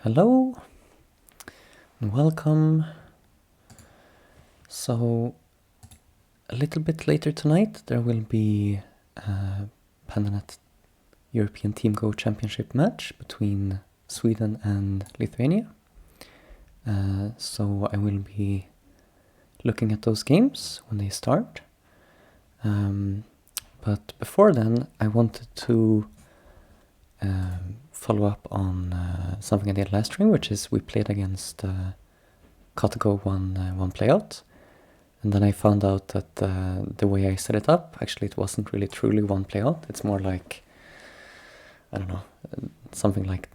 Hello and welcome. So a little bit later tonight there will be a Pananet European Team Go Championship match between Sweden and Lithuania. So I will be looking at those games when they start. But before then I wanted to follow up on something I did last stream, which is we played against KataGo one playout, and then I found out that the way I set it up, actually it wasn't really truly one playout. It's more like, I don't know, something like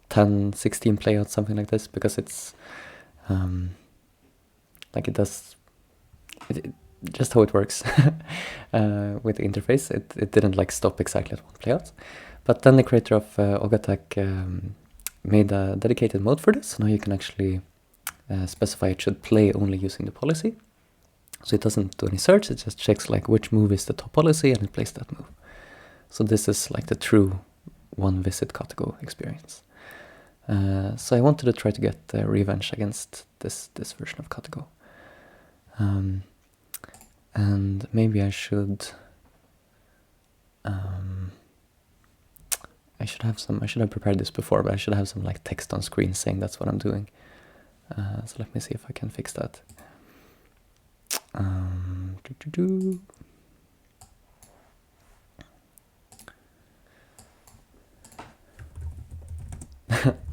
10, 16 playouts, something like this, because it's like it does just how it works with the interface. It didn't like stop exactly at one playout. But then the creator of Ogatak made a dedicated mode for this. So now you can actually specify it should play only using the policy. So it doesn't do any search, it just checks like which move is the top policy and it plays that move. So this is like the true one visit KataGo experience. So I wanted to try to get revenge against this version of KataGo. And maybe I should I should have prepared this before, but I should have some like text on screen saying that's what I'm doing. So let me see if I can fix that.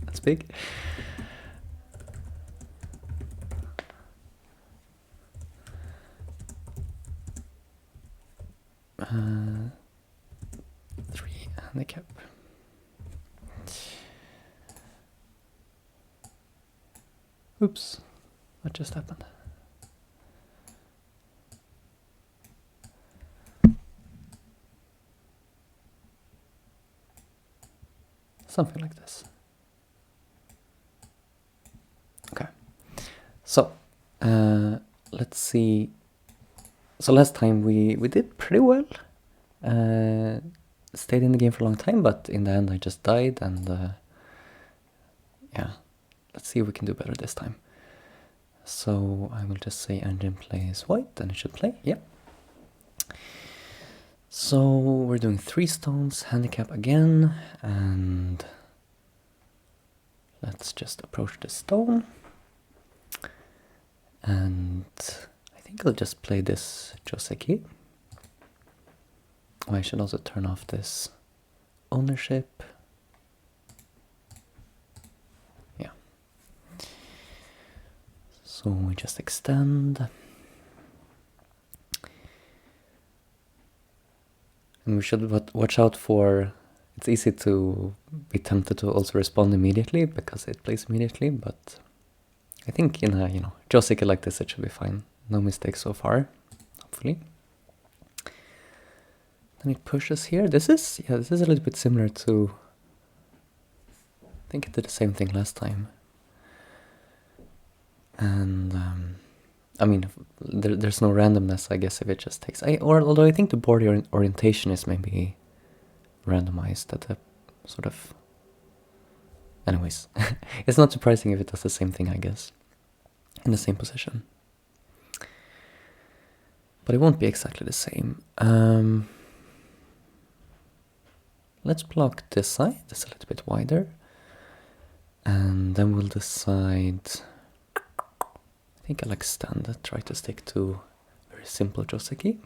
That's big. Three handicap. Oops, what just happened? Something like this. Okay, so let's see. So last time we did pretty well. Stayed in the game for a long time, but in the end I just died, and yeah, let's see if we can do better this time. So I will just say engine plays white and it should play, yeah. So we're doing 3 stones, handicap again, and let's just approach the stone. And I think I'll just play this Joseki. Oh, I should also turn off this ownership. Yeah. So we just extend. And we should watch out for, it's easy to be tempted to also respond immediately because it plays immediately, but I think in a, Joseki like this it should be fine. No mistakes so far, hopefully. Then it pushes here. This is a little bit similar to, I think it did the same thing last time. And I mean, there's no randomness, I guess, if it just takes, although I think the board orientation is maybe randomized at a sort of, anyways, it's not surprising if it does the same thing, I guess, in the same position. But it won't be exactly the same. Let's block this side, it's a little bit wider. And then we'll decide, I think I'll extend it, try to stick to very simple Joseki.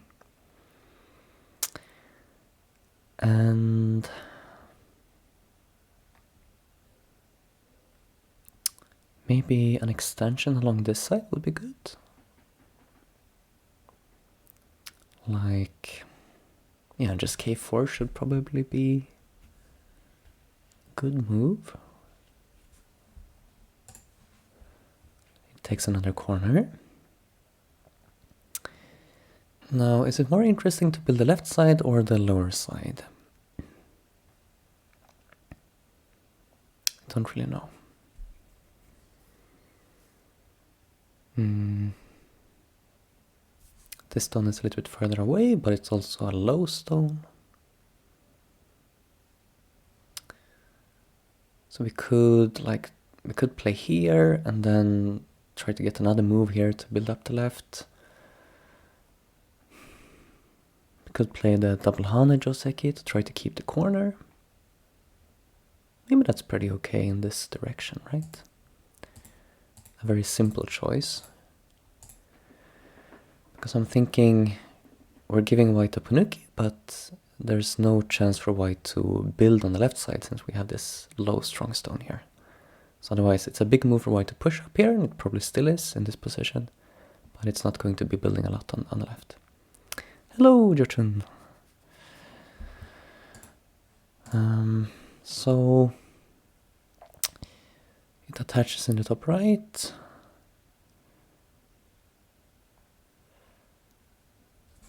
And maybe an extension along this side would be good. Like, yeah, just k4 should probably be a good move. It takes another corner. Now, is it more interesting to build the left side or the lower side? I don't really know. This stone is a little bit further away, but it's also a low stone. So we could like we could play here and then try to get another move here to build up the left. We could play the double Hane Joseki to try to keep the corner. Maybe that's pretty okay in this direction, right? A very simple choice. Because I'm thinking we're giving white a Panuki, but there's no chance for white to build on the left side since we have this low strong stone here. So otherwise it's a big move for white to push up here, and it probably still is in this position, but it's not going to be building a lot on the left. Hello, Jurchun. So it attaches in the top right.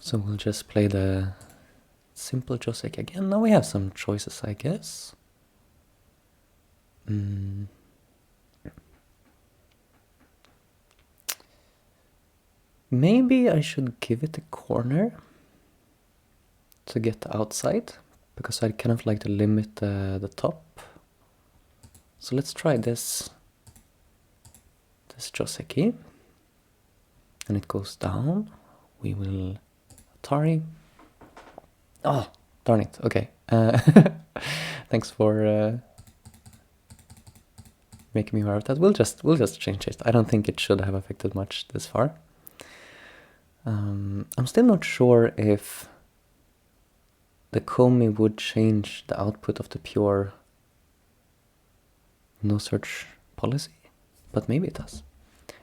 So we'll just play the simple Joseki again. Now we have some choices, I guess. Maybe I should give it a corner to get outside, because I'd kind of like to limit the top. So let's try this Joseki. And it goes down. We will Atari. Oh, darn it. Okay. Thanks for making me aware of that. We'll just change it. I don't think it should have affected much this far. I'm still not sure if the Komi would change the output of the pure no search policy, but maybe it does.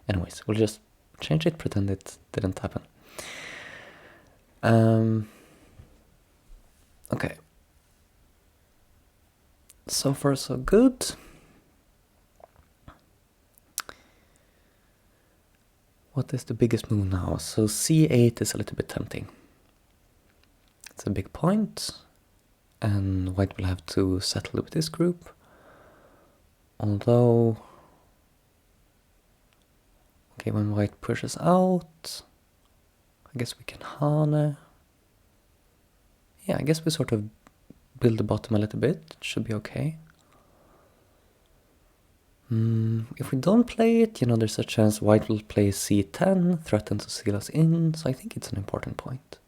Anyways, we'll just change it, pretend it didn't happen. Okay. So far so good. What is the biggest move now? So c8 is a little bit tempting. It's a big point, and white will have to settle with this group. Although, okay, when white pushes out, I guess we can Hane. Yeah, I guess we sort of build the bottom a little bit. It should be okay. If we don't play it, there's a chance white will play c10, threaten to seal us in, so I think it's an important point.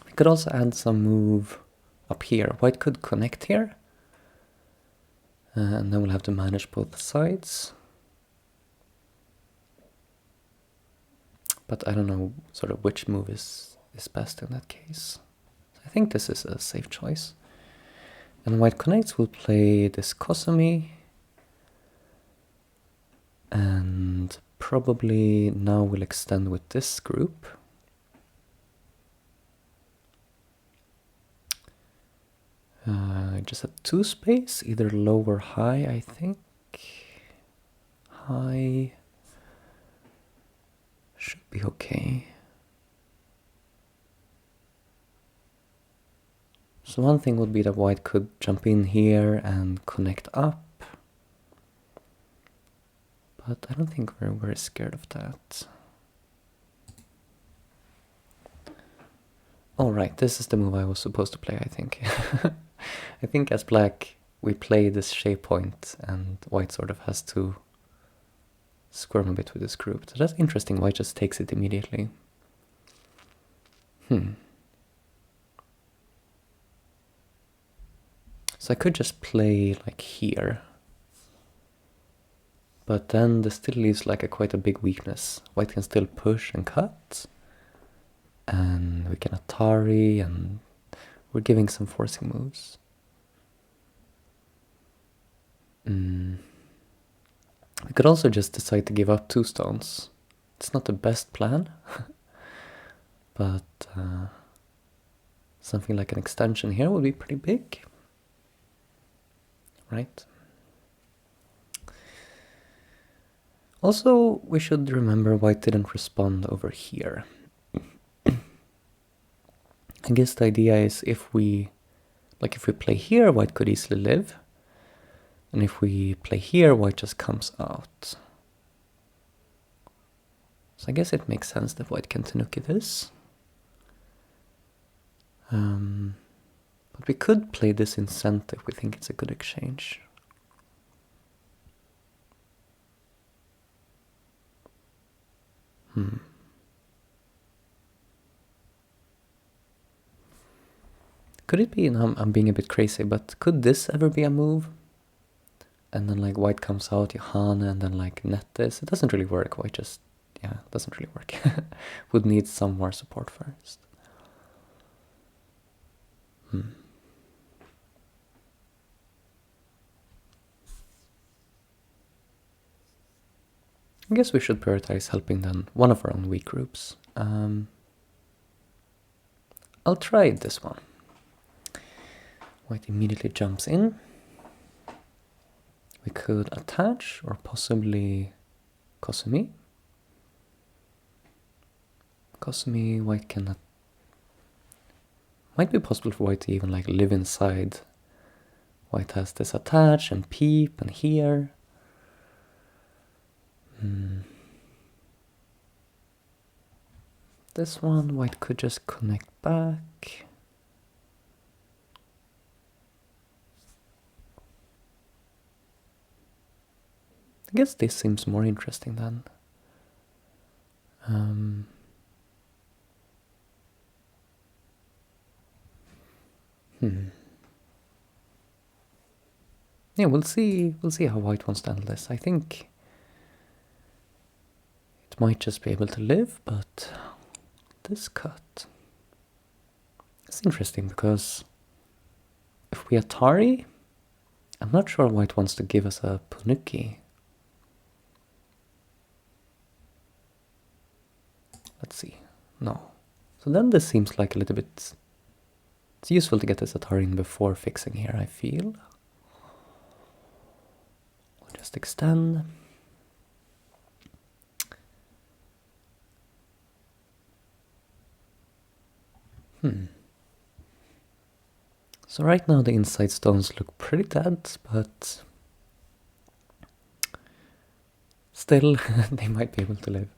We could also add some move up here. White could connect here, and then we'll have to manage both sides. But I don't know sort of which move is best in that case. So I think this is a safe choice. And white connects will play this Kosomi. And probably now we'll extend with this group. Just a 2 space, either low or high, I think. High should be okay. So one thing would be that white could jump in here and connect up. But I don't think we're very scared of that. Oh right, this is the move I was supposed to play, I think. I think as black we play this shape point and white sort of has to squirm a bit with this group. So that's interesting, white just takes it immediately. So I could just play like here. But then this still leaves like quite a big weakness. White can still push and cut. And we can Atari, and we're giving some forcing moves. We could also just decide to give up 2 stones. It's not the best plan. But something like an extension here would be pretty big. Right? Also, we should remember white didn't respond over here. I guess the idea is if we play here, white could easily live. And if we play here, white just comes out. So I guess it makes sense that white can Tanuki this. But we could play this in center if we think it's a good exchange. Could it be, and I'm being a bit crazy, but could this ever be a move? And then like white comes out, Johanna, and then like net this. It doesn't really work. White just, yeah, it doesn't really work. Would need some more support first. I guess we should prioritize helping then one of our own weak groups. I'll try this one. White immediately jumps in. We could attach or possibly Kosumi. Kosumi, white cannot. Might be possible for white to even like live inside. White has this attach and peep and here. This one, white could just connect back. I guess this seems more interesting then. Yeah, we'll see how white wants to handle this. I think it might just be able to live, but this cut is interesting because if we Atari, I'm not sure white wants to give us a Punuki. Let's see. No. So then this seems like a little bit... It's useful to get this Atari in before fixing here, I feel. We'll just extend. So right now the inside stones look pretty dead, but still they might be able to live.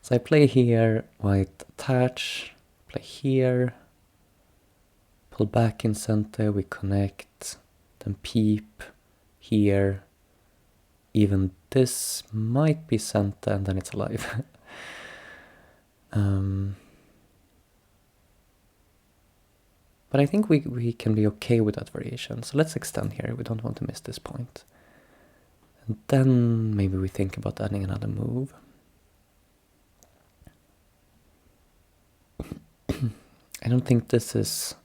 So I play here, white attach, play here, pull back in center, we connect, then peep here. Even this might be center and then it's alive. But I think we can be okay with that variation. So let's extend here. We don't want to miss this point. And then maybe we think about adding another move. I don't think this is...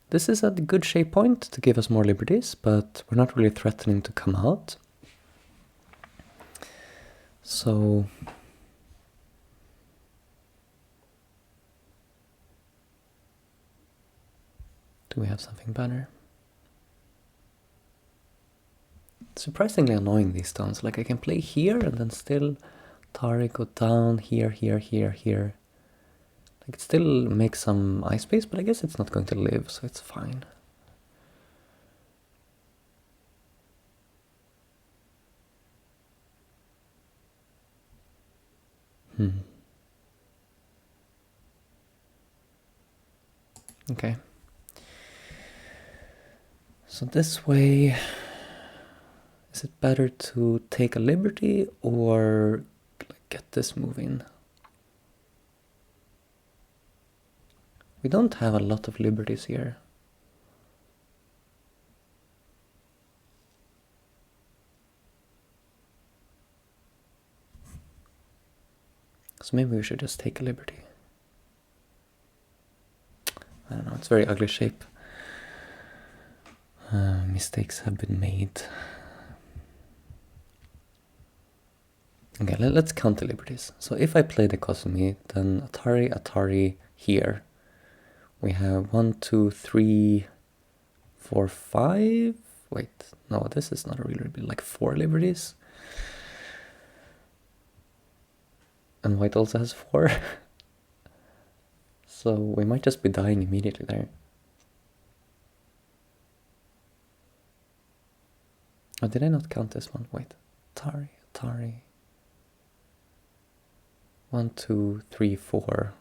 This is a good shape point to give us more liberties, but we're not really threatening to come out. So... Do we have something better? It's surprisingly annoying, these stones. Like I can play here and then still Tari go down here, here, here, here. Like it still makes some eye space, but I guess it's not going to live, so it's fine. Okay. So this way, is it better to take a liberty or get this moving? We don't have a lot of liberties here. So maybe we should just take a liberty. I don't know, it's a very ugly shape. Mistakes have been made. Okay, let's count the liberties. So if I play the Kosumi, then Atari, Atari here. We have 1, 2, 3, 4, 5. Wait, no, this is not a real liberty, like 4 liberties. And white also has 4. So we might just be dying immediately there. Oh, did I not count this one? Wait. Atari, Atari. 1, 2, 3, 4,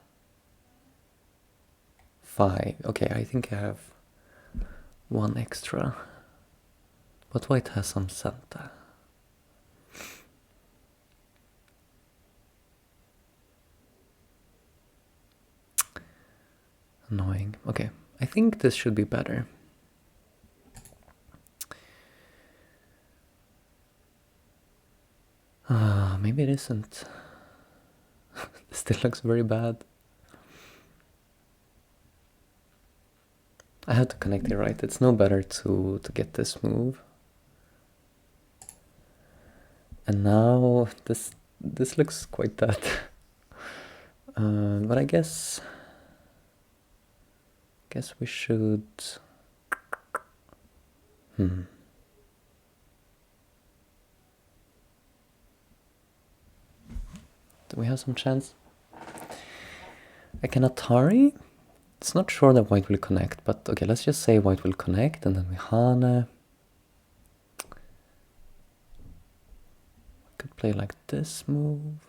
5. Okay, I think I have 1 extra. But white has some Santa. Annoying. Okay, I think this should be better. Maybe it isn't. This still looks very bad. I have to connect it right. It's no better to get this move. And now this looks quite dead. But I guess we should. Do we have some chance? I can Atari. It's not sure that white will connect, but okay, let's just say white will connect, and then we Hane. Could play like this move.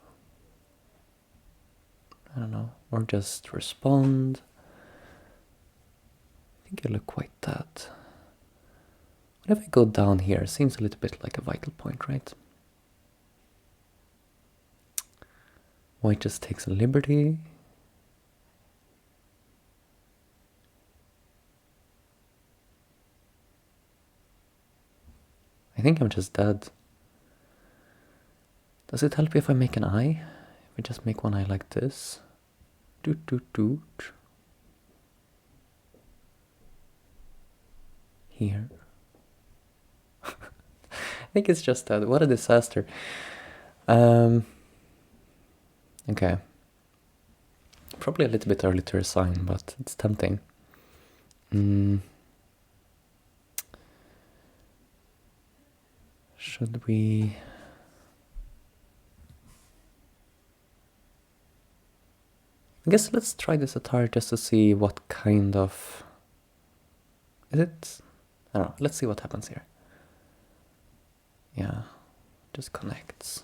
I don't know, or just respond. I think you look quite dead. What if I go down here? Seems a little bit like a vital point, right? White just takes a liberty. I think I'm just dead. Does it help if I make an eye? If we just make one eye like this. Doot doot doot. Here. I think it's just that. What a disaster. Okay. Probably a little bit early to resign, but it's tempting. Should we... I guess let's try this Atari just to see what kind of... Is it... I don't know. Let's see what happens here. Yeah. Just connects.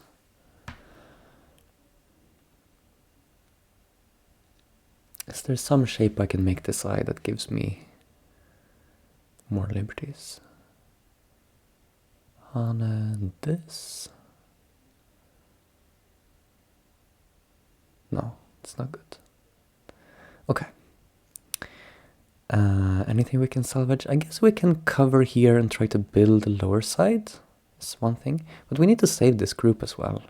Is there some shape I can make this eye that gives me more liberties? And this? No, it's not good. Okay. Anything we can salvage? I guess we can cover here and try to build the lower side. That's one thing. But we need to save this group as well.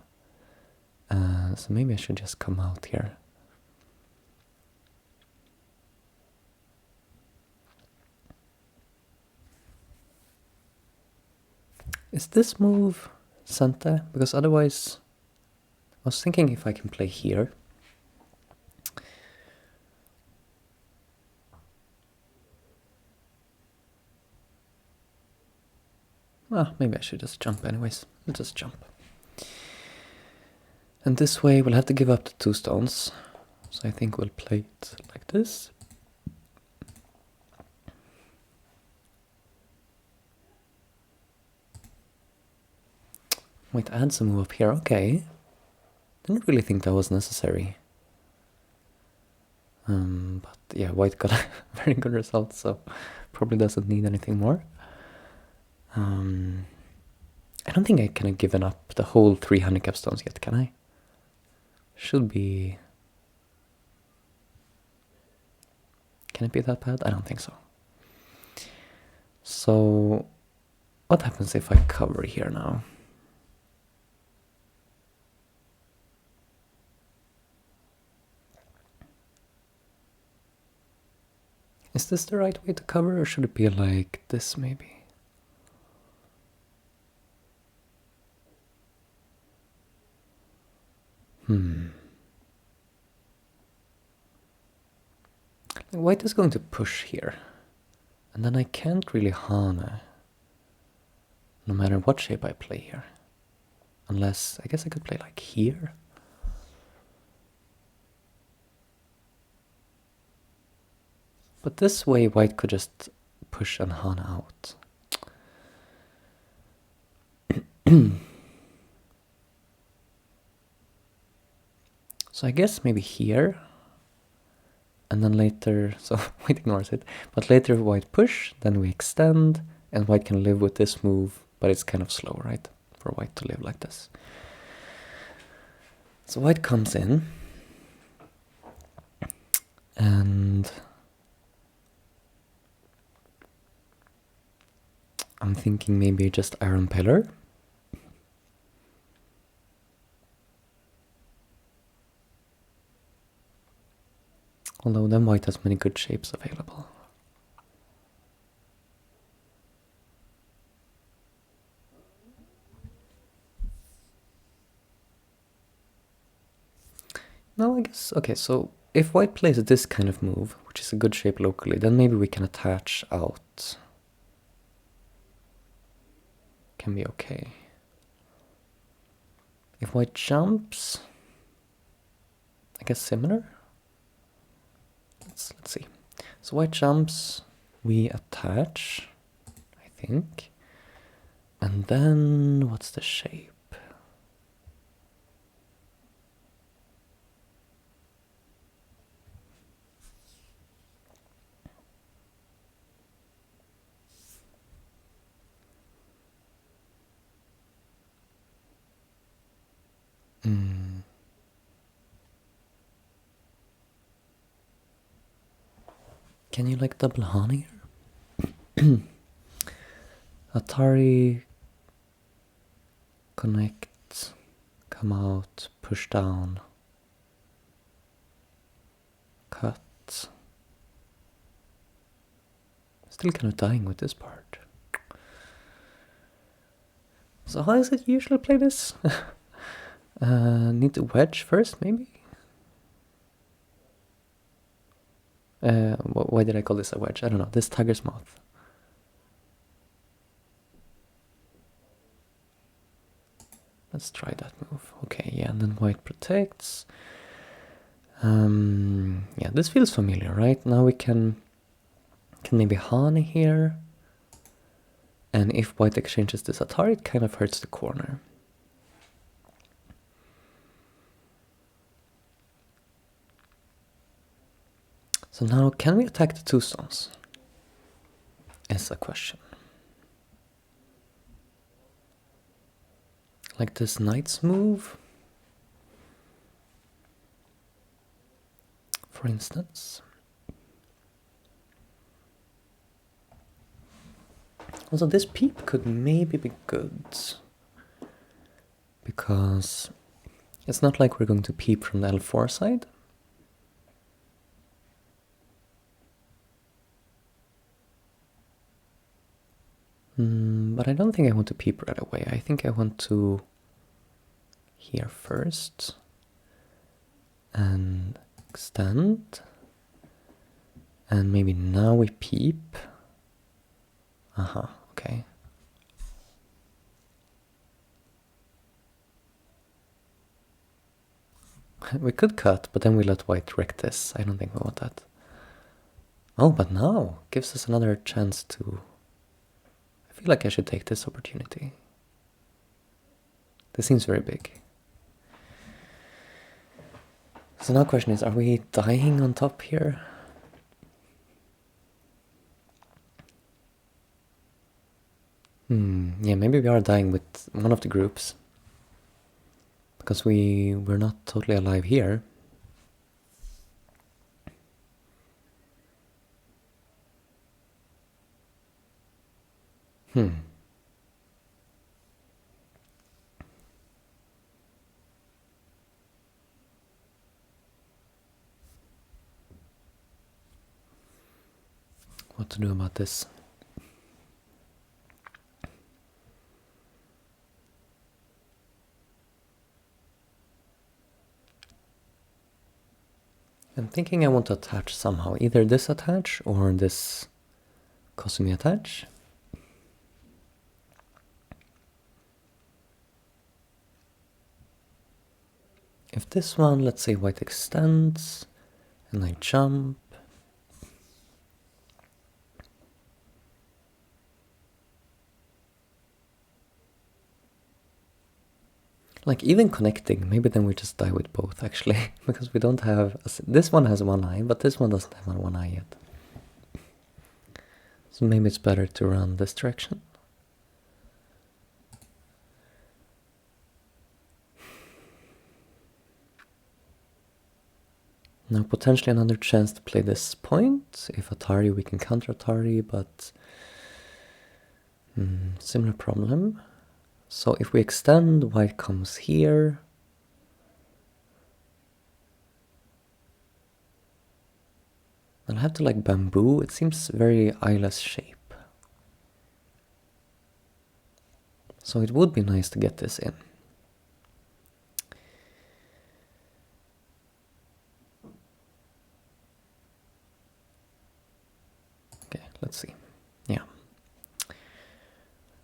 So maybe I should just come out here. Is this move Sente? Because otherwise... I was thinking if I can play here. Well, maybe I should just jump anyways. We'll just jump. And this way we'll have to give up the 2 stones. So I think we'll play it like this. Wait, add some move up here. Okay. Didn't really think that was necessary. But yeah, white got a very good result, so probably doesn't need anything more. I don't think I can have given up the whole 3 handicap stones yet, can I? Should be... Can it be that bad? I don't think so. So, what happens if I cover here now? Is this the right way to cover, or should it be like this maybe? White is going to push here. And then I can't really Hane. No matter what shape I play here. Unless, I guess I could play like here. But this way white could just push and Hane out. So I guess maybe here. And then later, so white ignores it. But later white push, then we extend. And white can live with this move. But it's kind of slow, right? For white to live like this. So white comes in. And I'm thinking maybe just Iron Pillar. Although then white has many good shapes available. No, I guess, okay, so if white plays this kind of move, which is a good shape locally, then maybe we can attach out. Can be okay. If white jumps, I guess similar. Let's see. So white jumps, we attach, I think. And then what's the shape? Can you like double honey here? Atari, connect, come out, push down, cut. Still kind of dying with this part. So how does it usually play this? Need to wedge first, maybe? Why did I call this a wedge? I don't know. This tiger's mouth. Let's try that move. Okay, yeah, and then white protects. Yeah, this feels familiar, right? Now we can maybe Hane here. And if white exchanges this Atari, it kind of hurts the corner. So now, can we attack the two stones? Is a question. Like this knight's move, for instance. Also, this peep could maybe be good, because it's not like we're going to peep from the L4 side. But I don't think I want to peep right away. I think I want to here first and extend, and maybe now we peep. Okay. We could cut, but then we let white wreck this. I don't think we want that. Oh, but now gives us another chance to... I feel like I should take this opportunity. This seems very big. So now the question is, are we dying on top here? Yeah, maybe we are dying with one of the groups. Because we're not totally alive here. What to do about this? I'm thinking I want to attach somehow. Either this attach or this Kosumi attach. If this one, let's say white extends, and I jump. Like even connecting, maybe then we just die with both actually, because we don't have... This one has one eye, but this one doesn't have one eye yet. So maybe it's better to run this direction. Now potentially another chance to play this point. If Atari, we can counter Atari, but Similar problem. So if we extend, white comes here. I'll have to like bamboo. It seems very eyeless shape. So it would be nice to get this in. Okay, let's see. Yeah.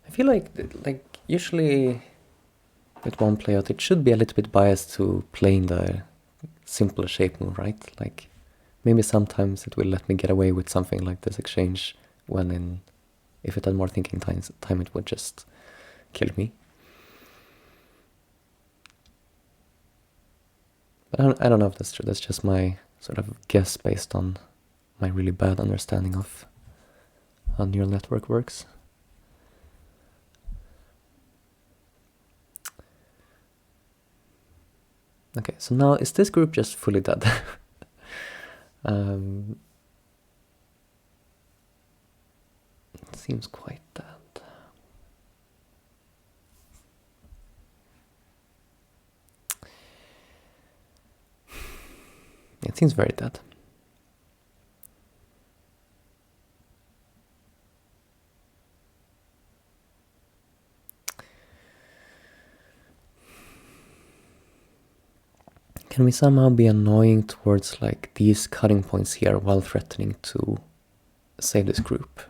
I feel like usually with one playout it should be a little bit biased to playing the simple shape move, right? Like maybe sometimes it will let me get away with something like this exchange when if it had more thinking time it would just kill me. But I don't know if that's true. That's just my sort of guess based on my really bad understanding of how neural network works. Okay, so now is this group just fully dead? It seems quite dead. It seems very dead. Can we somehow be annoying towards like these cutting points here while threatening to save this group?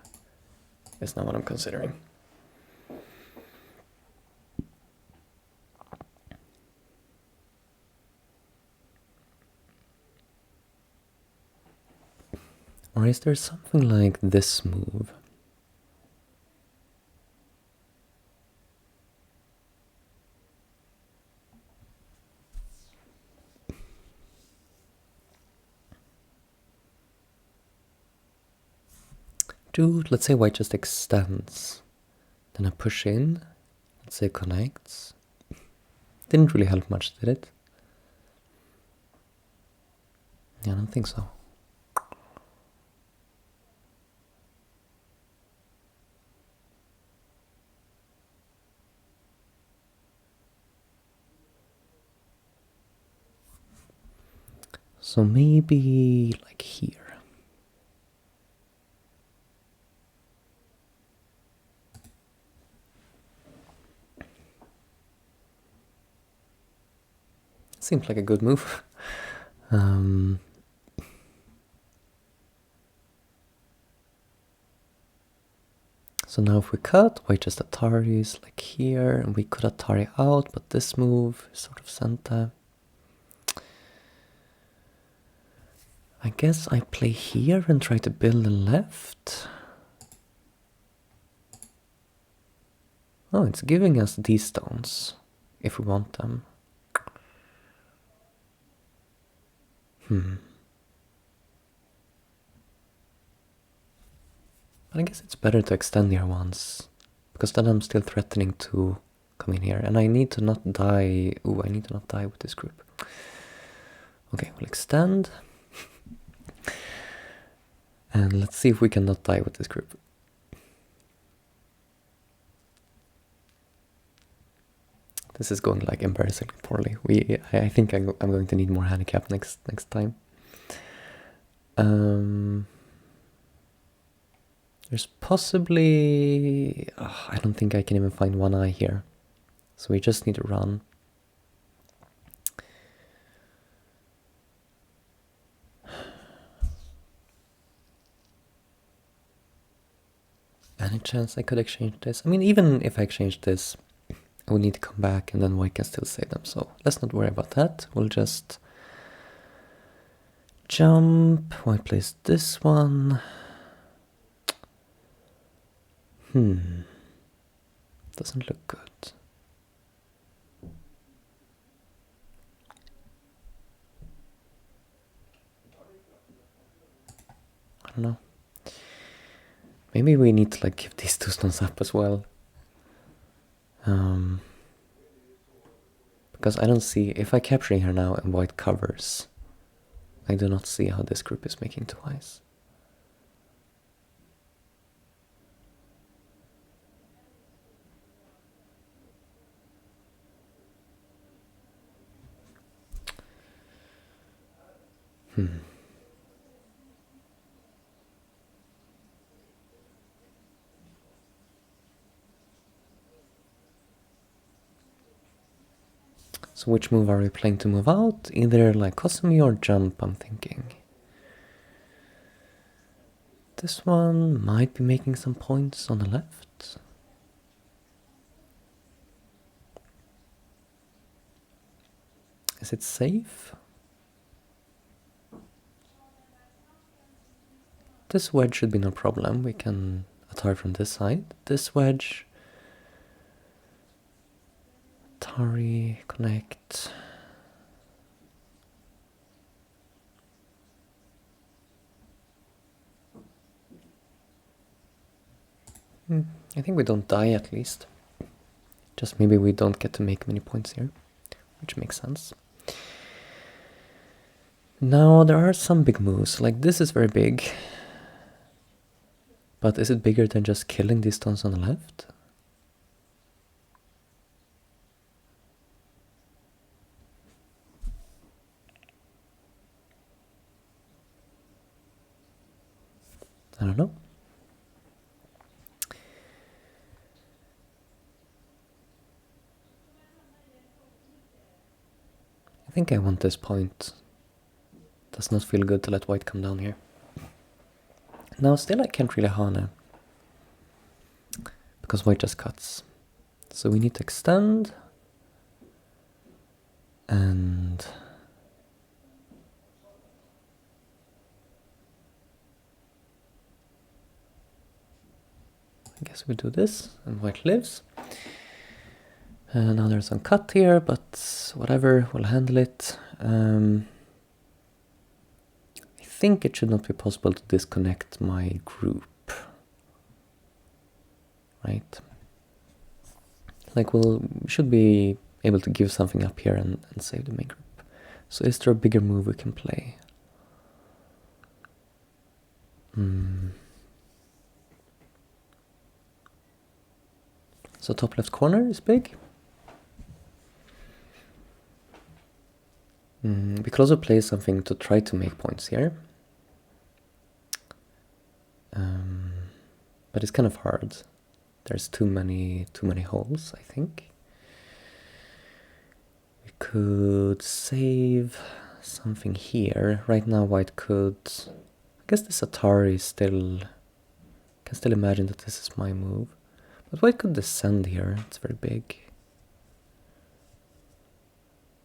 That's not what I'm considering. Or is there something like this move? Dude, let's say white just extends. Then I push in. Let's say connects. Didn't really help much, did it? Yeah, I don't think so. So maybe like here. Seems like a good move. So now if we cut, white just Ataris like here, and we could Atari out, but this move is sort of Santa. I guess I play here and try to build the left. Oh, it's giving us these stones, if we want them. But I guess it's better to extend here once, because then I'm still threatening to come in here, and I need to not die. Ooh, I need to not die with this group. Okay, we'll extend. And let's see if we can not die with this group. This is going like embarrassingly poorly. I think I'm going to need more handicap next time. There's possibly... I don't think I can even find one eye here. So we just need to run. Any chance I could exchange this? I mean, even if I exchange this, I would need to come back and then white can still save them. So let's not worry about that. We'll just jump. White plays this one. Doesn't look good. I don't know. Maybe we need to like give these two stones up as well. Because I don't see, if I capture here now and white covers, I do not see how this group is making twice. So which move are we playing to move out? Either like Kosomi or jump, I'm thinking. This one might be making some points on the left. Is it safe? This wedge should be no problem. We can Atari from this side. This wedge. Atari, connect. I think we don't die at least. Just maybe we don't get to make many points here, which makes sense. Now there are some big moves, like this is very big. But is it bigger than just killing these stones on the left? I don't know. I think I want this point. Does not feel good to let white come down here. Now still I can't really Hane. Because white just cuts. So we need to extend. And I guess we do this and white lives. And now there's some cut here, but whatever, we'll handle it. I think it should not be possible to disconnect my group. Right? Like we should be able to give something up here and save the main group. So is there a bigger move we can play? So top left corner is big. We could also play something to try to make points here. But it's kind of hard. There's too many holes, I think. We could save something here. Right now white could... I guess this Atari can still imagine that this is my move. But white could descend here, it's very big.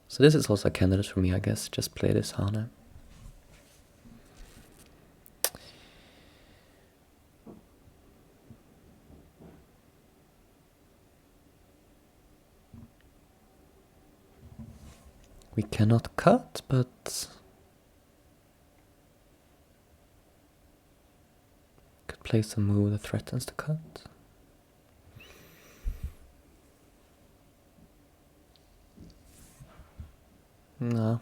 So this is also a candidate for me, I guess. Just play this Hane. We cannot cut, but could play some move that threatens to cut. No.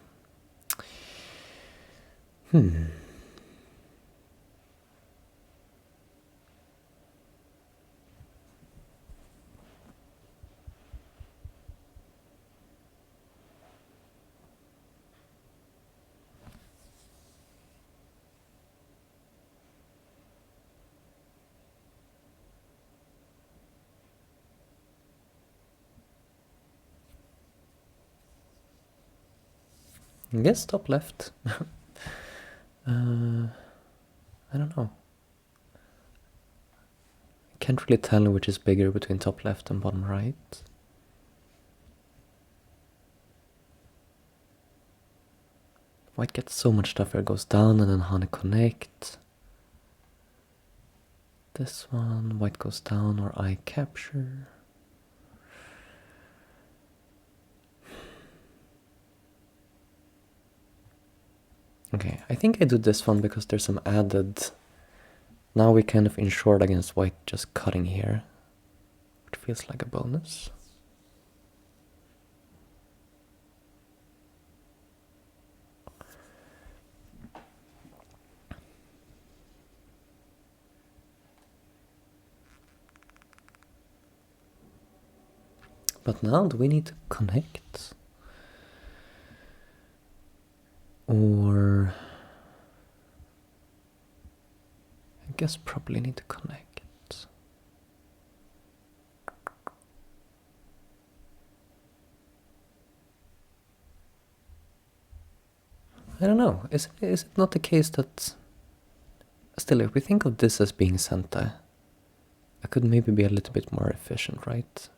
I guess top left. I don't know. I can't really tell which is bigger between top left and bottom right. White gets so much stuff where it goes down and then Hane connect. This one, white goes down or I capture. Okay, I think I do this one because there's some added... Now we kind of insured against white just cutting here, which feels like a bonus. But now do we need to connect? Or guess probably need to connect. I don't know. Is it not the case that... Still, if we think of this as being center, I could maybe be a little bit more efficient, right?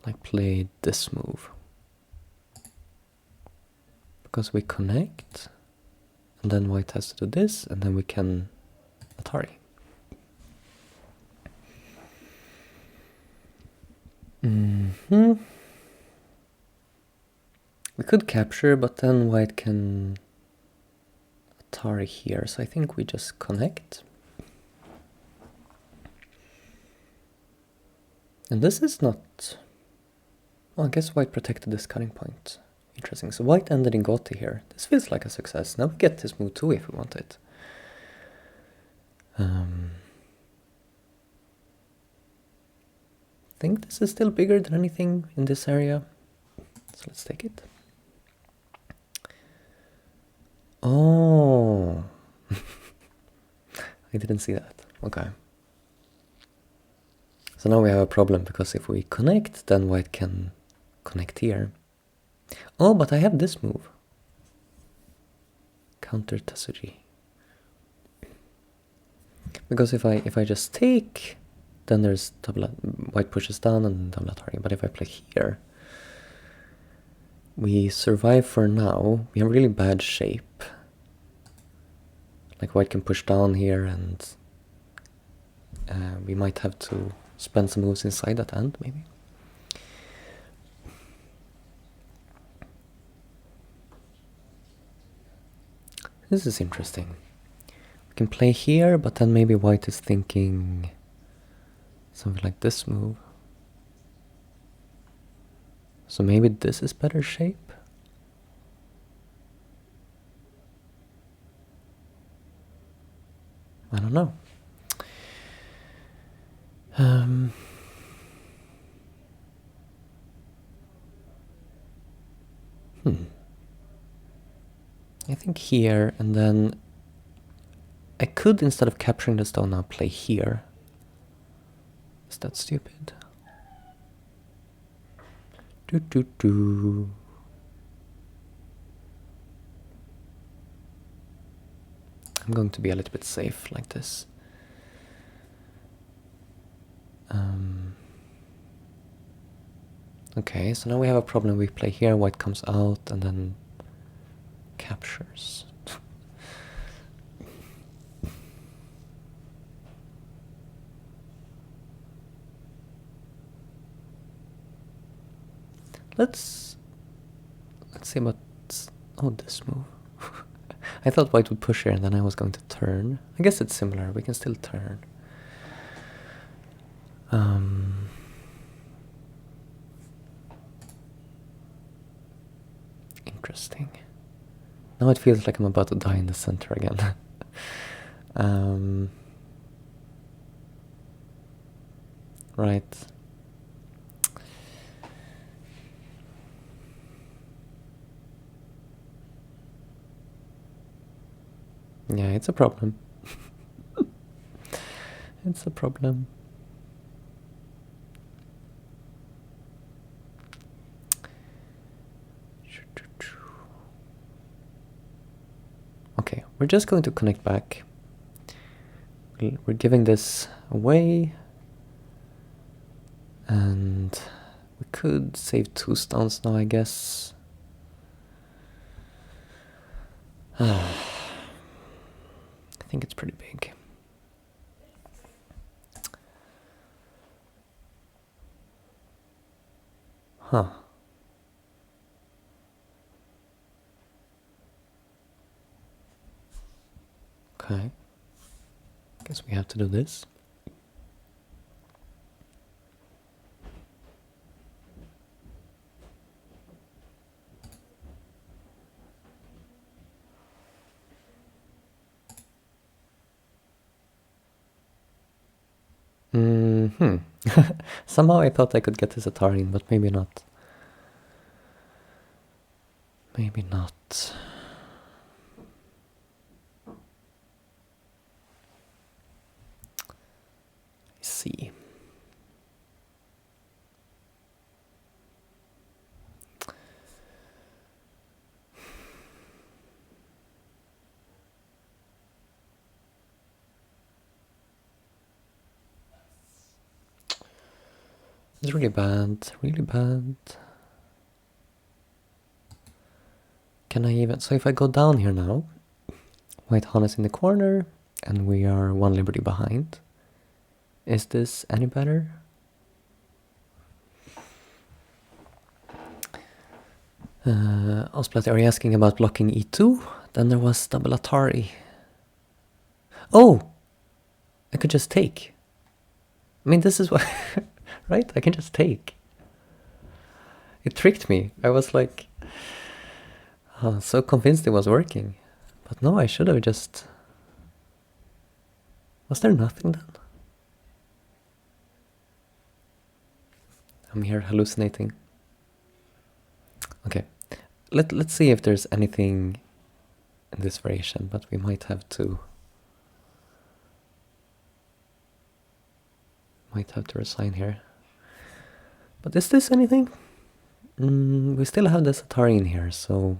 Like play this move. Because we connect, and then white has to do this, and then we can Atari. We could capture, but then white can Atari here, so I think we just connect. And this is not... Well, I guess white protected this cutting point. Interesting. So white ended in Gotti here. This feels like a success. Now we get this move too if we want it. I think this is still bigger than anything in this area. So let's take it. Oh, I didn't see that. Okay. So now we have a problem, because if we connect, then white can connect here. Oh, but I have this move. Counter Tasuji. Because if I just take, then there's double, white pushes down and double Atari. But if I play here, we survive for now. We have really bad shape. Like white can push down here, and we might have to spend some moves inside that end, maybe. This is interesting. We can play here, but then maybe white is thinking something like this move. So maybe this is better shape? I don't know. I think here, and then I could, instead of capturing the stone, now play here. Is that stupid? I'm going to be a little bit safe like this. Okay, so now we have a problem. We play here, white comes out, and then captures. Let's see about this move. I thought white would push here, and then I was going to turn. I guess it's similar. We can still turn. Interesting. Now it feels like I'm about to die in the center again. Right. Yeah, it's a problem. It's a problem. Okay, we're just going to connect back. We're giving this away. And we could save 2 stones now, I guess. I think it's pretty big. Huh. Okay. Guess we have to do this. Somehow I thought I could get this Atari in, but maybe not. Maybe not. It's really bad, really bad. Can I even... So if I go down here now, White Han is in the corner, and we are one liberty behind. Is this any better? Osplat, are you asking about blocking e2? Then there was double Atari. Oh! I could just take. I mean, this is what... right? I can just take. It tricked me. I was like... so convinced it was working. But no, I should have just... Was there nothing then? I'm here hallucinating. Okay. Let's see if there's anything in this variation, but we might have to... Might have to resign here. But is this anything? We still have this Atari in here, so...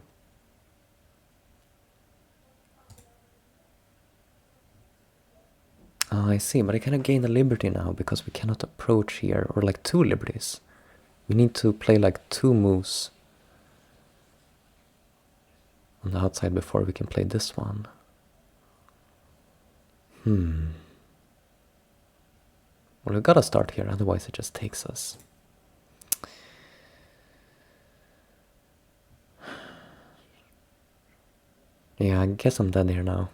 Oh, I see, but I cannot gain a liberty now because we cannot approach here, or like 2 liberties. We need to play like 2 moves on the outside before we can play this one. Well, we gotta start here, otherwise it just takes us. Yeah, I guess I'm dead here now.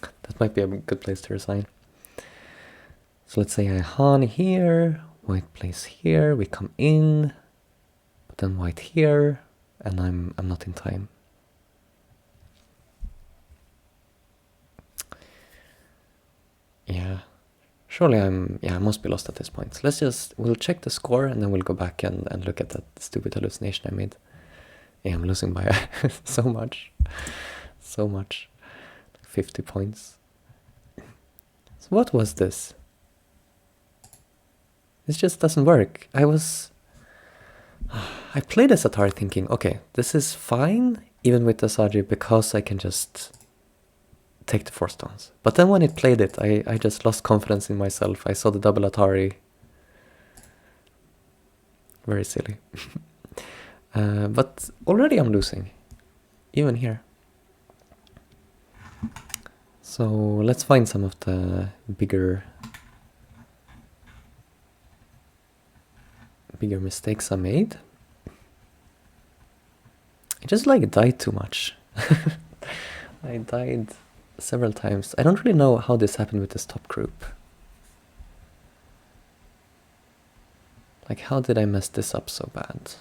That might be a good place to resign. So let's say I Han here, White plays here, we come in, but then White here, and I'm not in time. Yeah. Surely I must be lost at this point. So we'll check the score and then we'll go back and look at that stupid hallucination I made. Yeah, I'm losing by so much. So much. 50 points. So what was this? This just doesn't work. I played as Atari thinking, okay, this is fine, even with Asagi, because I can just take the 4 stones. But then when it played it, I just lost confidence in myself. I saw the double Atari. Very silly. But already I'm losing, even here. So let's find some of the bigger mistakes I made. I just like died too much. I died several times. I don't really know how this happened with this top group. Like, how did I mess this up so bad?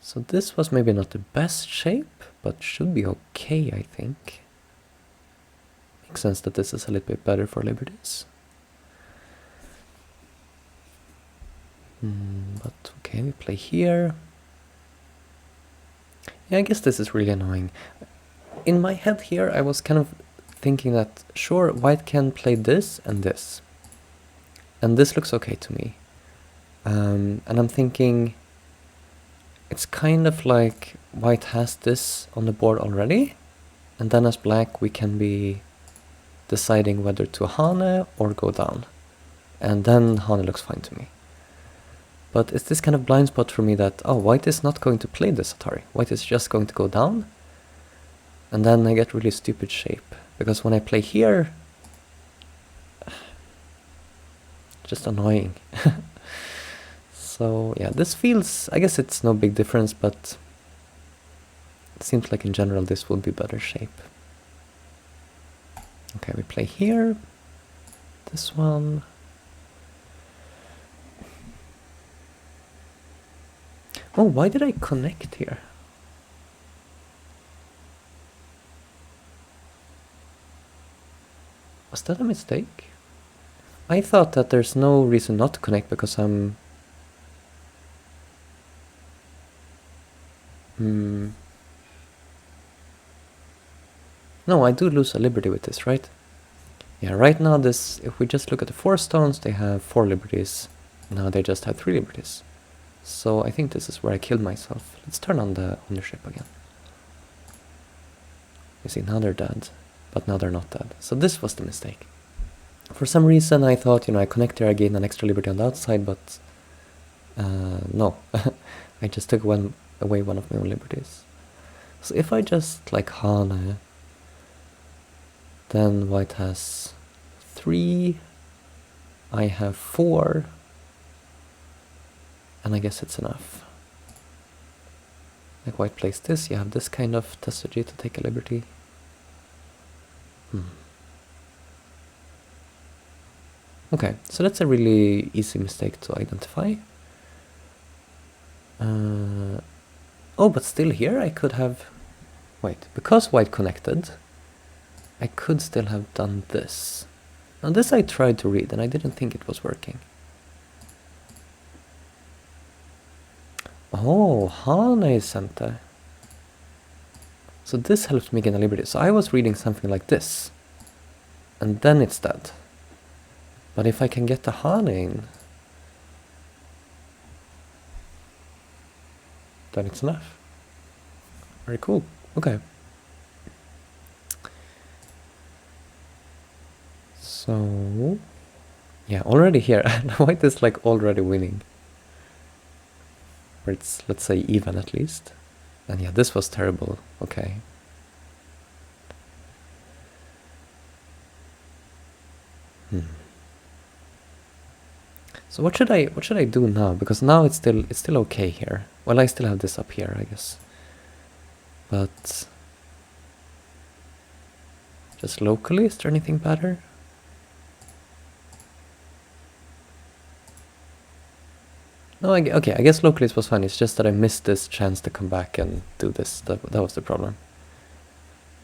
So this was maybe not the best shape, but should be okay, I think. Makes sense that this is a little bit better for liberties. But okay, we play here. Yeah, I guess this is really annoying. In my head here, I was kind of thinking that, sure, White can play this and this. And this looks okay to me. And I'm thinking, it's kind of like White has this on the board already. And then as Black, we can be deciding whether to Hane or go down. And then Hane looks fine to me. But it's this kind of blind spot for me that, oh, White is not going to play this Atari. White is just going to go down. And then I get really stupid shape. Because when I play here, just annoying. So yeah, this feels, I guess it's no big difference, but it seems like in general this would be better shape. Okay, we play here. This one. Oh, why did I connect here? Was that a mistake? I thought that there's no reason not to connect because I'm... No, I do lose a liberty with this, right? Yeah, right now this, if we just look at the 4 stones, they have 4 liberties. Now they just have 3 liberties. So I think this is where I killed myself. Let's turn on the ownership again. You see, now they're dead. but now they're not dead. So this was the mistake. For some reason I thought, I connect here, I gain an extra liberty on the outside, but no. I just took away one of my own liberties. So if I just like Hane, then white has 3, I have 4, and I guess it's enough. Like white plays this, you have this kind of tesuji to take a liberty. Okay, so that's a really easy mistake to identify. Oh, but still here I could have... Wait, because white connected, I could still have done this. Now this I tried to read and I didn't think it was working. Oh, Hane Center. So this helps me gain a liberty. So I was reading something like this. And then it's dead. But if I can get the Hane in, then it's enough. Very cool. Okay. So, yeah, already here, white is like already winning. Or it's, let's say, even at least. And yeah, this was terrible. Okay. So what should I do now? Because now it's still okay here. Well, I still have this up here, I guess. But just locally, is there anything better? No, okay, I guess locally it was fine. It's just that I missed this chance to come back and do this. That was the problem.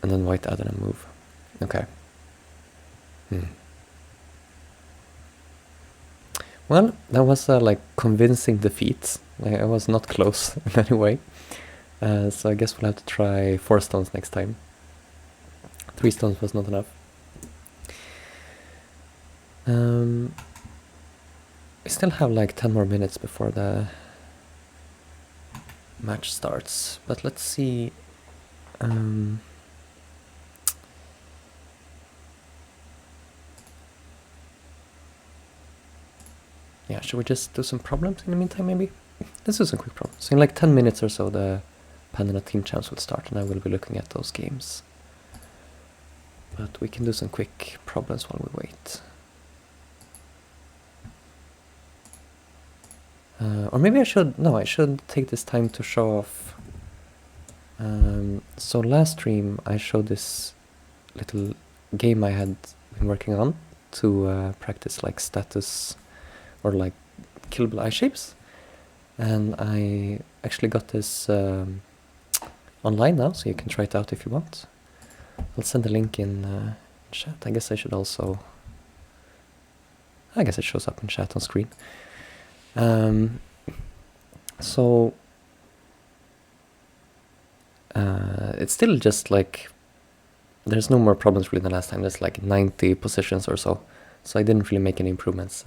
And then white added a move. Okay. Well, that was like convincing defeat. I was not close in any way. So I guess we'll have to try 4 stones next time. 3 stones was not enough. We still have like 10 more minutes before the match starts, but let's see. Yeah, should we just do some problems in the meantime, maybe? Let's do some quick problems. So in like 10 minutes or so, the Pandana Team Champs will start, and I will be looking at those games. But we can do some quick problems while we wait. Or maybe I should... No, I should take this time to show off. So last stream, I showed this little game I had been working on to practice like status or like killable eye shapes. And I actually got this online now, so you can try it out if you want. I'll send a link in chat. I guess I should also... I guess it shows up in chat on screen. So it's still just like there's no more problems really than last time. There's like 90 positions or so, so I didn't really make any improvements.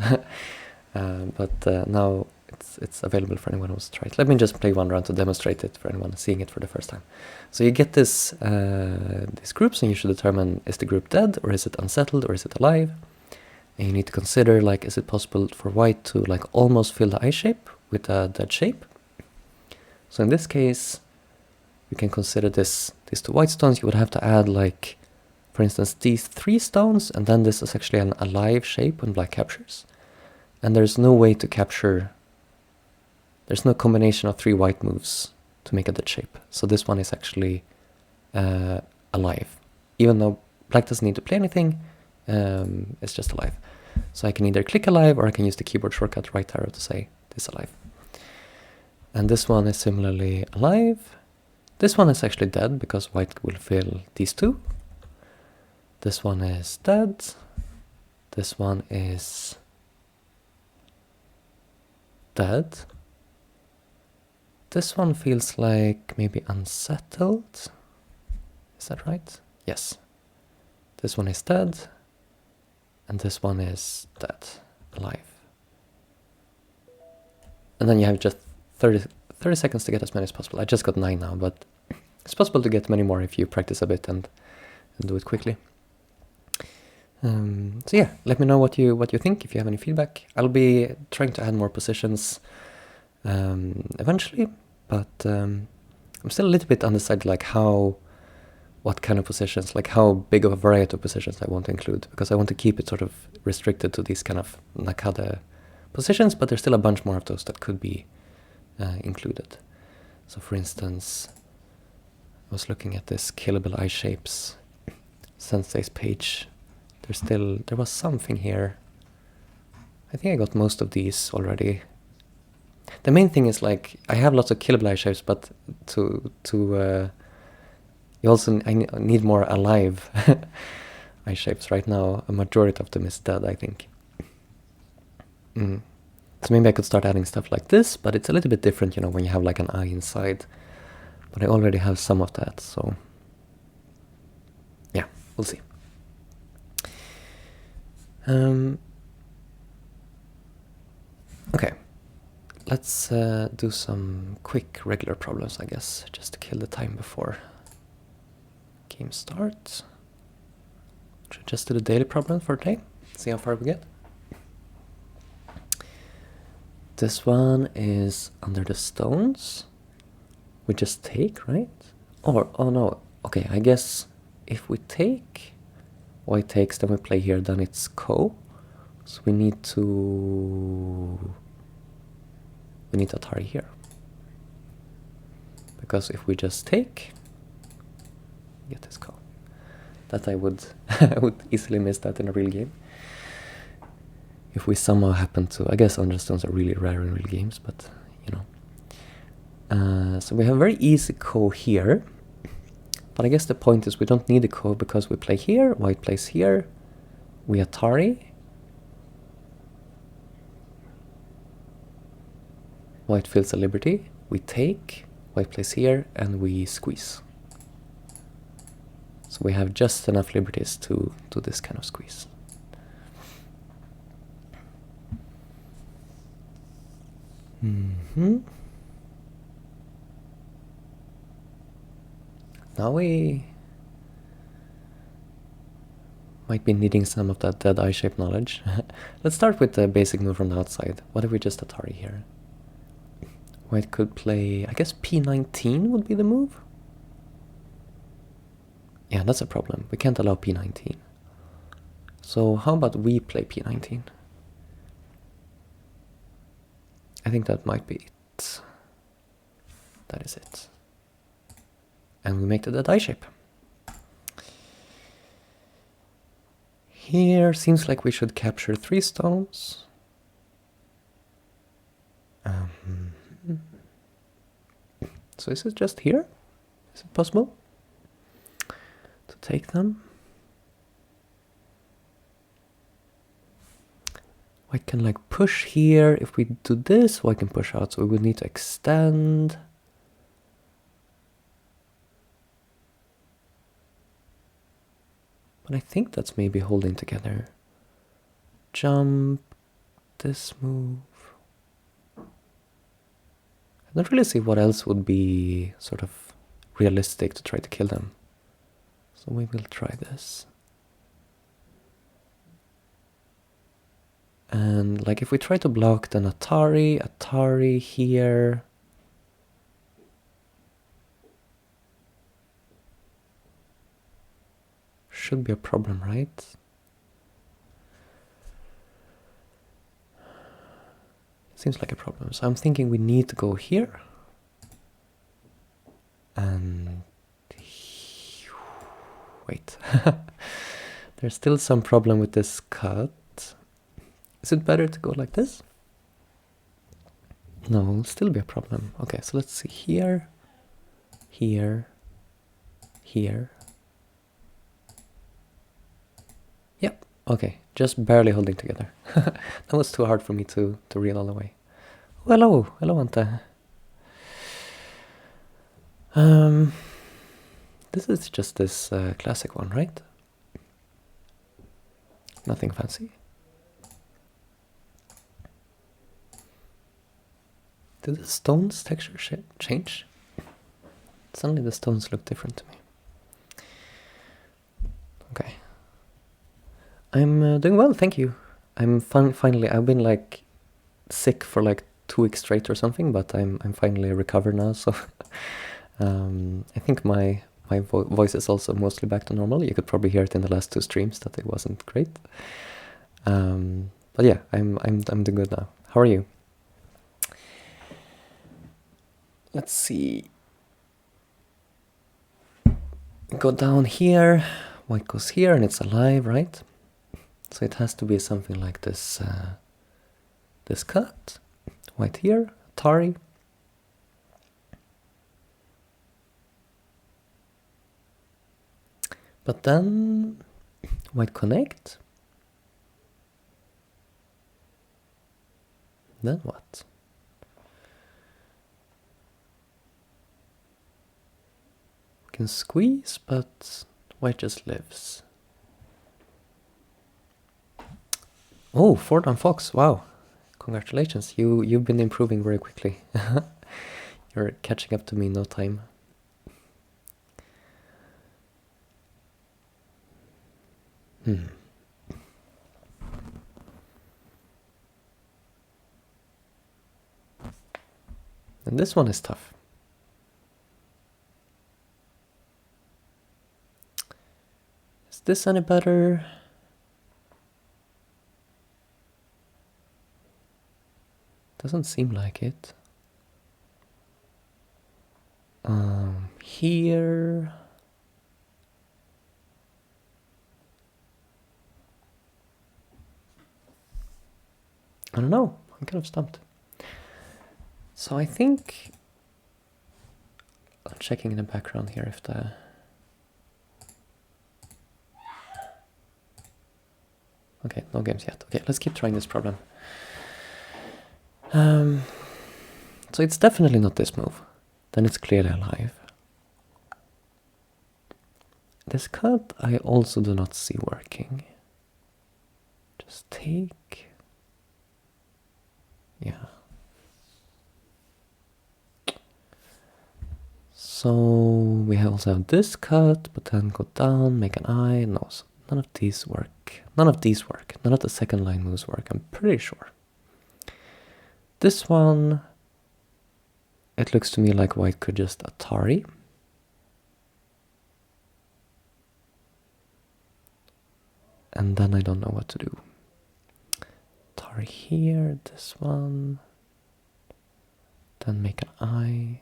But now it's available for anyone who wants to try it. Let me just play one round to demonstrate it for anyone seeing it for the first time. So you get these groups, and you should determine, is the group dead, or is it unsettled, or is it alive? And you need to consider, like, is it possible for white to like almost fill the eye shape with a dead shape? So in this case, you can consider these 2 white stones. You would have to add, like, for instance, these 3 stones, and then this is actually an alive shape when black captures. And there's no way to capture... There's no combination of 3 white moves to make a dead shape. So this one is actually alive. Even though black doesn't need to play anything, it's just alive. So I can either click alive, or I can use the keyboard shortcut right arrow to say this alive. And this one is similarly alive. This one is actually dead because white will fill these 2. This one is dead. This one is dead. This one feels like maybe unsettled. Is that right? Yes. This one is dead. And this one is dead, alive. And then you have just 30 seconds to get as many as possible. I just got 9 now, but it's possible to get many more if you practice a bit and do it quickly. So yeah, let me know what you think, if you have any feedback. I'll be trying to add more positions eventually, but I'm still a little bit undecided, like what kind of positions, like how big of a variety of positions I want to include, because I want to keep it sort of restricted to these kind of nakade positions, but there's still a bunch more of those that could be included. So for instance, I was looking at this killable eye shapes sensei's page. There was something here. I think I got most of these already. The main thing is, like, I have lots of killable eye shapes, but I need more alive eye shapes. Right now, a majority of them is dead, I think. So maybe I could start adding stuff like this, but it's a little bit different, when you have like an eye inside. But I already have some of that, so yeah, we'll see. Okay, let's do some quick regular problems, I guess, just to kill the time before game starts. Should just do the daily problem for today, see how far we get. This one is under the stones. We just take, right? Or, oh no, okay, I guess if we take, white takes, then we play here, then it's ko. So we need to Atari here. Because if we just take, get this ko. That I would easily miss that in a real game. If we somehow happen to, I guess understones are really rare in real games, but so we have a very easy ko here. But I guess the point is we don't need a ko because we play here, white plays here, we Atari. White feels a liberty, we take, white plays here, and we squeeze. So we have just enough liberties to do this kind of squeeze. Now we might be needing some of that dead eye shape knowledge. Let's start with the basic move from the outside. What if we just Atari here? White could play, I guess p19 would be the move? Yeah, that's a problem. We can't allow p19. So how about we play p19? I think that might be it. That is it. And we make the dead eye shape. Here seems like we should capture 3 stones. So is it just here? Is it possible to take them? White can like push here. If we do this, white can push out, so we would need to extend. But I think that's maybe holding together. Jump, this move. I don't really see what else would be sort of realistic to try to kill them. So we will try this. And like if we try to block, then Atari here. Should be a problem, right? Seems like a problem. So I'm thinking we need to go here. And wait. There's still some problem with this cut. Is it better to go like this? No, it'll still be a problem. Okay, so let's see here, here, here. Yep, okay, just barely holding together. That was too hard for me to reel all the way. Oh, hello Ante. This is just this classic one, right? Nothing fancy. Did the stones texture change? Suddenly the stones look different to me. Okay. I'm doing well, thank you. I'm finally. I've been like sick for like 2 weeks straight or something, but I'm finally recovered now. So I think my voice is also mostly back to normal. You could probably hear it in the last 2 streams that it wasn't great. But yeah, I'm doing good now. How are you? Let's see. Go down here. White goes here, and it's alive, right? So it has to be something like this. This cut. White here. Atari. But then white connect. Then what? We can squeeze, but white just lives. Oh, Ford on Fox. Wow. Congratulations. You've been improving very quickly. You're catching up to me in no time. And this one is tough. Is this any better? Doesn't seem like it. Here. I don't know. I'm kind of stumped. So I think I'm checking in the background here if the okay, no games yet. Okay, let's keep trying this problem. So it's definitely not this move. Then it's clearly alive. This cut I also do not see working. Just take. Yeah. So we also have this cut, but then go down, make an eye. No, so none of these work. None of these work. None of the second line moves work, I'm pretty sure. This one, it looks to me like white could just Atari. And then I don't know what to do. Atari here, this one. Then make an eye.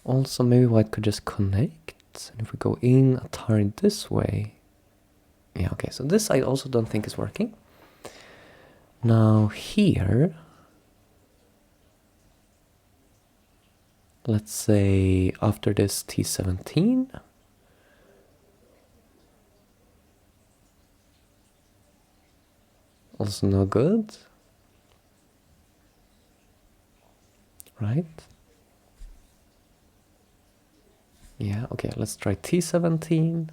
Also, maybe white could just connect. And if we go in, Atari this way. Yeah, okay, so this I also don't think is working. Now here, let's say after this T17. Also no good. Right? Yeah, okay, let's try T17.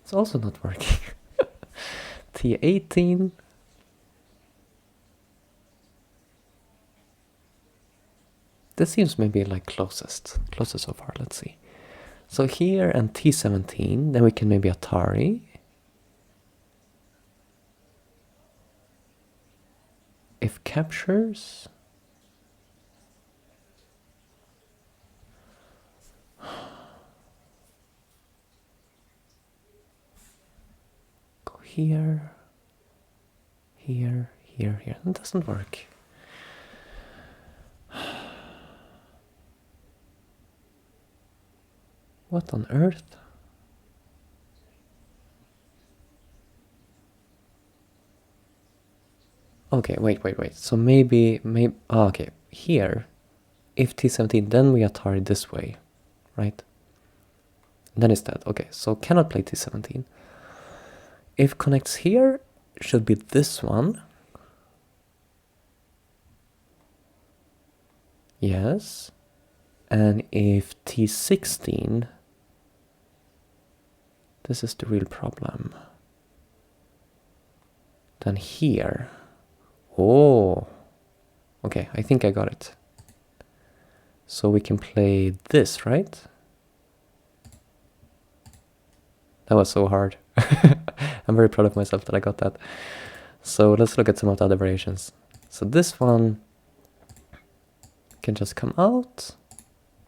It's also not working. T18. This seems maybe like closest so far, let's see. So here and T17, then we can maybe Atari. If captures. Go here, here, here, here. It doesn't work. What on earth? Okay, wait. So maybe, oh, okay, here, if T17, then we Atari this way, right? Then it's dead. Okay, so cannot play T17. If connects here, should be this one. Yes. And if t16, this is the real problem. Then here. Oh. Okay, I think I got it. So we can play this, right? That was so hard. I'm very proud of myself that I got that. So let's look at some of the other variations. So this one can just come out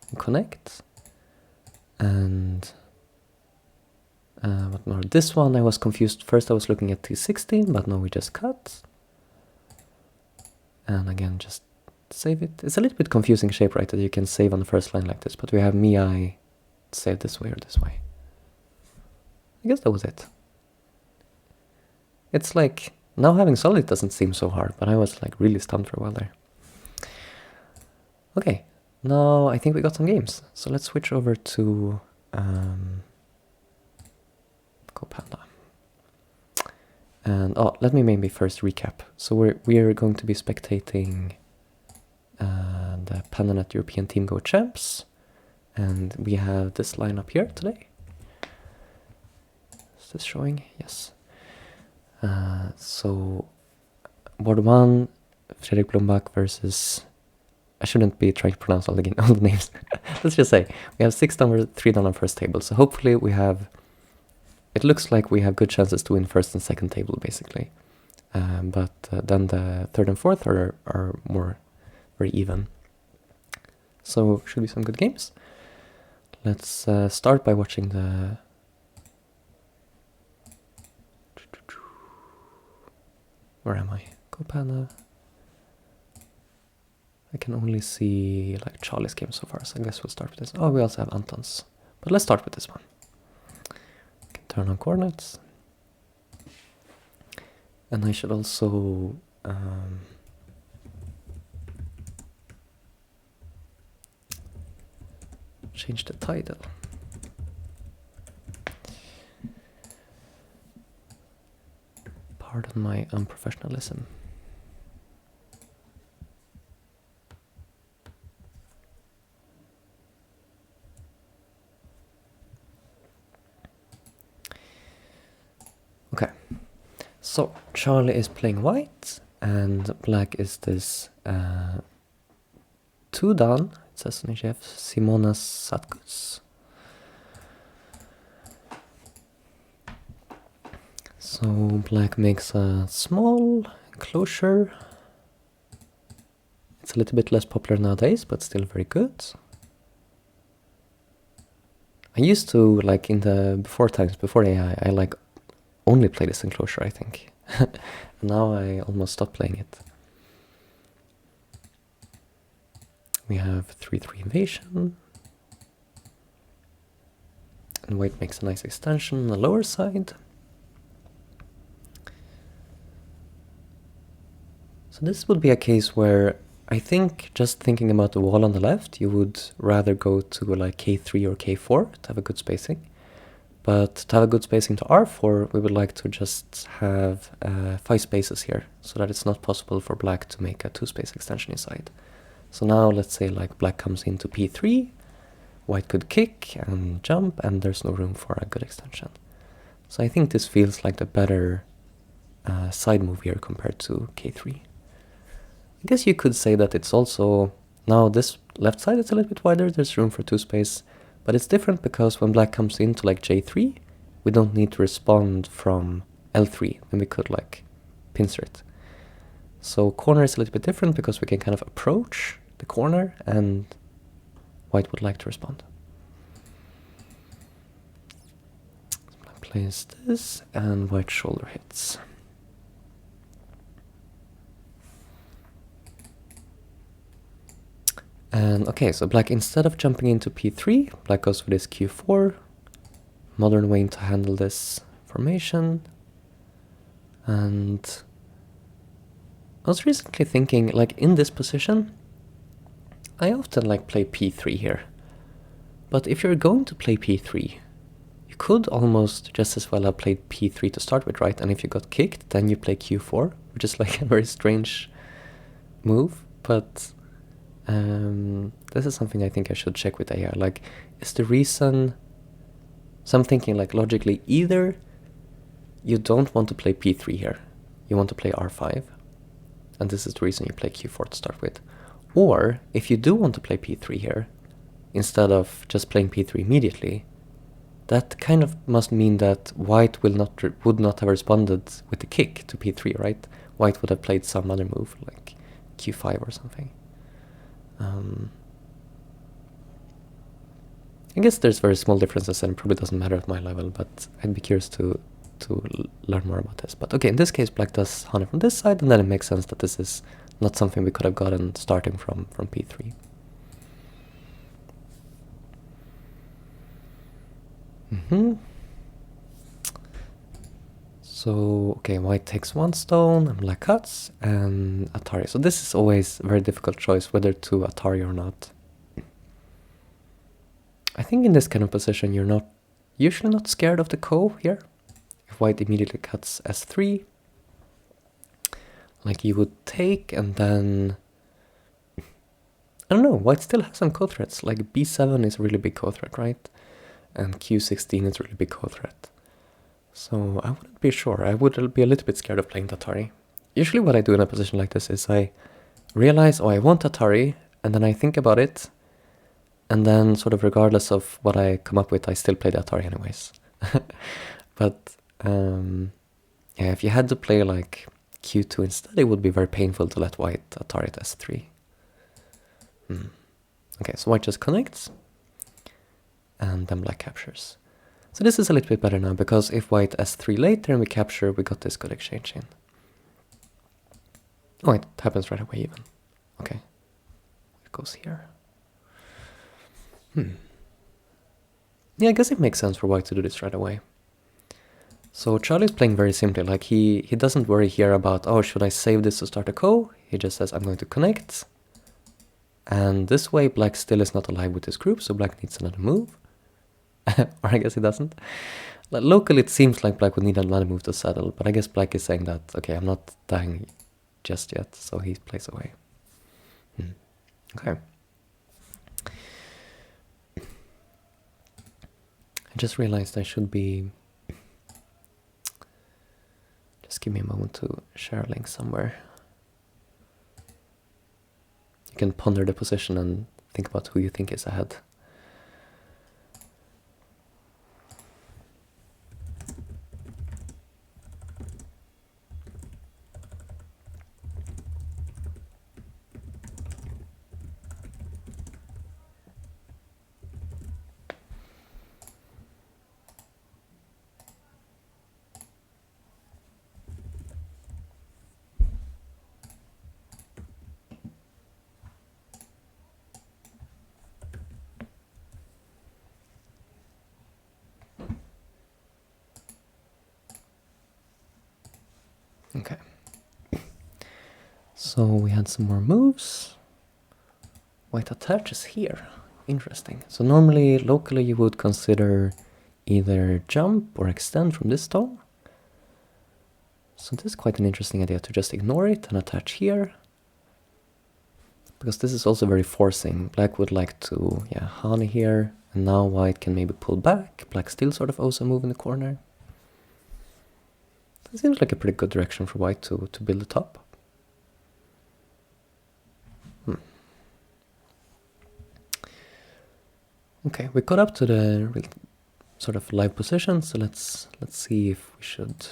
and connect. And what more? This one I was confused. First I was looking at T16, but now we just cut. And again, just save it. It's a little bit confusing shape, right? That you can save on the first line like this, but we have mi saved this way or this way. I guess that was it. It's like, now having solid doesn't seem so hard, but I was like really stumped for a while there. Okay, now I think we got some games. So let's switch over to KataGo. And let me maybe first recap. So we're going to be spectating the Pananet European Team Go Champs, and we have this lineup here today. Is this showing? Yes. So board 1, Fredrik Blombach versus, I shouldn't be trying to pronounce all the names. Let's just say we have 6 down, 3 down on first table. So hopefully we have, it looks like we have good chances to win first and second table basically. But then the third and fourth are more very even. So should be some good games. Let's start by watching the where am I? Kopana. I can only see like Charlie's game so far, so I guess we'll start with this. Oh, we also have Anton's. But let's start with this one. I can turn on coordinates. And I should also change the title. Pardon my unprofessionalism. Okay, so Charlie is playing white, and black is this 2 down. It says on HF, Simonas Satkus. So black makes a small enclosure. It's a little bit less popular nowadays, but still very good. I used to, like in the before AI, I like only play this enclosure, I think. Now I almost stopped playing it. We have 3-3 invasion. And white makes a nice extension on the lower side. So this would be a case where I think just thinking about the wall on the left, you would rather go to like K3 or K4 to have a good spacing. But to have a good spacing to R4, we would like to just have 5 spaces here, so that it's not possible for black to make a 2-space extension inside. So now let's say like black comes into P3, white could kick and jump, and there's no room for a good extension. So I think this feels like the better side move here compared to K3. I guess you could say that it's also, now this left side is a little bit wider, there's room for 2 space. But it's different because when black comes into like J3, we don't need to respond from L3, then we could like pincer it. So corner is a little bit different because we can kind of approach the corner and white would like to respond. So black plays this and white shoulder hits. And okay, so black, instead of jumping into P3, black goes for this Q4. Modern way to handle this formation. And I was recently thinking, like in this position, I often like play P3 here. But if you're going to play P3, you could almost just as well have played P3 to start with, right? And if you got kicked, then you play Q4, which is like a very strange move, but This is something I think I should check with AI. Like, is the reason... So I'm thinking, like, logically, either you don't want to play p3 here, you want to play r5, and this is the reason you play q4 to start with. Or, if you do want to play p3 here, instead of just playing p3 immediately, that kind of must mean that white would not have responded with the kick to p3, right? White would have played some other move, like q5 or something. I guess there's very small differences and it probably doesn't matter at my level, but I'd be curious to learn more about this. But okay, in this case, black does Hane from this side, and then it makes sense that this is not something we could have gotten starting from p3. So, okay, white takes one stone, and black cuts, and Atari. So this is always a very difficult choice, whether to Atari or not. I think in this kind of position, you're usually not scared of the ko here. If white immediately cuts s3, like you would take, and then... I don't know, white still has some ko threats, like b7 is a really big ko threat, right? And q16 is a really big ko threat. So I wouldn't be sure. I would be a little bit scared of playing Atari. Usually what I do in a position like this is I realize, oh, I want Atari, and then I think about it, and then sort of regardless of what I come up with, I still play the Atari anyways. But yeah, if you had to play like q2 instead, it would be very painful to let white Atari at s3. Okay, so white just connects, and then black captures. So this is a little bit better now, because if white s3 later and we capture, we got this good exchange in. Oh, it happens right away even. Okay. It goes here. Yeah, I guess it makes sense for white to do this right away. So Charlie's playing very simply. Like, he doesn't worry here about, oh, should I save this to start a ko? He just says, I'm going to connect. And this way, black still is not alive with this group, so black needs another move. Or I guess he doesn't. Like, locally, it seems like black would need another move to settle, but I guess black is saying that, okay, I'm not dying just yet, so he plays away. Okay. I just realized I should be... Just give me a moment to share a link somewhere. You can ponder the position and think about who you think is ahead. Okay. So we had some more moves. White attaches here. Interesting. So normally, locally, you would consider either jump or extend from this stone. So this is quite an interesting idea, to just ignore it and attach here. Because this is also very forcing. Black would like to, yeah, Hane here. And now white can maybe pull back. Black still sort of owes a move in the corner. It seems like a pretty good direction for white to build the top. Okay, we got up to the sort of live position, so let's see if we should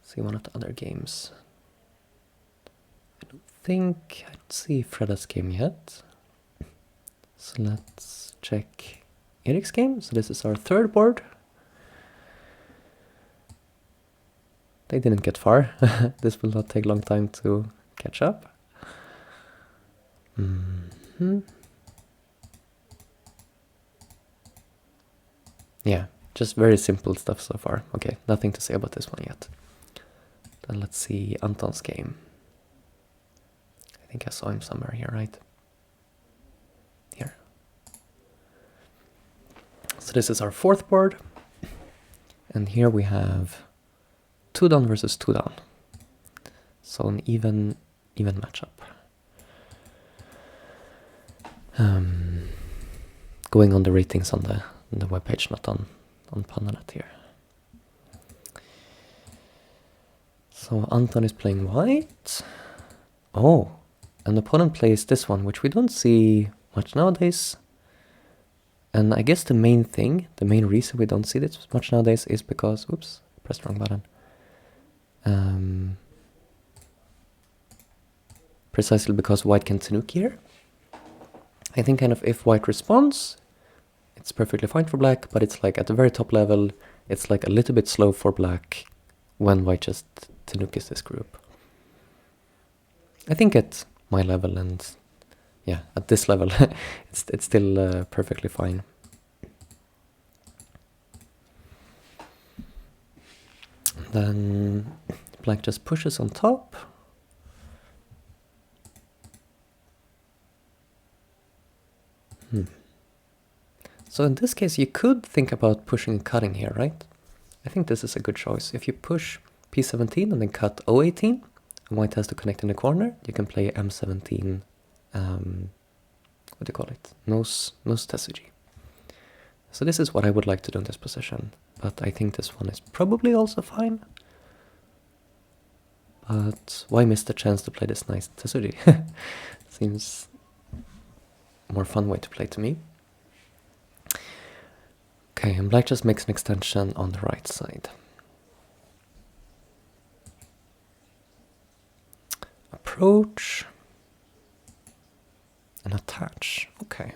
see one of the other games. I don't think I'd see Freda's game yet. So let's check Eric's game. So this is our third board. They didn't get far. This will not take a long time to catch up. Yeah, just very simple stuff so far. Okay, nothing to say about this one yet. Then let's see Anton's game. I think I saw him somewhere here, right? Here. So this is our fourth board. And here we have 2 down versus 2 down. So an even matchup. Going on the ratings on the webpage, not on Pananet here. So Anton is playing white. Oh, an opponent plays this one, which we don't see much nowadays. And I guess the main reason we don't see this much nowadays is because, oops, pressed the wrong button. Precisely because white can tanuki here. I think kind of if white responds, it's perfectly fine for black, but it's like at the very top level, it's like a little bit slow for black when white just tanukis this group. I think at my level and yeah, at this level, it's still perfectly fine. Then black just pushes on top. So in this case, you could think about pushing and cutting here, right? I think this is a good choice. If you push p17 and then cut o18, and white has to connect in the corner, you can play m17, what do you call it? Nose tesuji. So this is what I would like to do in this position, but I think this one is probably also fine. But why miss the chance to play this nice tesuji? Seems a more fun way to play to me. Okay, and black just makes an extension on the right side. Approach and attach. Okay.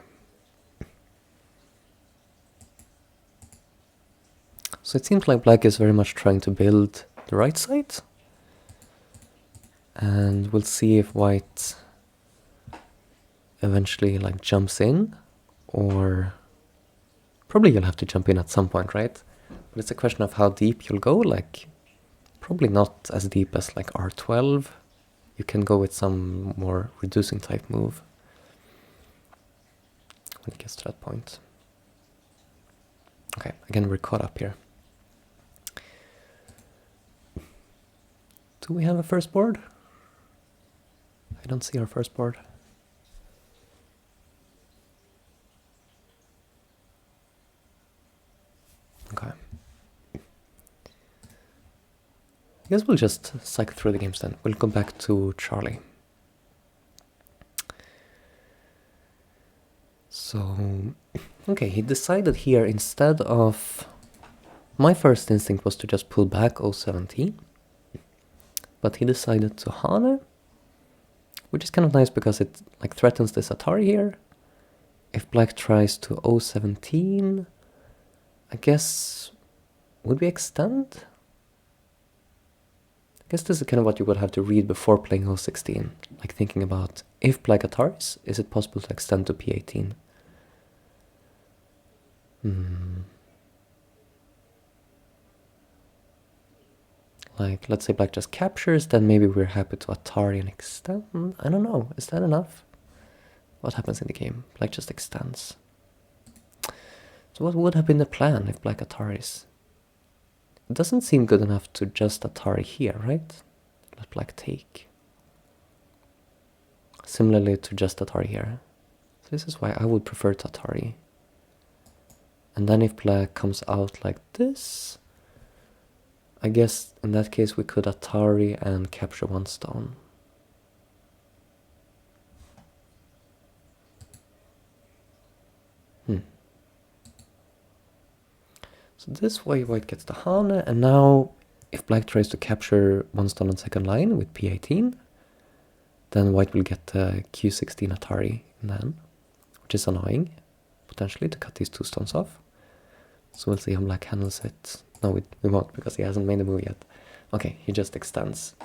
So it seems like black is very much trying to build the right side. And we'll see if white eventually like jumps in, or probably you'll have to jump in at some point, right? But it's a question of how deep you'll go, like probably not as deep as like R12. You can go with some more reducing type move when it gets to that point. Okay, again, we're caught up here. Do we have a first board? I don't see our first board. Okay. I guess we'll just cycle through the games then. We'll go back to Charlie. So, okay, he decided here instead of... My first instinct was to just pull back O17. But he decided to Hane, which is kind of nice because it like threatens this Atari here. If black tries to O17, I guess, would we extend? I guess this is kind of what you would have to read before playing O16, like thinking about if black Ataris, is it possible to extend to P18? Like, let's say black just captures, then maybe we're happy to Atari and extend. I don't know, is that enough? What happens in the game? Black just extends. So what would have been the plan if black Ataris? It doesn't seem good enough to just Atari here, right? Let black take. Similarly to just Atari here. So this is why I would prefer to Atari. And then if black comes out like this, I guess in that case we could Atari and capture one stone. So this way white gets the Hane, and now if black tries to capture one stone on second line with P18, then white will get the Q16 Atari in hand, which is annoying, potentially, to cut these two stones off. So we'll see how black handles it. No, we won't, because he hasn't made the move yet. Okay, he just extends.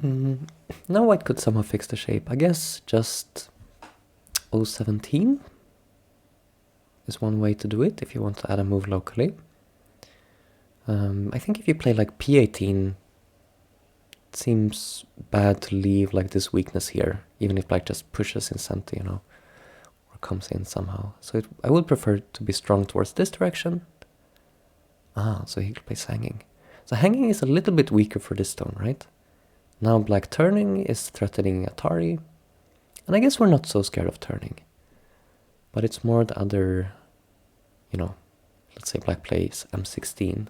Now white could somehow fix the shape. I guess just O17 is one way to do it if you want to add a move locally. I think if you play like P18, it seems bad to leave like this weakness here, even if black just pushes in center, you know, or comes in somehow. So I would prefer to be strong towards this direction. Ah, so he plays hanging. So hanging is a little bit weaker for this stone, right? Now black turning is threatening Atari. And I guess we're not so scared of turning. But it's more the other, let's say black plays m16.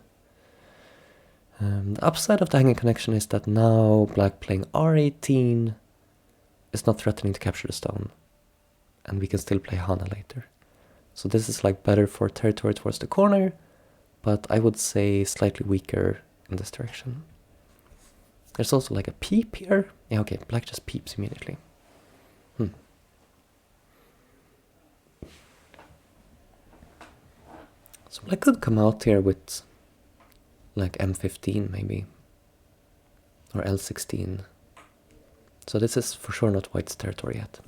The upside of the hanging connection is that now black playing r18 is not threatening to capture the stone. And we can still play Hana later. So this is like better for territory towards the corner, but I would say slightly weaker in this direction. There's also like a peep here. Yeah, okay, black just peeps immediately. So black could come out here with like m15 maybe, or l16. So this is for sure not white's territory yet.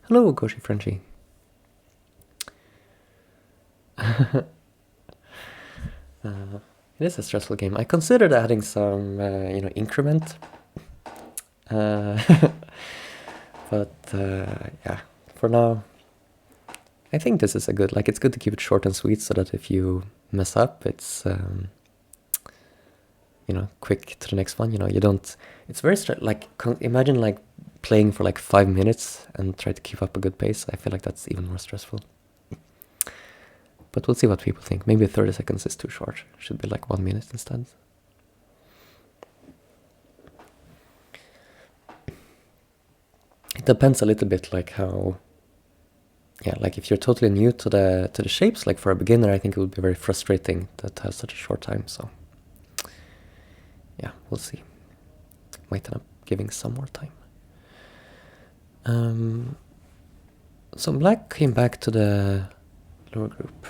Hello, Goshi Frenchie. It is a stressful game. I considered adding some, increment. But yeah, for now, I think this is it's good to keep it short and sweet so that if you mess up, it's, quick to the next one. You don't, it's very, imagine like playing for like 5 minutes and try to keep up a good pace. I feel like that's even more stressful. But we'll see what people think. Maybe 30 seconds is too short. Should be like 1 minute instead. It depends a little bit like how, like if you're totally new to the shapes, like for a beginner, I think it would be very frustrating to have such a short time. So yeah, we'll see. Might end up giving some more time. So black came back to the lower group.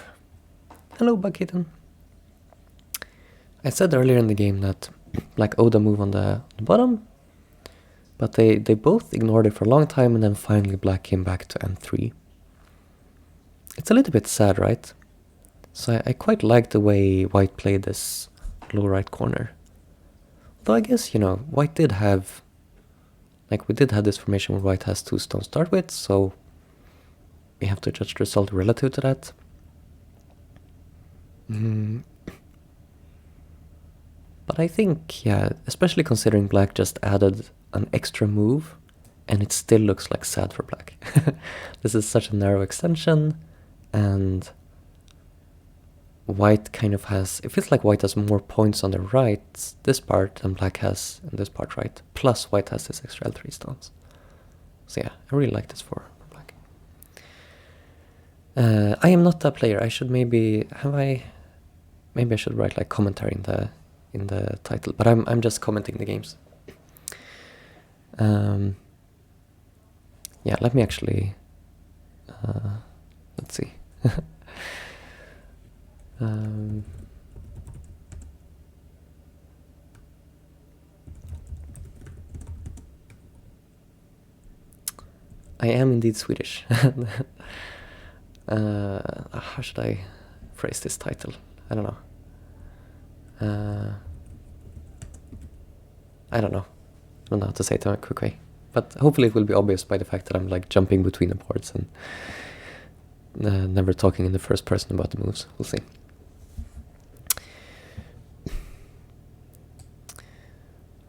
Hello, Bugkitten. I said earlier in the game that black owed a move on the bottom, but they both ignored it for a long time, and then finally black came back to n3. It's a little bit sad, right? So I quite like the way white played this low right corner. Though I guess, white did have, we did have this formation where white has 2 stones to start with, so we have to judge the result relative to that. But I think, especially considering black just added an extra move, and it still looks like sad for black. This is such a narrow extension, and white kind of has, it feels like white has more points on the right, this part, than black has in this part, right? Plus white has this extra L3 stones. So yeah, I really like this for black. I am not a player. I should maybe I should write like commentary in the title, but I'm just commenting the games. Yeah, let me actually let's see. I am indeed Swedish. How should I phrase this title? I don't know. I don't know how to say it in a quick way. But hopefully it will be obvious by the fact that I'm like jumping between the boards and never talking in the first person about the moves. We'll see.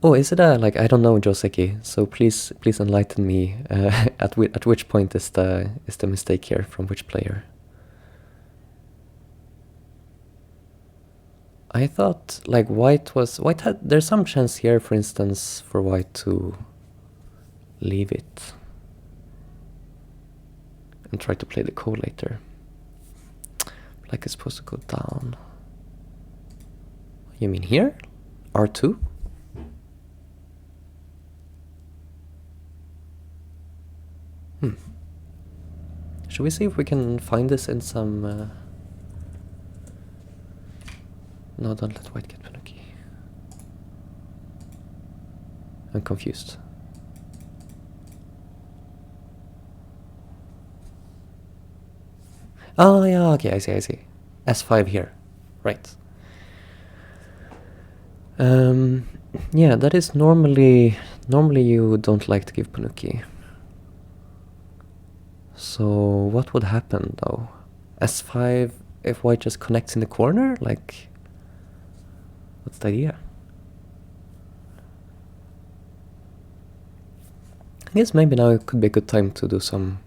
Oh, is it I don't know, Joseki, so please enlighten me at which point is the mistake here from which player? I thought white had, there's some chance here, for instance, for white to leave it and try to play the ko later. Black is supposed to go down. You mean here? R2? Should we see if we can find this in some... No, don't let white get Panuki. I'm confused. Oh, yeah, okay, I see. S5 here. Right. Yeah, that is normally you don't like to give Panuki. So what would happen though? S5 if white just connects in the corner? What's the idea? I guess maybe now it could be a good time to do some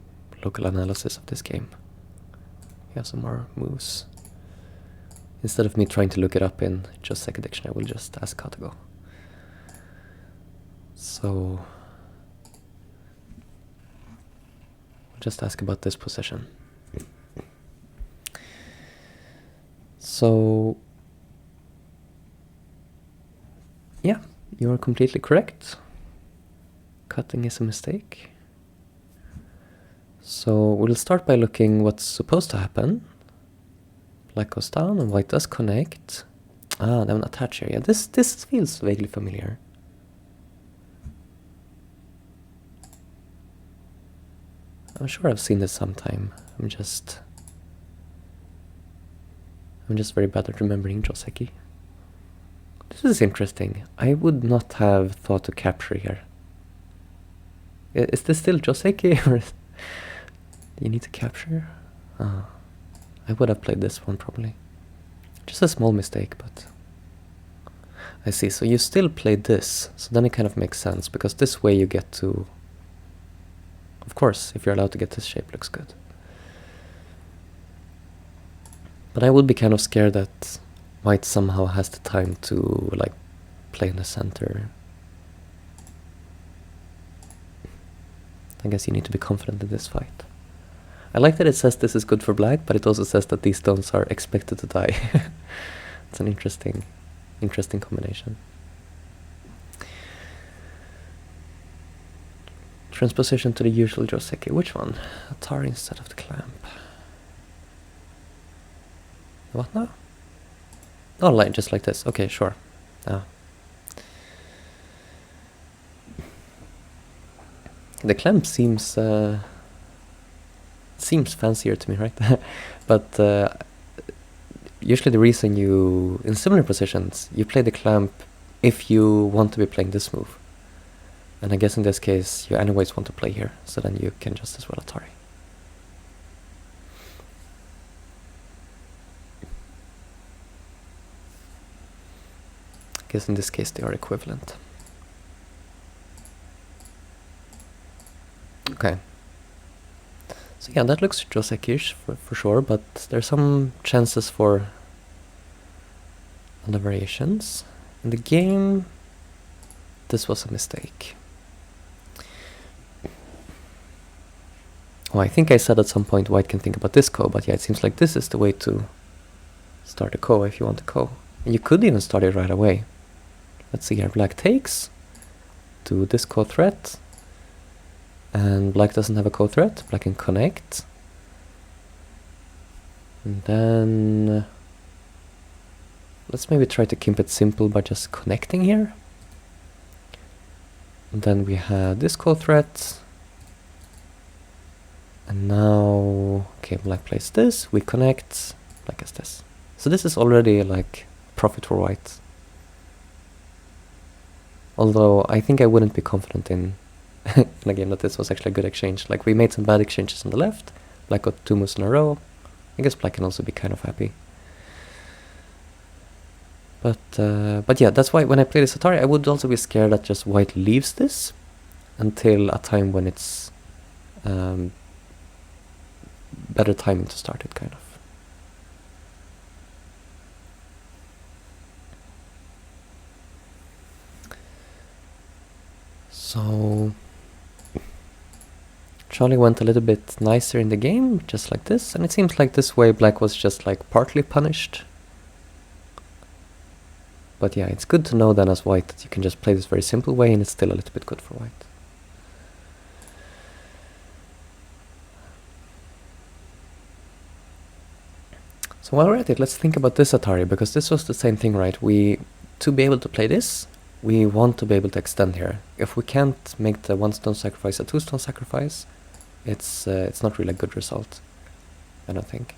local analysis of this game. We have some more moves. Instead of me trying to look it up in Joseki dictionary, I will just ask KataGo. So we'll just ask about this position. So yeah, you are completely correct. Cutting is a mistake. So we'll start by looking what's supposed to happen. Black goes down and white does connect. Ah, they have an attach here. Yeah, this feels vaguely familiar. I'm sure I've seen this sometime. I'm just very bad at remembering Joseki. This is interesting. I would not have thought to capture here. Is this still Joseki, or do you need to capture? I would have played this one probably. Just a small mistake, but I see. So you still played this, so then it kind of makes sense, because this way you get to... Of course, if you're allowed to get this shape, looks good. But I would be kind of scared that white somehow has the time to like play in the center. I guess you need to be confident in this fight. I like that it says this is good for black, but it also says that these stones are expected to die. It's an interesting combination. Transposition to the usual Joseki. Which one? Atari instead of the clamp. What now? Oh, like just like this. Okay, sure. The clamp seems fancier to me, right? But usually the reason you, in similar positions, you play the clamp if you want to be playing this move. And I guess in this case, you anyways want to play here, so then you can just as well Atari. I guess in this case they are equivalent. Okay. So yeah, that looks Joseki-ish for sure, but there's some chances for other variations. In the game, this was a mistake. Oh, I think I said at some point white can think about this ko, but yeah, it seems like this is the way to start a ko if you want a ko. And you could even start it right away. Let's see here, black takes, do this ko threat, and black doesn't have a ko threat, black can connect. And then let's maybe try to keep it simple by just connecting here. And then we have this ko threat. And now, okay, black plays this, we connect, black has this. So this is already like profit for white. Although I think I wouldn't be confident in a game that this was actually a good exchange. Like we made some bad exchanges on the left, black got 2 moves in a row. I guess black can also be kind of happy. But yeah, that's why when I play this Atari, I would also be scared that just white leaves this until a time when it's better timing to start it, kind of. So Charlie went a little bit nicer in the game, just like this, and it seems like this way black was just like partly punished. But yeah, it's good to know then as white that you can just play this very simple way and it's still a little bit good for white. So while we're at it, let's think about this Atari, because this was the same thing, right? To be able to play this, we want to be able to extend here. If we can't make the 1 stone sacrifice a 2 stone sacrifice, it's not really a good result, I don't think.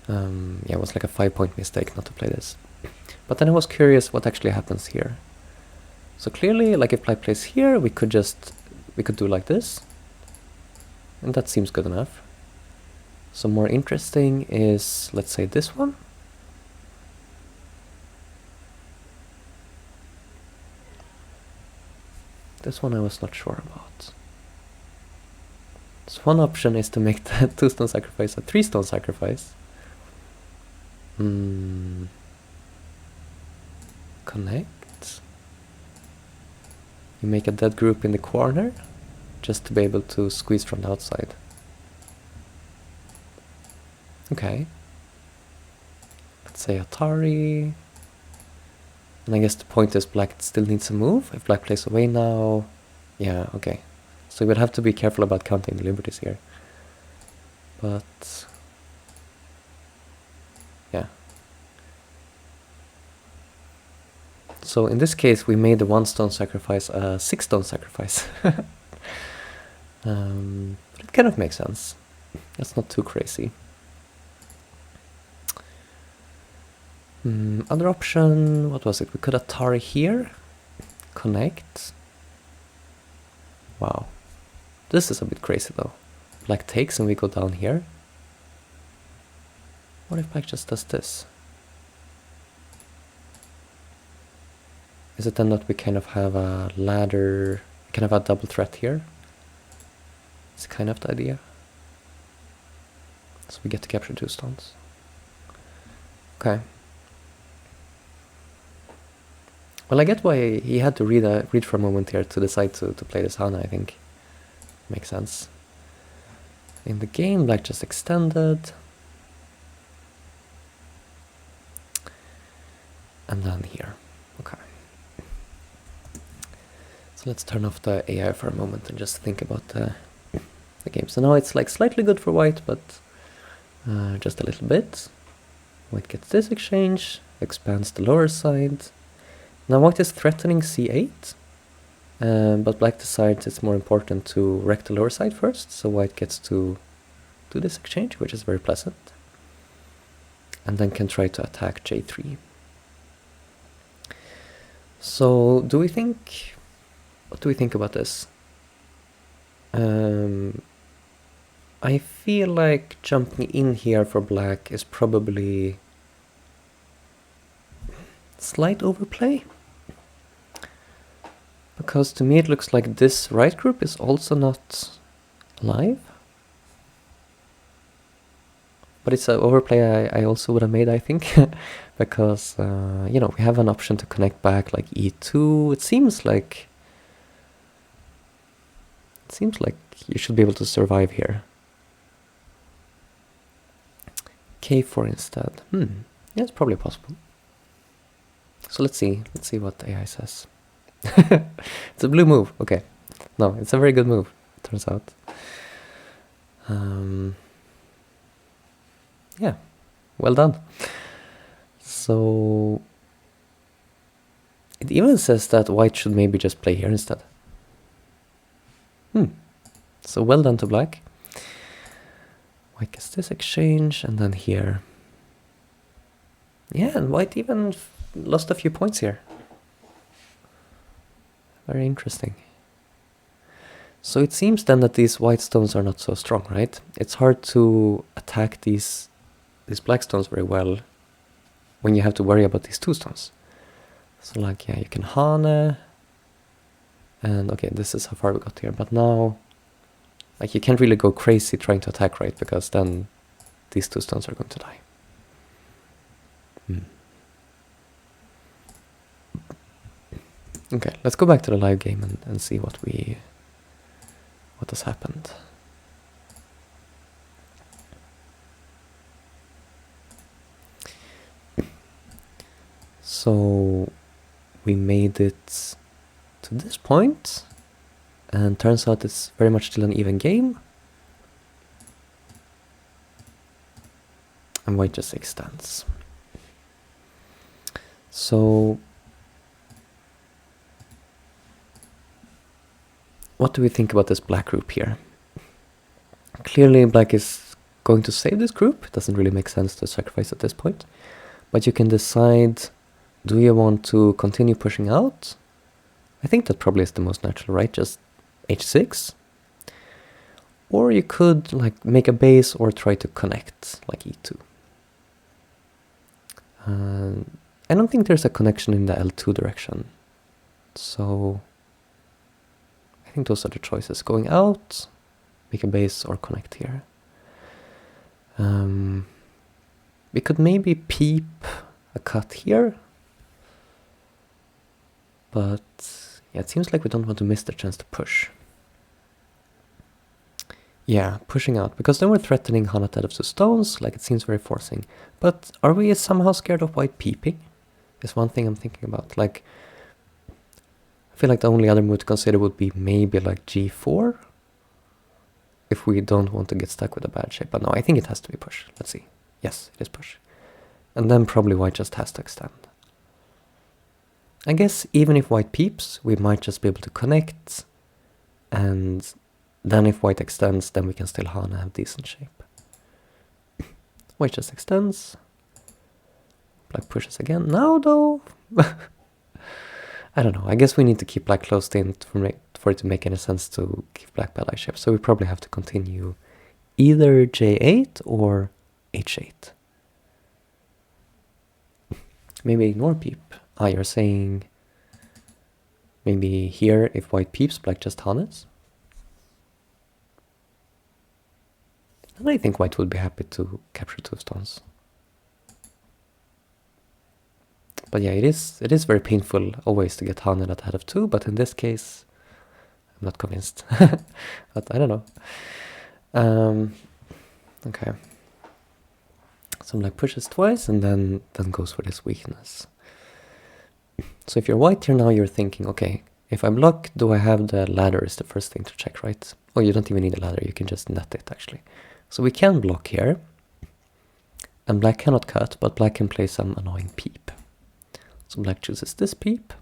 Yeah, it was like a 5-point mistake not to play this. But then I was curious what actually happens here. So clearly, like if black plays here, we could do like this, and that seems good enough. So more interesting is, let's say, this one. This one I was not sure about. So one option is to make the 2-stone sacrifice a 3-stone sacrifice. Connect. You make a dead group in the corner, just to be able to squeeze from the outside. Okay. Let's say Atari. And I guess the point is black still needs a move. If black plays away now... Yeah, okay. So we would have to be careful about counting the liberties here. But... yeah. So in this case we made the 1-stone sacrifice a 6-stone sacrifice. It kind of makes sense. That's not too crazy. Other option, what was it? We could Atari here. Connect. Wow. This is a bit crazy though. Black takes and we go down here. What if black just does this? Is it then that we kind of have a ladder, kind of a double threat here? It's kind of the idea. So we get to capture 2 stones. Okay. Well, I get why he had to read for a moment here to decide to play this Hana, I think. Makes sense. In the game, black just extended. And then here. Okay. So let's turn off the AI for a moment and just think about the game. So now it's like slightly good for white, but just a little bit. White gets this exchange, expands the lower side. Now white is threatening c8, but black decides it's more important to wreck the lower side first, so white gets to do this exchange, which is very pleasant. And then can try to attack j3. So what do we think about this? I feel like jumping in here for black is probably slight overplay. Because to me it looks like this right group is also not alive. But it's an overplay I also would have made, I think. Because, you know, we have an option to connect back like e2. It seems like you should be able to survive here. k4 instead. Yeah, it's probably possible. So let's see what the AI says. It's a blue move. Okay. No, it's a very good move, it turns out. Yeah, well done. So it even says that white should maybe just play here instead. So well done to black. White gets this exchange, and then here. Yeah, and white even lost a few points here. Very interesting. So it seems then that these white stones are not so strong, right? It's hard to attack these black stones very well when you have to worry about these 2 stones. So like, yeah, you can Hane. And okay, this is how far we got here. But now, like, you can't really go crazy trying to attack, right? Because then these 2 stones are going to die. Okay, let's go back to the live game and see what has happened. So we made it to this point, and turns out it's very much still an even game. And white just extends. So what do we think about this black group here? Clearly black is going to save this group. It doesn't really make sense to sacrifice at this point. But you can decide, do you want to continue pushing out? I think that probably is the most natural, right? Just h6. Or you could like make a base or try to connect, like e2. I don't think there's a connection in the L2 direction. So think those are the choices. Going out, make a base, or connect here. We could maybe peep a cut here. But yeah, it seems like we don't want to miss the chance to push. Yeah, pushing out, because then we're threatening Hana out of 2 stones, like it seems very forcing. But are we somehow scared of white peeping? Is one thing I'm thinking about. Like, I feel like the only other move to consider would be maybe like g4. If we don't want to get stuck with a bad shape. But no, I think it has to be push. Let's see. Yes, it is push. And then probably white just has to extend. I guess even if white peeps, we might just be able to connect. And then if white extends, then we can still Hana have decent shape. White just extends. Black pushes again. Now though, I don't know. I guess we need to keep black closed in for it to make any sense to give black bad eye shape. So we probably have to continue either J8 or H8. Maybe ignore peep. Ah, you're saying maybe here if white peeps, black just Hanas? And I think white would be happy to capture 2 stones. But yeah, it is very painful always to get Hana at head of 2, but in this case, I'm not convinced. But I don't know. Okay. So black pushes twice and then goes for this weakness. So if you're white here now, you're thinking, okay, if I block, do I have the ladder is the first thing to check, right? Oh, you don't even need a ladder, you can just net it actually. So we can block here. And black cannot cut, but black can play some annoying peep. So black chooses this peep.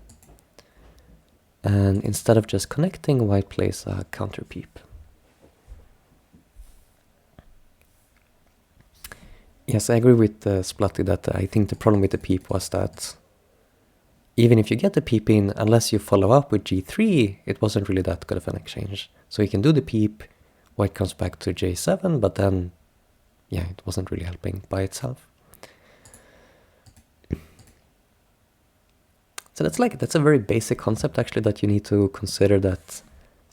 And instead of just connecting, white plays a counter peep. Yes, I agree with Splutty that I think the problem with the peep was that even if you get the peep in, unless you follow up with g3, it wasn't really that good of an exchange. So you can do the peep, white comes back to j7, but then, yeah, it wasn't really helping by itself. So that's a very basic concept actually, that you need to consider that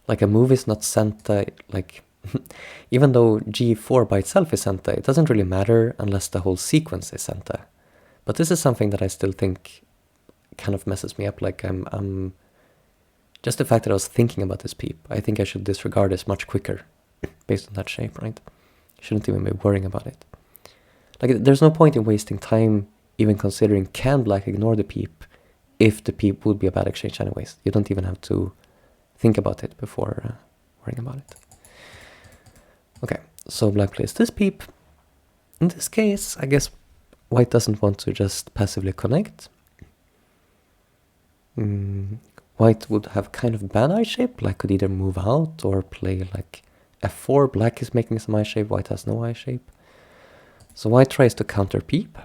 like a move is not senta, like even though g4 by itself is senta, it doesn't really matter unless the whole sequence is senta. But this is something that I still think kind of messes me up. Like I'm just the fact that I was thinking about this peep, I think I should disregard this much quicker based on that shape, right? Shouldn't even be worrying about it. Like there's no point in wasting time even considering can black ignore the peep if the peep would be a bad exchange anyways. You don't even have to think about it before worrying about it. Okay, so black plays this peep. In this case, I guess white doesn't want to just passively connect. White would have kind of bad eye shape. Black could either move out or play like f4. Black is making some eye shape, white has no eye shape. So white tries to counter peep.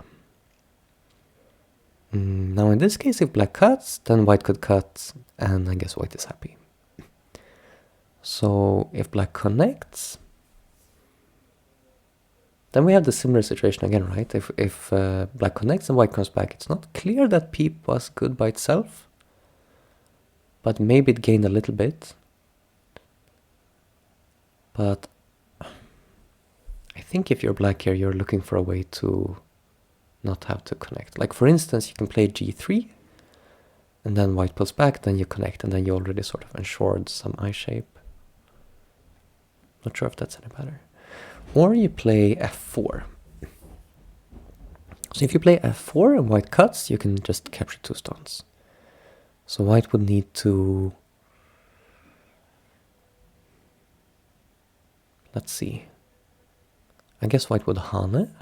Now in this case, if black cuts, then white could cut, and I guess white is happy. So if black connects, then we have the similar situation again, right? If black connects and white comes back, it's not clear that peep was good by itself, but maybe it gained a little bit. But I think if you're black here, you're looking for a way to not have to connect. Like for instance, you can play g3, and then white pulls back, then you connect, and then you already sort of ensured some eye shape. Not sure if that's any better. Or you play f4. So if you play f4 and white cuts, you can just capture 2 stones. So white would need to... Let's see. I guess white would Hane.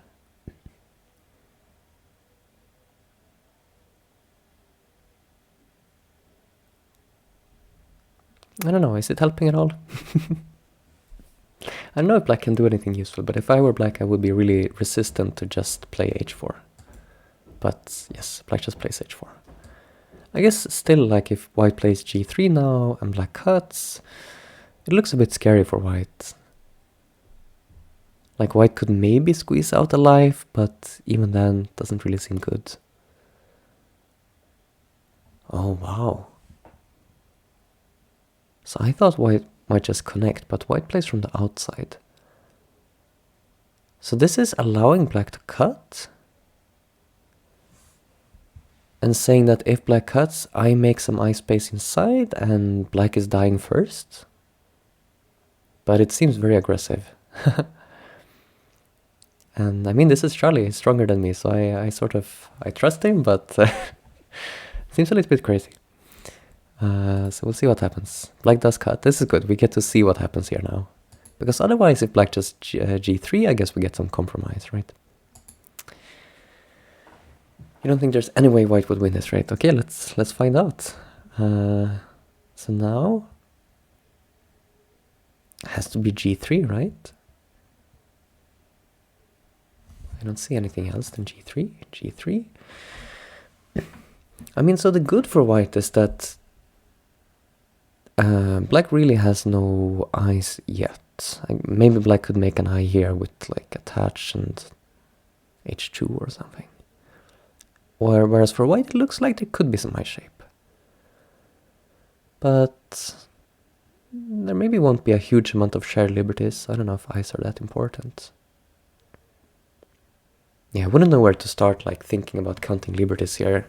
I don't know, is it helping at all? I don't know if black can do anything useful, but if I were black, I would be really resistant to just play h4. But yes, black just plays h4. I guess still, like if white plays g3 now and black cuts, it looks a bit scary for white. Like white could maybe squeeze out a life, but even then, it doesn't really seem good. Oh, wow. So I thought white might just connect, but white plays from the outside. So this is allowing black to cut, and saying that if black cuts, I make some eye space inside and black is dying first. But it seems very aggressive. And I mean, this is Charlie, he's stronger than me, so I trust him, but it seems a little bit crazy. So we'll see what happens. Black does cut. This is good, we get to see what happens here now. Because otherwise, if black just g3, I guess we get some compromise, right? You don't think there's any way white would win this, right? Okay, let's find out. So now it has to be g3, right? I don't see anything else than g3. G3. I mean, so the good for white is that black really has no eyes yet. Maybe black could make an eye here with like attach and h2 or something. Whereas for white, it looks like there could be some eye shape. But there maybe won't be a huge amount of shared liberties. I don't know if eyes are that important. Yeah, I wouldn't know where to start, like thinking about counting liberties here.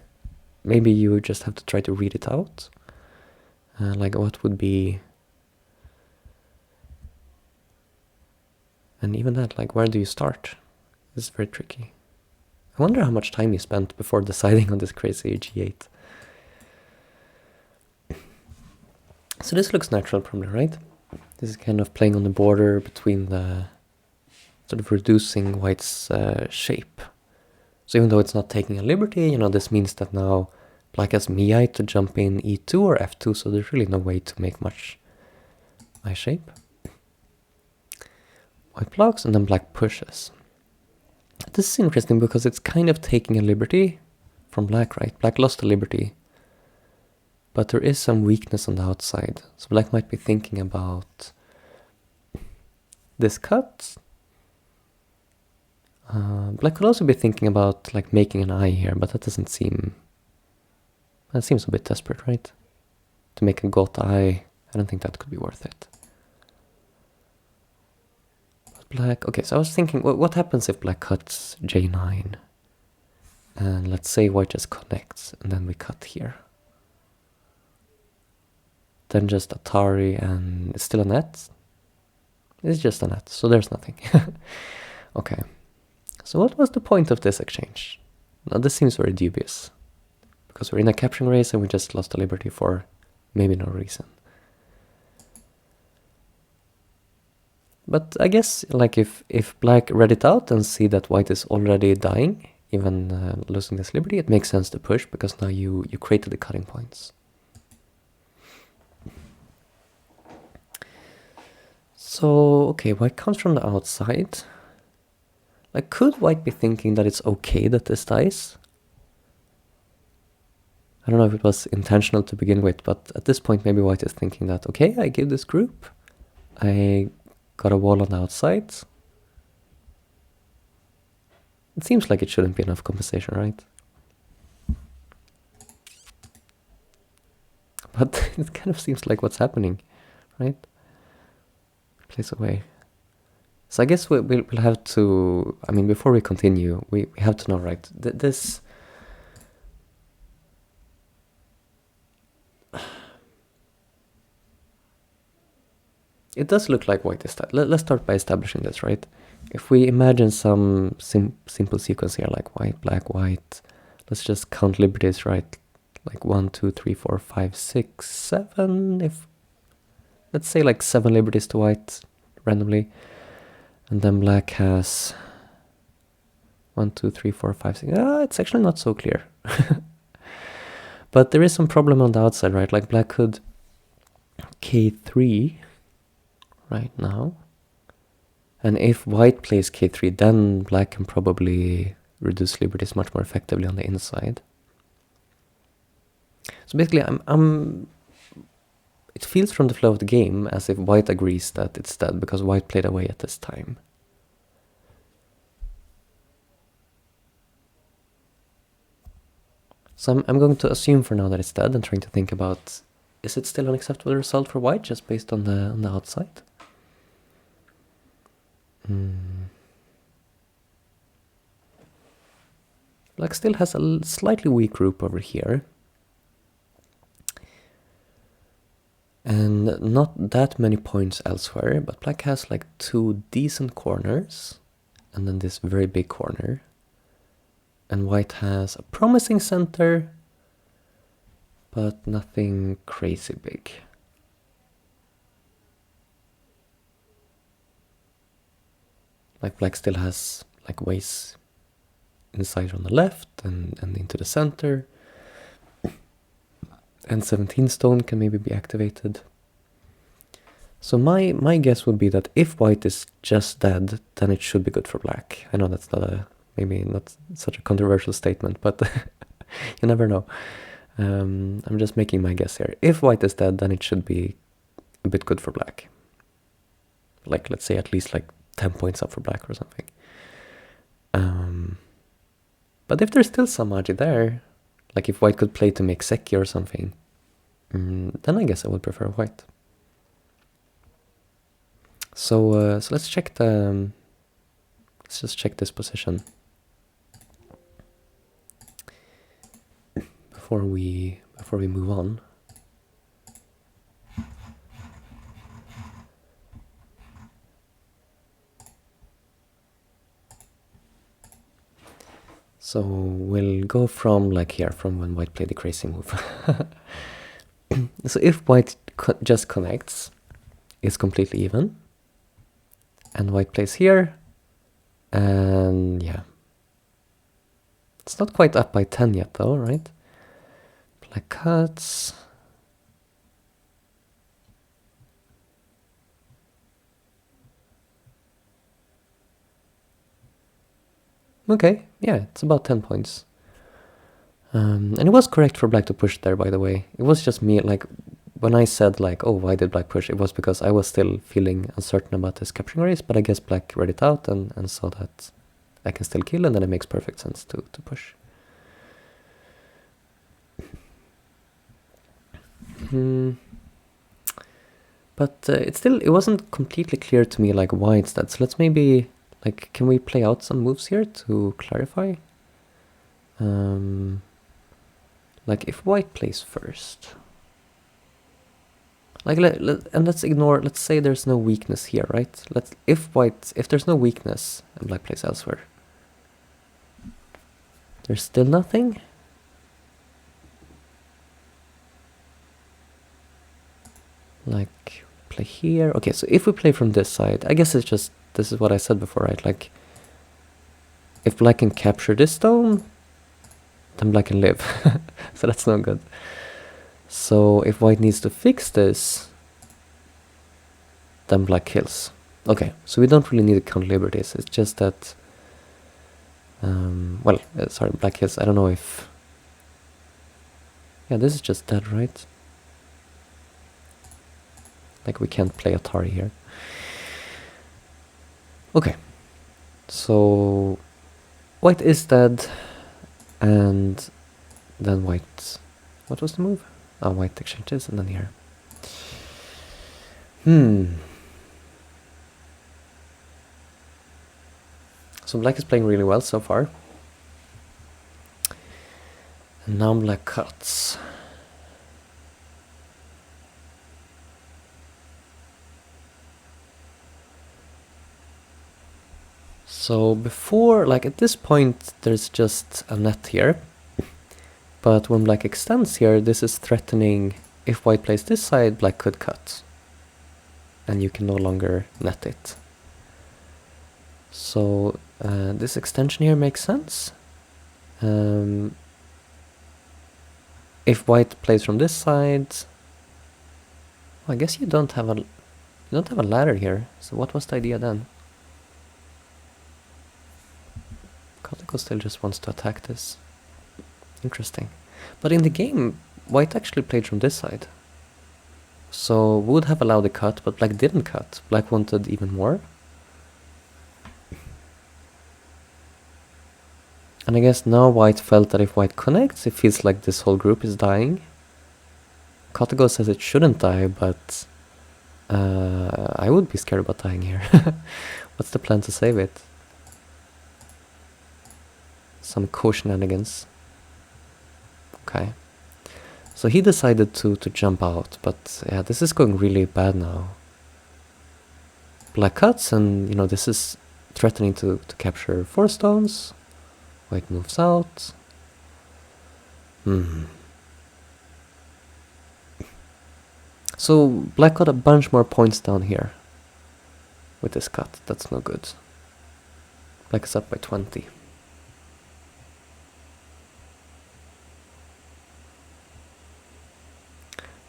Maybe you just have to try to read it out. Like what would be... And even that, like where do you start? This is very tricky. I wonder how much time you spent before deciding on this crazy g8. So this looks natural probably, right? This is kind of playing on the border between the... sort of reducing white's shape. So even though it's not taking a liberty, you know, this means that now black has mi to jump in e2 or f2, so there's really no way to make much eye shape. White blocks and then black pushes. This is interesting because it's kind of taking a liberty from black, right? Black lost a liberty, but there is some weakness on the outside. So black might be thinking about this cut. Black could also be thinking about like making an eye here, but that doesn't seem... That seems a bit desperate, right? To make a got eye, I don't think that could be worth it. Black, okay, so I was thinking, what happens if black cuts j9? And let's say white just connects, and then we cut here. Then just Atari, and it's still a net? It's just a net, so there's nothing. Okay, so what was the point of this exchange? Now this seems very dubious, because we're in a capturing race and we just lost a liberty for maybe no reason. But I guess, like, if black read it out and see that white is already dying, even losing this liberty, it makes sense to push, because now you created the cutting points. So, okay, white comes from the outside. Like, could white be thinking that it's okay that this dies? I don't know if it was intentional to begin with, but at this point maybe white is thinking that, okay, I give this group, I got a wall on the outside. It seems like it shouldn't be enough compensation, right? But it kind of seems like what's happening, right? Plays away. So I guess we'll have to, I mean, before we continue, we have to know, right? This... It does look like white is dead. Let's start by establishing this, right? If we imagine some simple sequence here, like white, black, white, let's just count liberties, right? Like 1, 2, 3, 4, 5, 6, 7. If let's say like 7 liberties to white randomly, and then black has 1, 2, 3, 4, 5, 6. It's actually not so clear. But there is some problem on the outside, right? Like black could k3 right now, and if white plays k3, then black can probably reduce liberties much more effectively on the inside. So basically, it feels from the flow of the game as if white agrees that it's dead because white played away at this time. So I'm going to assume for now that it's dead and trying to think about is it still an acceptable result for white just based on the outside? Black still has a slightly weak group over here. And not that many points elsewhere, but black has like 2 decent corners, and then this very big corner. And white has a promising center, but nothing crazy big. Like black still has like ways inside on the left and into the center. And 17 stone can maybe be activated. So my guess would be that if white is just dead, then it should be good for black. I know that's maybe not such a controversial statement, but you never know. I'm just making my guess here. If white is dead, then it should be a bit good for black. Like, let's say at least like 10 points up for black or something. But if there's still some magi there, like if white could play to make Seki or something, then I guess I would prefer white. So let's check let's just check this position before we move on. So we'll go from like here, from when white played the crazy move. So if white just connects, it's completely even. And white plays here, and yeah. It's not quite up by 10 yet though, right? Black cuts. Okay, yeah, it's about 10 points. And it was correct for black to push there, by the way. It was just me, like, when I said, like, oh, why did black push? It was because I was still feeling uncertain about this capturing race, but I guess black read it out and saw that I can still kill, and then it makes perfect sense to push. But it wasn't completely clear to me, like, why it's that. So let's maybe, like, can we play out some moves here to clarify? Like, if white plays first, like, and let's ignore, let's say there's no weakness here, right? If there's no weakness and black plays elsewhere, there's still nothing. Like, play here. Okay, so if we play from this side, I guess it's just, this is what I said before, right? Like, if black can capture this stone, then black can live. So that's not good. So if white needs to fix this, then black kills. Okay, so we don't really need to count liberties. It's just that, sorry, black kills. I don't know if, yeah, this is just dead, right? Like, we can't play Atari here. Okay, so white is dead, and then white, what was the move? Oh, white exchanges, and then here. So black is playing really well so far. And now black cuts. So before, like at this point, there's just a net here. But when black extends here, this is threatening. If white plays this side, black could cut. And you can no longer net it. So this extension here makes sense. If white plays from this side, well, I guess you don't have a ladder here. So what was the idea then? KataGo still just wants to attack this. Interesting. But in the game, white actually played from this side. So would have allowed a cut, but black didn't cut. Black wanted even more. And I guess now white felt that if white connects, it feels like this whole group is dying. KataGo says it shouldn't die, but I would be scared about dying here. What's the plan to save it? Some co-shenanigans. Okay. So he decided to jump out, but yeah, this is going really bad now. Black cuts, and you know, this is threatening to capture 4 stones. White moves out. So black got a bunch more points down here with this cut. That's no good. Black is up by 20.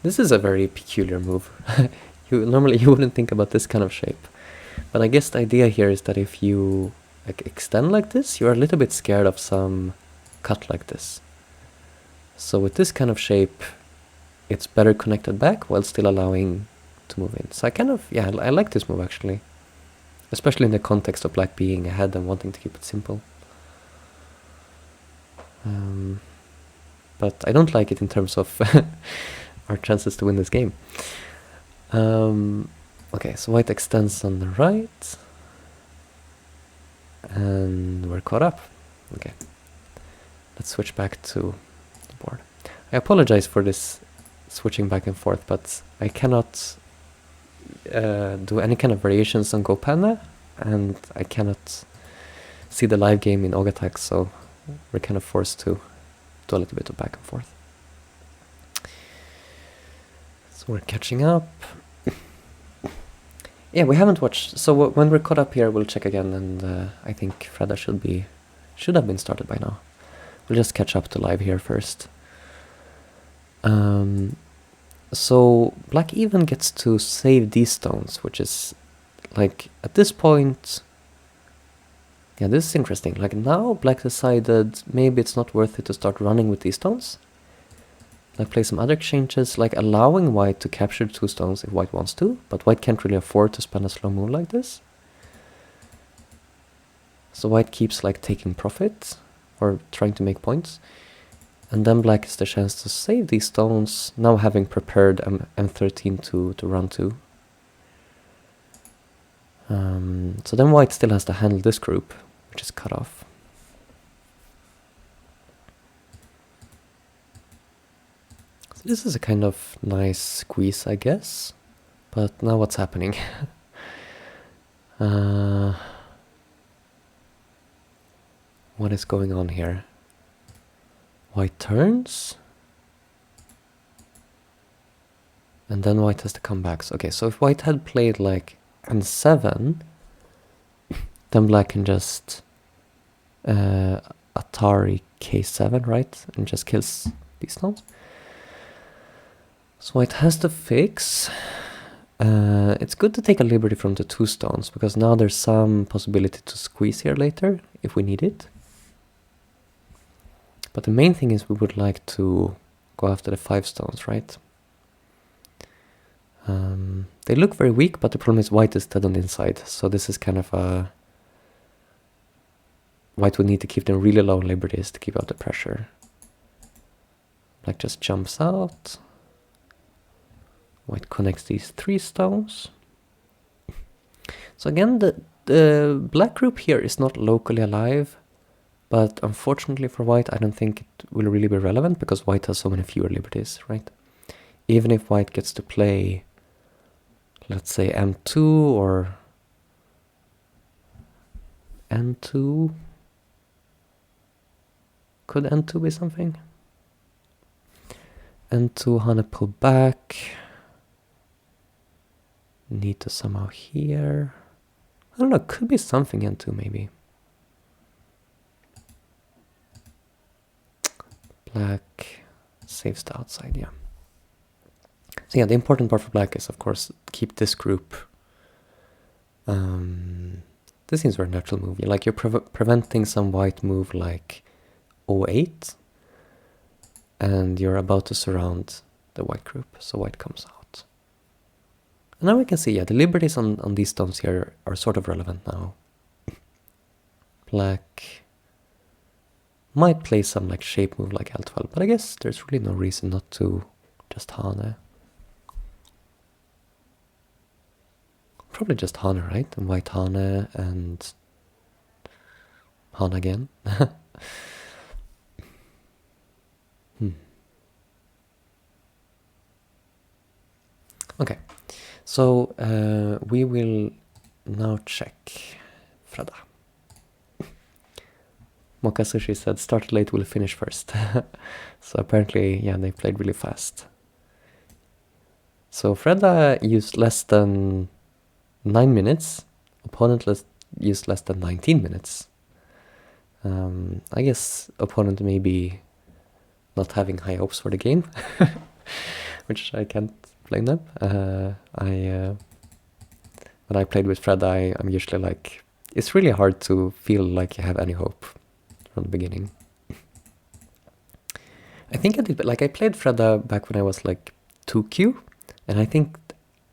This is a very peculiar move. Normally you wouldn't think about this kind of shape. But I guess the idea here is that if you like extend like this, you're a little bit scared of some cut like this. So with this kind of shape, it's better connected back while still allowing to move in. So I like this move actually. Especially in the context of black being ahead and wanting to keep it simple. But I don't like it in terms of our chances to win this game. Okay, so white extends on the right. And we're caught up. Okay. Let's switch back to the board. I apologize for this switching back and forth, but I cannot do any kind of variations on Gopana, and I cannot see the live game in Ogatak, so we're kind of forced to do a little bit of back and forth. So we're catching up. Yeah, we haven't watched, so when we're caught up here, we'll check again, and I think Freda should have been started by now. We'll just catch up to live here first. So black even gets to save these stones, which is like at this point, yeah, this is interesting. Like now black decided maybe it's not worth it to start running with these stones. Like play some other exchanges, like allowing white to capture 2 stones if white wants to, but white can't really afford to spend a slow move like this. So white keeps like taking profit or trying to make points. And then black has the chance to save these stones, now having prepared M13 to run to. So then white still has to handle this group, which is cut off. So this is a kind of nice squeeze, I guess. But now what's happening? What is going on here? White turns. And then white has to come back. So, okay, so if white had played like N7, then black can just Atari K7, right? And just kills these stones. So white has to fix. It's good to take a liberty from the 2 stones, because now there's some possibility to squeeze here later, if we need it. But the main thing is we would like to go after the 5 stones, right? They look very weak, but the problem is white is dead on the inside. So this is kind of a... White would need to keep them really low liberties to keep out the pressure. Black just jumps out. White connects these 3 stones. So again, the black group here is not locally alive. But unfortunately for white, I don't think it will really be relevant, because white has so many fewer liberties, right? Even if white gets to play, let's say M2 or N2. Could N2 be something? N2, Hana pull back. Need to somehow here. I don't know, could be something N2 maybe. Black saves the outside, yeah. So yeah, the important part for black is, of course, keep this group. This seems very natural move. Like you're preventing some white move like 08, and you're about to surround the white group, so white comes out. And now we can see, yeah, the liberties on these stones here are sort of relevant now. Black might play some like shape move like L12, but I guess there's really no reason not to just Hane. Probably just Hane, right? And white Hane and Hane again. Okay, so we will now check Freda. Mocha Sushi said, start late, will finish first. So apparently, yeah, they played really fast. So Freda used less than 9 minutes. Opponent used less than 19 minutes. I guess opponent may be not having high hopes for the game, which I can't blame them. When I played with Freda, I'm usually like, it's really hard to feel like you have any hope from the beginning. I think I did, like I played Freda back when I was like 2Q, and I think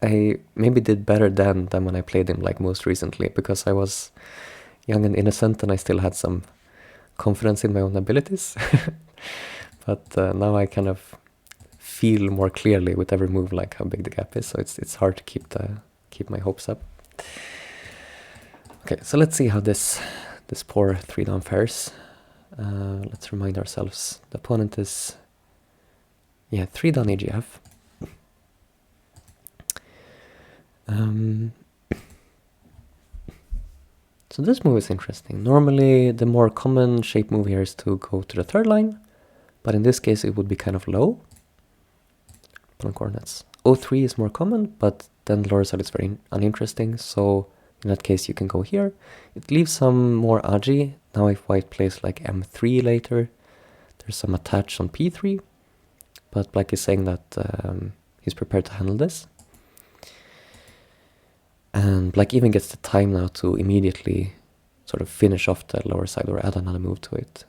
I maybe did better then than when I played him like most recently, because I was young and innocent and I still had some confidence in my own abilities. But now I kind of feel more clearly with every move like how big the gap is, so it's hard to keep my hopes up. Okay, so let's see how this poor 3-down fares. Let's remind ourselves. The opponent is, 3-down EGF. So this move is interesting. Normally, the more common shape move here is to go to the third line, but in this case, it would be kind of low. Opponent coordinates. 03 is more common, but then the lower side is very uninteresting, so in that case, you can go here. It leaves some more agi. Now if white plays like M3 later, there's some attach on P3. But black is saying that he's prepared to handle this. And black even gets the time now to immediately sort of finish off the lower side or add another move to it.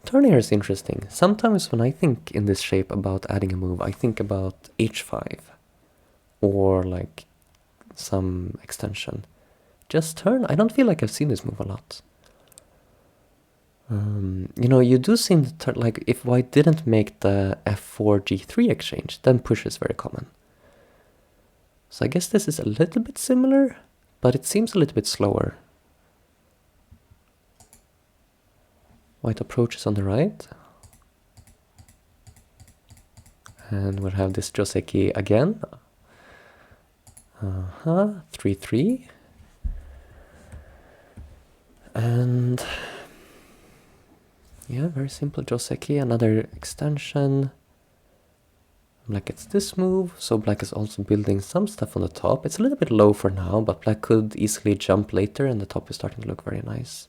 Turn here is interesting. Sometimes when I think in this shape about adding a move, I think about H5 or like some extension. Just turn? I don't feel like I've seen this move a lot. You do seem to turn, like if white didn't make the F4 G3 exchange, then push is very common. So I guess this is a little bit similar, but it seems a little bit slower. White approaches on the right. And we'll have this Joseki again. 3-3. And yeah, very simple Joseki, another extension. Black gets this move, so black is also building some stuff on the top. It's a little bit low for now, but black could easily jump later and the top is starting to look very nice.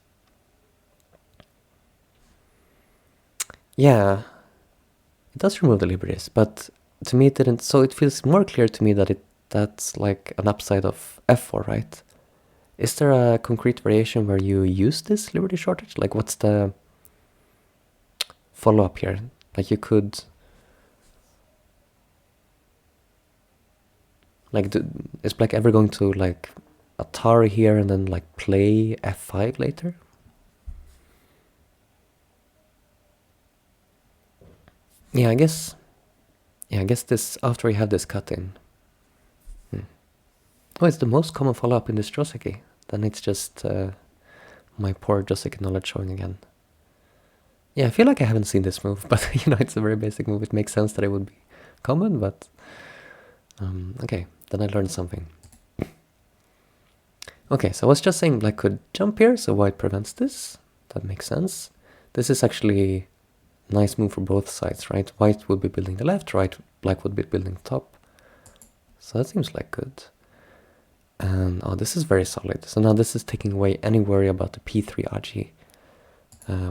Yeah, it does remove the liberties, but to me it didn't, so it feels more clear to me that that's like an upside of F4, right? Is there a concrete variation where you use this liberty shortage? Like what's the follow-up here? Like you could, like is black ever going to like Atari here and then like play F5 later? Yeah, I guess this, after we have this cut in. Oh, it's the most common follow-up in this Joseki. Then it's just my poor Joseki knowledge showing again. Yeah, I feel like I haven't seen this move, but it's a very basic move. It makes sense that it would be common, but okay, then I learned something. Okay, so I was just saying black could jump here, so white prevents this. That makes sense. This is actually a nice move for both sides, right? White would be building the left, right? Black would be building the top. So that seems like good. And this is very solid. So now this is taking away any worry about the P3 agi.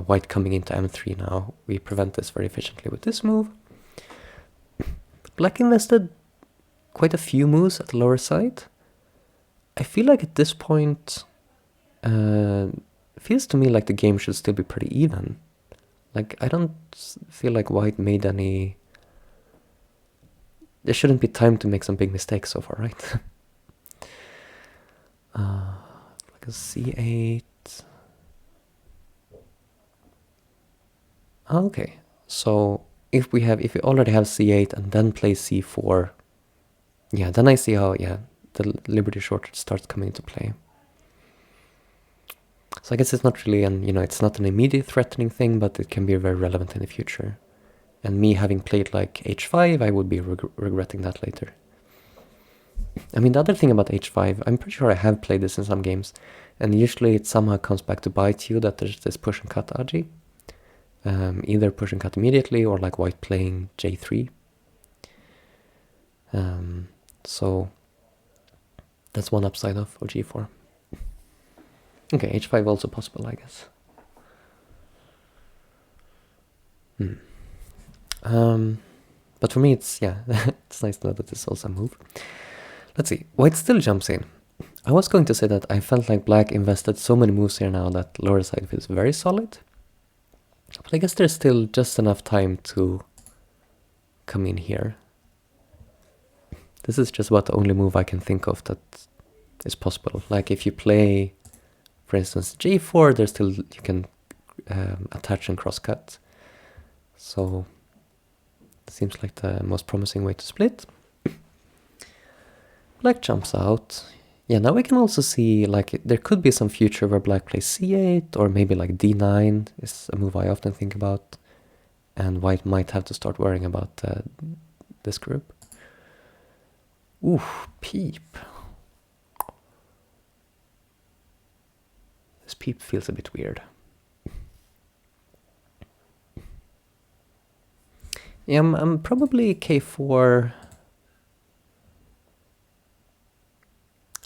White coming into M3 now. We prevent this very efficiently with this move. Black invested quite a few moves at the lower side. I feel like at this point, it feels to me like the game should still be pretty even. Like, I don't feel like white made any... There shouldn't be time to make some big mistakes so far, right? Like a C8. Okay, so if we already have c8 and then play c4, yeah, then I see how, yeah, the liberty shortage starts coming into play. So I guess it's not really it's not an immediate threatening thing, but it can be very relevant in the future. And me having played like h5, I would be regretting that later. I mean, the other thing about h5, I'm pretty sure I have played this in some games, and usually it somehow comes back to bite you that there's this push and cut agi. Either push and cut immediately or like white playing j3. So that's one upside of g4. Okay, h5 also possible, I guess. But for me, it's it's nice to know that this is also a move. Let's see. White still jumps in. I was going to say that I felt like black invested so many moves here now that lower side feels very solid. But I guess there's still just enough time to come in here. This is just about the only move I can think of that is possible. Like if you play, for instance, g4, there's still, you can attach and cross-cut. So it seems like the most promising way to split. Black jumps out. Yeah, now we can also see, like, there could be some future where black plays c8, or maybe like d9 is a move I often think about. And white might have to start worrying about this group. Ooh, peep. This peep feels a bit weird. Yeah, I'm probably k4.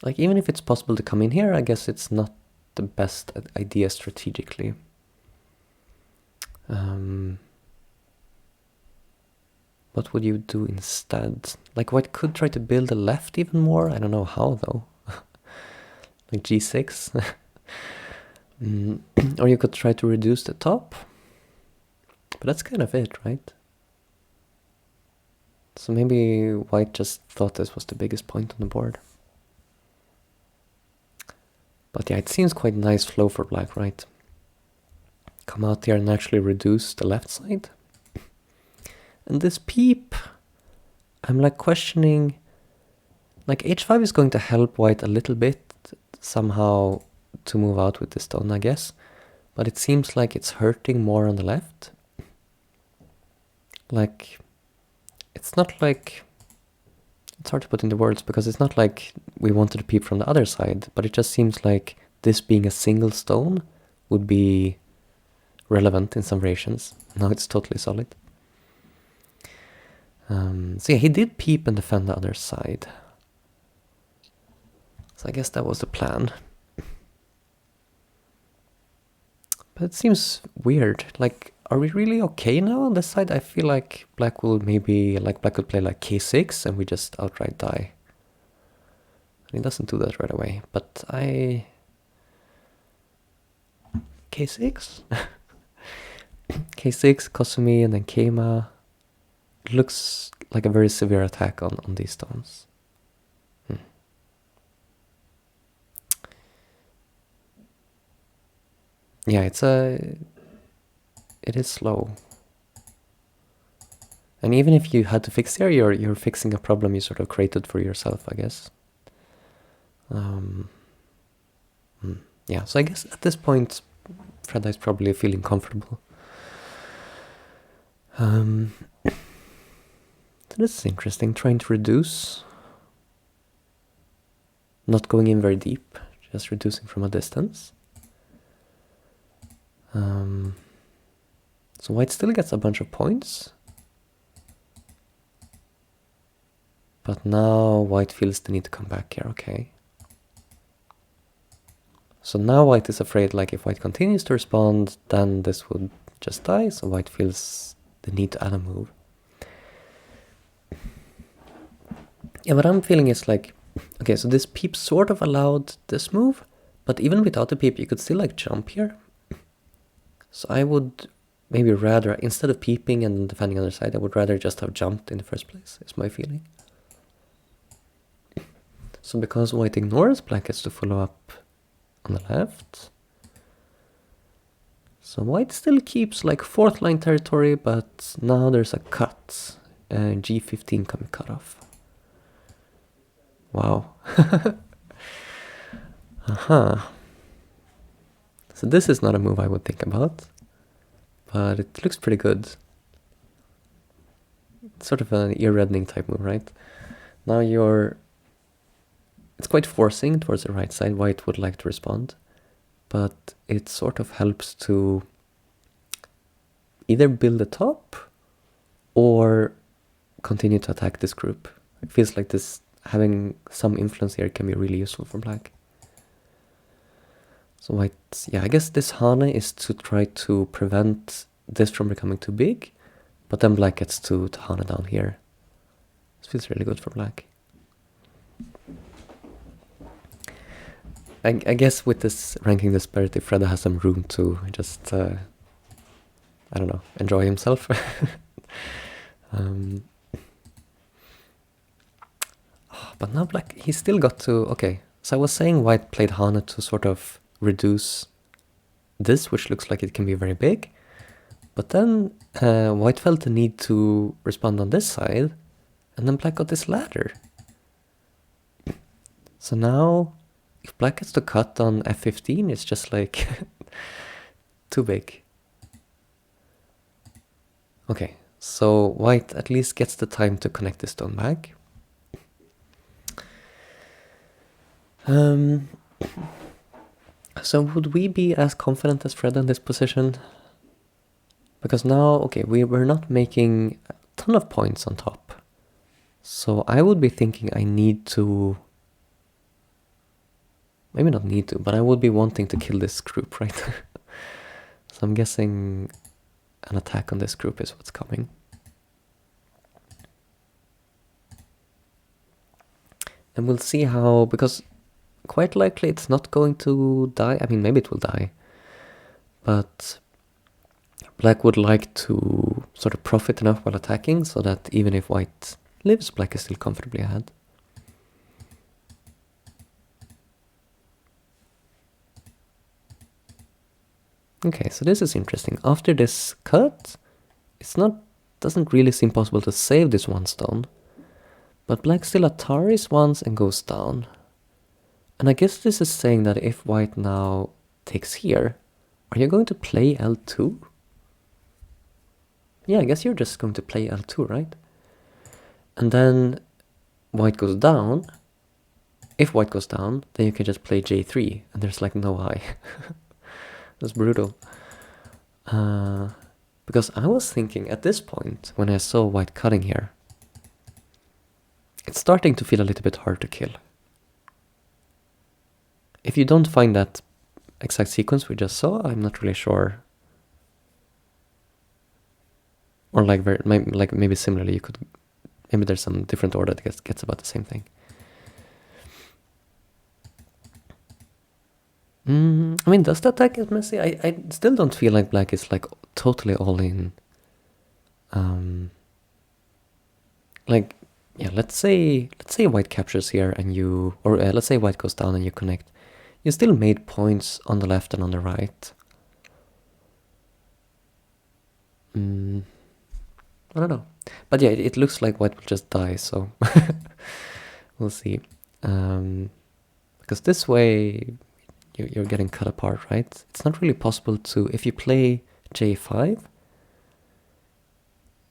Like, even if it's possible to come in here, I guess it's not the best idea strategically. What would you do instead? Like, white could try to build the left even more. I don't know how, though. Like g6. Or you could try to reduce the top. But that's kind of it, right? So maybe white just thought this was the biggest point on the board. But yeah, it seems quite nice flow for black, right? Come out here and actually reduce the left side. And this peep, I'm like questioning, like h5 is going to help white a little bit somehow to move out with this stone, I guess. But it seems like it's hurting more on the left. Like, it's not like, it's hard to put into words because it's not like we wanted to peep from the other side, but it just seems like this being a single stone would be relevant in some variations. Now it's totally solid. So yeah, he did peep and defend the other side. So I guess that was the plan. But it seems weird. Like, are we really okay now on this side? I feel like black will maybe, like black could play like k6 and we just outright die. And he doesn't do that right away, but k6? k6, Kosumi, and then Keima. It looks like a very severe attack on these stones. Yeah, it is slow. And even if you had to fix here, you're fixing a problem you sort of created for yourself, I guess. Yeah, so I guess at this point, Fredda is probably feeling comfortable. So this is interesting, trying to reduce. Not going in very deep, just reducing from a distance. So white still gets a bunch of points. But now white feels the need to come back here, okay. So now white is afraid, like if white continues to respond, then this would just die, so white feels the need to add a move. Yeah, what I'm feeling is like, okay, so this peep sort of allowed this move, but even without the peep, you could still like jump here. So I would maybe rather, instead of peeping and defending on the other side, I would rather just have jumped in the first place, is my feeling. So because white ignores, black gets to follow up on the left. So white still keeps like 4th line territory, but now there's a cut. G15 can be cut off. Wow. So this is not a move I would think about, but it looks pretty good. It's sort of an ear-reddening type move, right? Now it's quite forcing towards the right side. White would like to respond, but it sort of helps to either build a top or continue to attack this group. It feels like this having some influence here can be really useful for black. So white, yeah, I guess this Hane is to try to prevent this from becoming too big, but then black gets to Hane down here. This feels really good for black. I guess with this ranking disparity, Fredda has some room to just, I don't know, enjoy himself. But now black, he still got to, okay. So I was saying white played Hane to sort of reduce this, which looks like it can be very big. But then white felt the need to respond on this side, and then black got this ladder. So now, if black gets to cut on f15, it's just like too big. Okay, so white at least gets the time to connect this stone back. So would we be as confident as Fred in this position? Because now, okay, we're not making a ton of points on top. So I would be thinking I need to... Maybe not need to, but I would be wanting to kill this group, right? So I'm guessing an attack on this group is what's coming. And we'll see how, because quite likely it's not going to die. I mean, maybe it will die. But black would like to sort of profit enough while attacking so that even if white lives, black is still comfortably ahead. Okay, so this is interesting. After this cut, doesn't really seem possible to save this one stone. But black still Ataris once and goes down. And I guess this is saying that if white now takes here, are you going to play L2? Yeah, I guess you're just going to play L2, right? And then white goes down. If white goes down, then you can just play J3, and there's like no eye. That's brutal. Because I was thinking at this point, when I saw white cutting here, it's starting to feel a little bit hard to kill. If you don't find that exact sequence we just saw, I'm not really sure. Or like maybe similarly, maybe there's some different order that gets about the same thing. I mean, does the attack get messy? I still don't feel like black is like totally all in. Like, yeah, let's say white captures here and you, or let's say white goes down and you connect. You still made points on the left and on the right. I don't know. But yeah, it looks like white will just die, so we'll see. Because this way you're getting cut apart, right? It's not really possible to, if you play J5,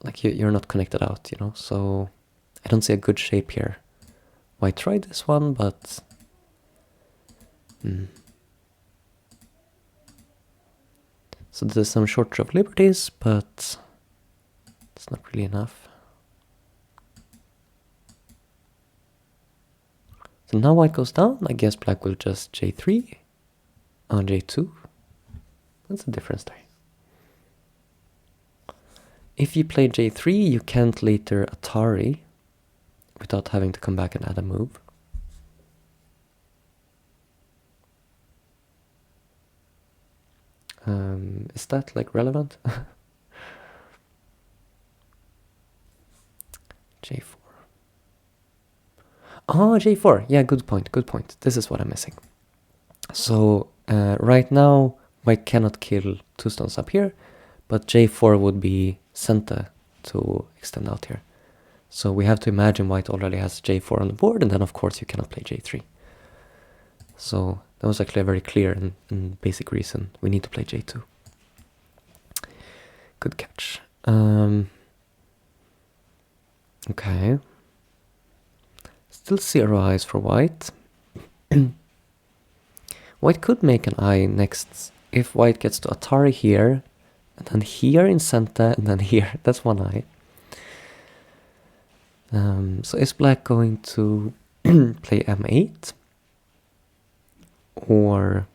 like you're not connected out, you know? So I don't see a good shape here. White tried this one, but... So there's some shortage of liberties, but it's not really enough. So now white goes down. I guess black will just J3 on J2. That's the difference there. If you play J3, you can't later Atari without having to come back and add a move. Is that like relevant? J4. Oh, J4. Yeah, good point. Good point. This is what I'm missing. So right now, white cannot kill 2 stones up here, but J4 would be Senta to extend out here. So we have to imagine white already has J4 on the board, and then of course you cannot play J3. So that was actually a very clear and basic reason we need to play J2. Good catch. Okay. Still 0 eyes for white. White could make an eye next if white gets to Atari here, and then here in Senta, and then here. That's 1 eye. So is black going to play M8? Or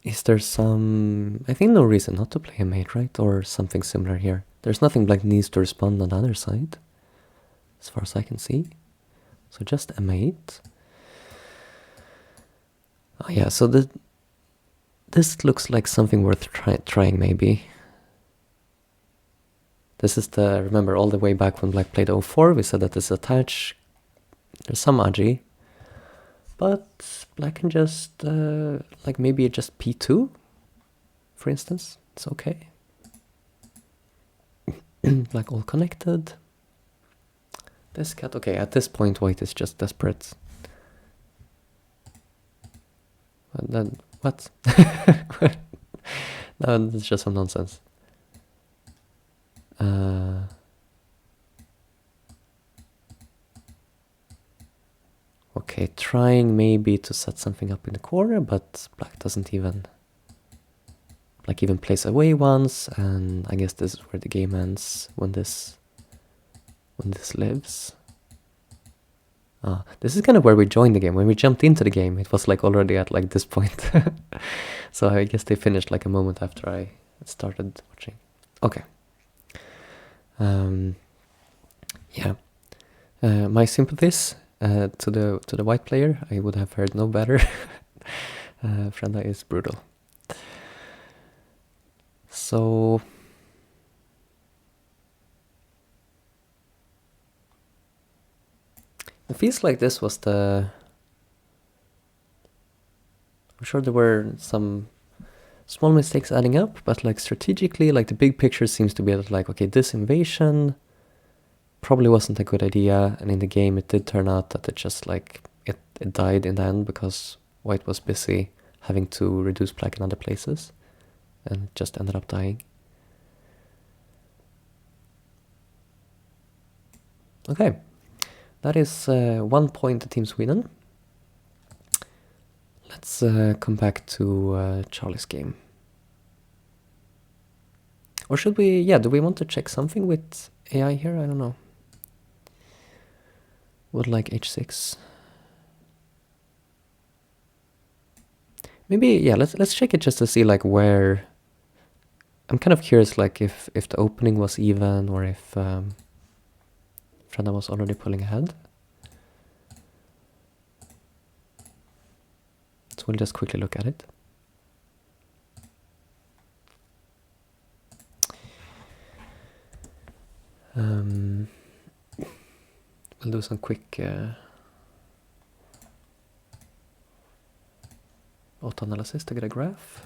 is there some... I think no reason not to play M8, right? Or something similar here. There's nothing black needs to respond on the other side, as far as I can see. So just M8. Oh yeah, so this looks like something worth trying maybe. This is the... Remember all the way back when black played 04, we said that this is attached. There's some agi. But black can just, like maybe just P2, for instance. It's okay. Black all connected. This cat, okay, at this point white is just desperate. And then, what? No, it's just some nonsense. Okay, trying maybe to set something up in the corner, but black doesn't even... Black even plays away once, and I guess this is where the game ends when this lives. This is kind of where we joined the game. When we jumped into the game, it was like already at like this point. So I guess they finished like a moment after I started watching. Okay. Yeah. My sympathies to the white player. I would have heard no better. Frenda is brutal. So it feels like this was the... I'm sure there were some small mistakes adding up, but like strategically, like the big picture seems to be that like, okay, this invasion probably wasn't a good idea, and in the game it did turn out that it just like it died in the end because white was busy having to reduce black in other places and just ended up dying. Okay, that is 1 point to Team Sweden. Let's come back to Charlie's game. Or should we, yeah, do we want to check something with AI here? I don't know. Would like H6. Maybe, yeah, let's check it just to see like where... I'm kind of curious like if the opening was even or if Frenda was already pulling ahead. So we'll just quickly look at it. We'll do some quick auto analysis to get a graph.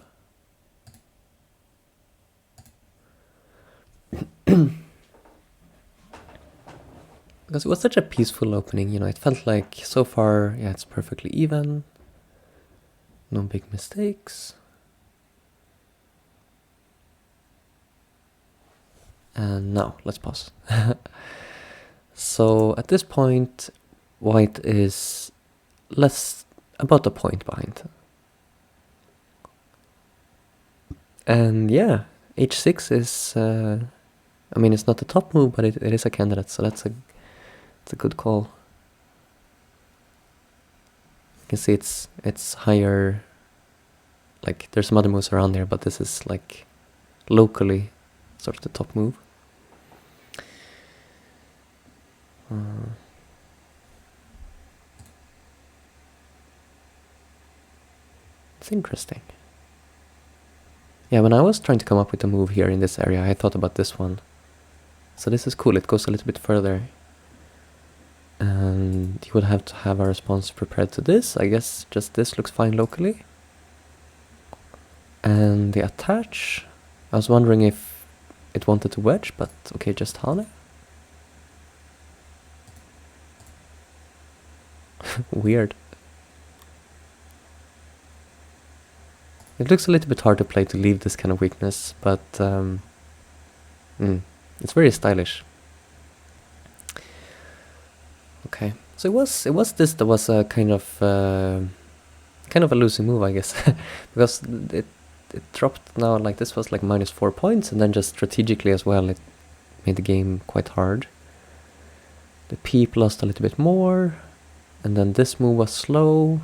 Because it was such a peaceful opening, you know, it felt like so far, yeah, it's perfectly even. No big mistakes. And now, let's pause. So at this point, white is about a point behind. And yeah, H6 is, I mean, it's not the top move, but it is a candidate, so it's a good call. You can see it's higher, like there's some other moves around there, but this is like locally sort of the top move. It's interesting. Yeah, when I was trying to come up with a move here in this area, I thought about this one. So this is cool, it goes a little bit further. And you would have to have a response prepared to this. I guess just this looks fine locally. And the attach, I was wondering if it wanted to wedge, but okay, just Hane. Weird. It looks a little bit hard to play to leave this kind of weakness, but it's very stylish. Okay, so it was this that was a kind of a losing move, I guess, because it dropped now. Like this was like -4 points, and then just strategically as well, it made the game quite hard. The peep lost a little bit more, and then this move was slow.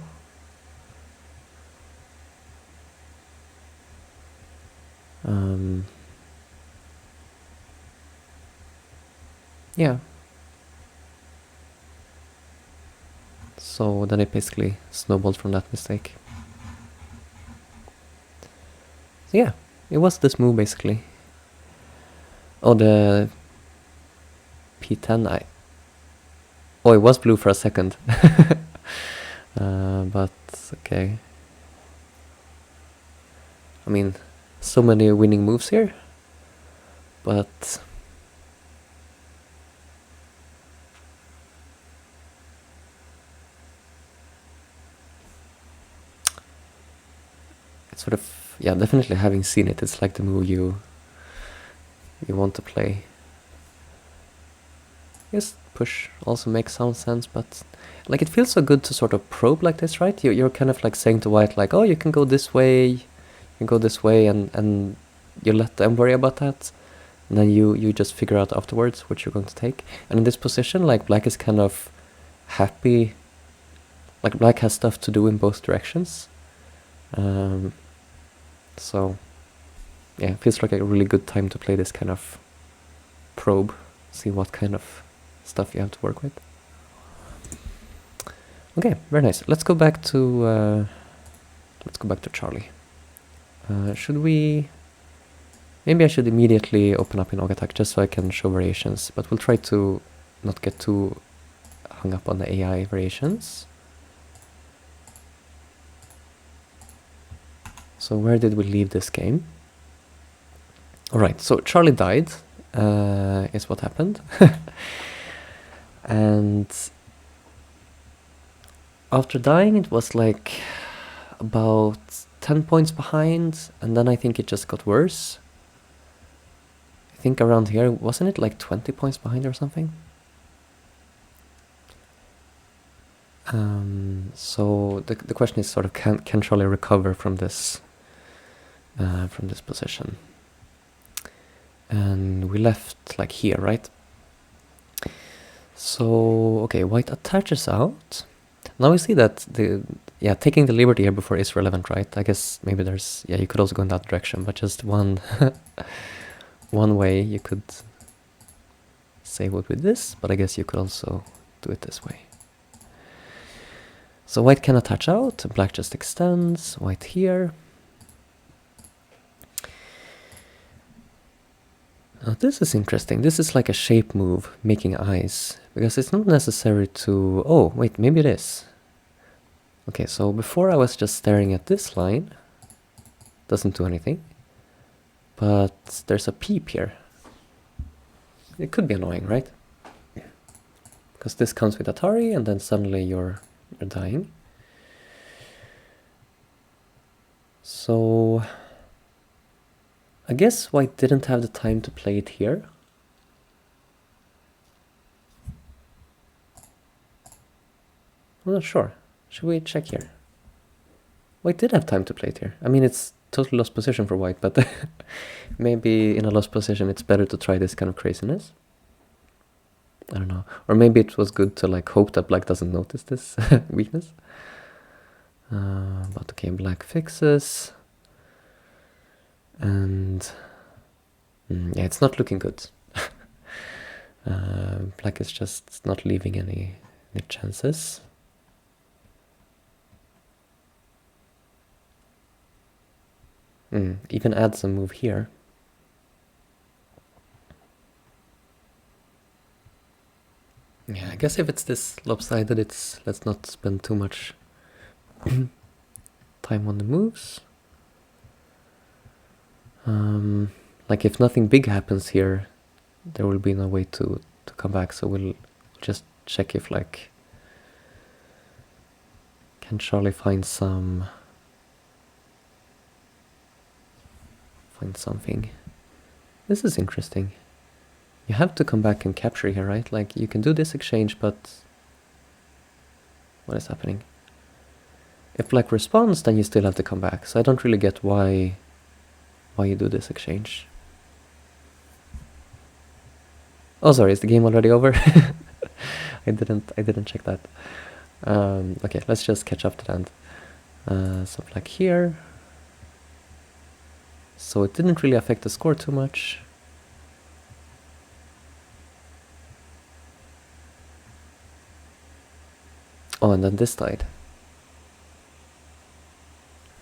Yeah. So then it basically snowballed from that mistake. So yeah, it was this move basically. Oh, the P10 Oh, it was blue for a second. But okay. I mean, so many winning moves here. But it's sort of, yeah, definitely having seen it, it's like the move you want to play. Yes, push also makes some sense, but like it feels so good to sort of probe like this, right? You're kind of like saying to white like, oh, you can go this way, you can go this way, and you let them worry about that, and then you just figure out afterwards what you're going to take. And in this position, like black is kind of happy, like black has stuff to do in both directions. So yeah, it feels like a really good time to play this kind of probe, see what kind of stuff you have to work with. Okay, very nice. Let's go back to Charlie. Should we? Maybe I should immediately open up in Ogatak just so I can show variations, but we'll try to not get too hung up on the AI variations. So where did we leave this game? Alright, so Charlie died, is what happened. And after dying it was like about 10 points behind, and then I think it just got worse. I think around here, wasn't it like 20 points behind or something? So the question is sort of, can Charlie recover from this position? And we left like here, right? So okay, white attaches out. Now we see that taking the liberty here before is relevant, right? I guess maybe there's, you could also go in that direction, but just one one way you could say what with this, but I guess you could also do it this way. So white can attach out, black just extends, white here. Now this is interesting. This is like a shape move, making eyes, because it's not necessary to... Oh, wait, maybe it is. Okay, so before I was just staring at this line. Doesn't do anything. But there's a peep here. It could be annoying, right? Because this comes with Atari, and then suddenly you're dying. So... I guess white didn't have the time to play it here. I'm not sure. Should we check here? White did have time to play it here. I mean, it's totally lost position for white, but maybe in a lost position it's better to try this kind of craziness. I don't know. Or maybe it was good to like hope that black doesn't notice this weakness. But okay, black fixes. And yeah, it's not looking good. Black is just not leaving any chances. Even adds a move here. Yeah, I guess if it's this lopsided, let's not spend too much time on the moves. Like if nothing big happens here, there will be no way to come back. So we'll just check if like, can Charlie find something? This is interesting. You have to come back and capture here, right? Like you can do this exchange, but what is happening? If black responds, then you still have to come back. So I don't really get why you do this exchange. Oh, sorry, is the game already over? I didn't check that. Okay, let's just catch up to the end. So black here. So it didn't really affect the score too much. Oh, and then this died.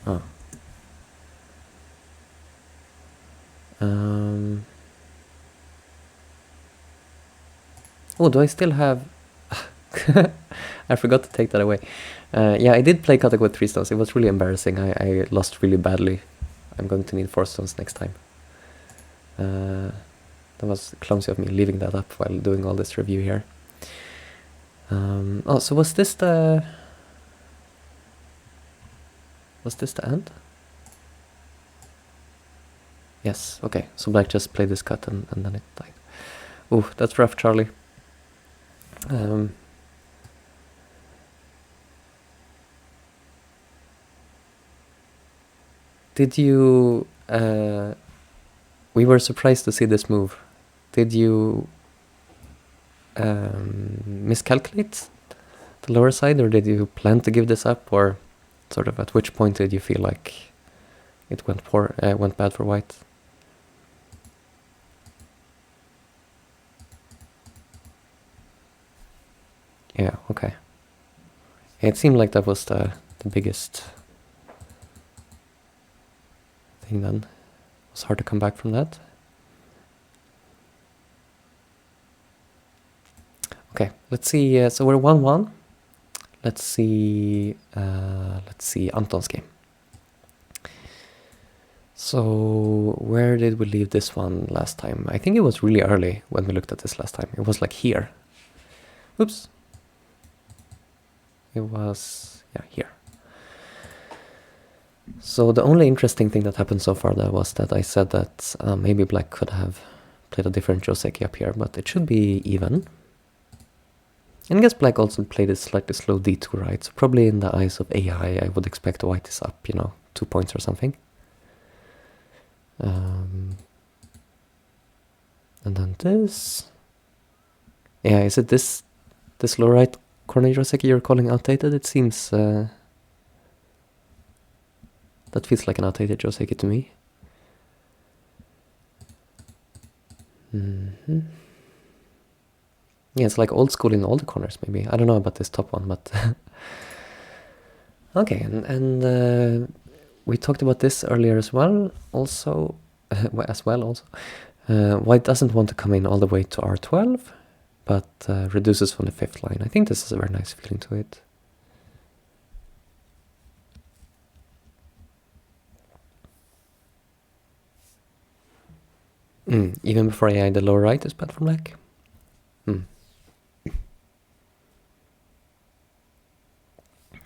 Oh. Oh, do I still have... I forgot to take that away. Yeah, I did play KataGo with 3 stones. It was really embarrassing. I lost really badly. I'm going to need 4 stones next time. That was clumsy of me leaving that up while doing all this review here. Oh, so was this the... Was this the end? Yes, okay. So black just played this cut and then it died. Ooh, that's rough, Charlie. Did you... we were surprised to see this move. Did you miscalculate the lower side, or did you plan to give this up, or sort of at which point did you feel like it went bad for white? Yeah, okay. It seemed like that was the biggest thing then. It was hard to come back from that. Okay, let's see. So we're 1-1. Let's see Anton's game. So where did we leave this one last time? I think it was really early when we looked at this last time. It was like here. Oops. It was, yeah, here. So the only interesting thing that happened so far there was that I said that maybe black could have played a different Joseki up here, but it should be even. And I guess black also played a slightly slow d2, right? So probably in the eyes of AI, I would expect white is up, 2 points or something. And then this. Yeah, is it this low right corner Joseki you're calling outdated? It seems... that feels like an outdated Joseki to me. Yeah, it's like old school in all the corners, maybe. I don't know about this top one, but... Okay, and we talked about this earlier as well, also. White doesn't want to come in all the way to R12, but reduces from the 5th line. I think this is a very nice feeling to it. Even before AI, the lower right is bad for black.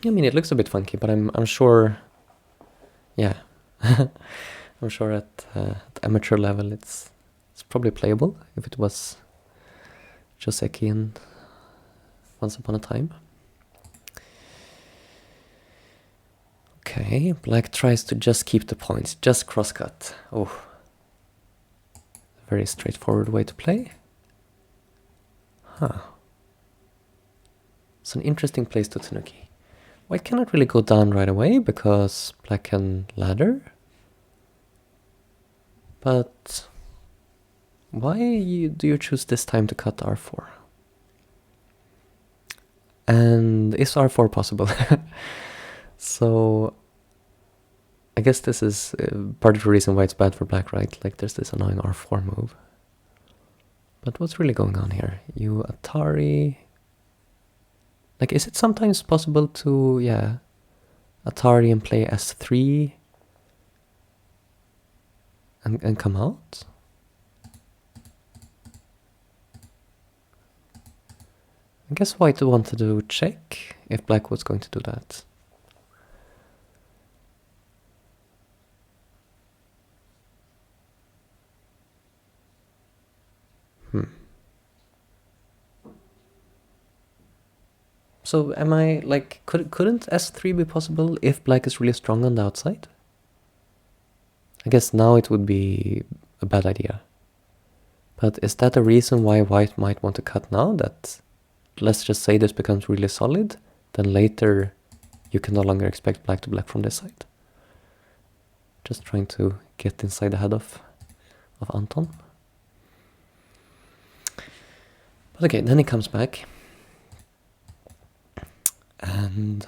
I mean, it looks a bit funky, but I'm sure, yeah, I'm sure at amateur level it's probably playable if it was Joseki and Once Upon a Time. Okay, black tries to just keep the points, just crosscut. Oh, very straightforward way to play. Huh. It's an interesting place to Tanuki. White cannot really go down right away because black can ladder. But why do you choose this time to cut R4? And is R4 possible? So I guess this is part of the reason why it's bad for black, right? Like there's this annoying R4 move. But what's really going on here? You Atari... Like, is it sometimes possible to, Atari and play S3 and come out. I guess white wanted to check if black was going to do that. So am I like, couldn't S3 be possible if black is really strong on the outside? I guess now it would be a bad idea. But is that a reason why white might want to cut now? That, let's just say this becomes really solid, then later you can no longer expect black to black from this side. Just trying to get inside the head of Anton. But okay, then he comes back. And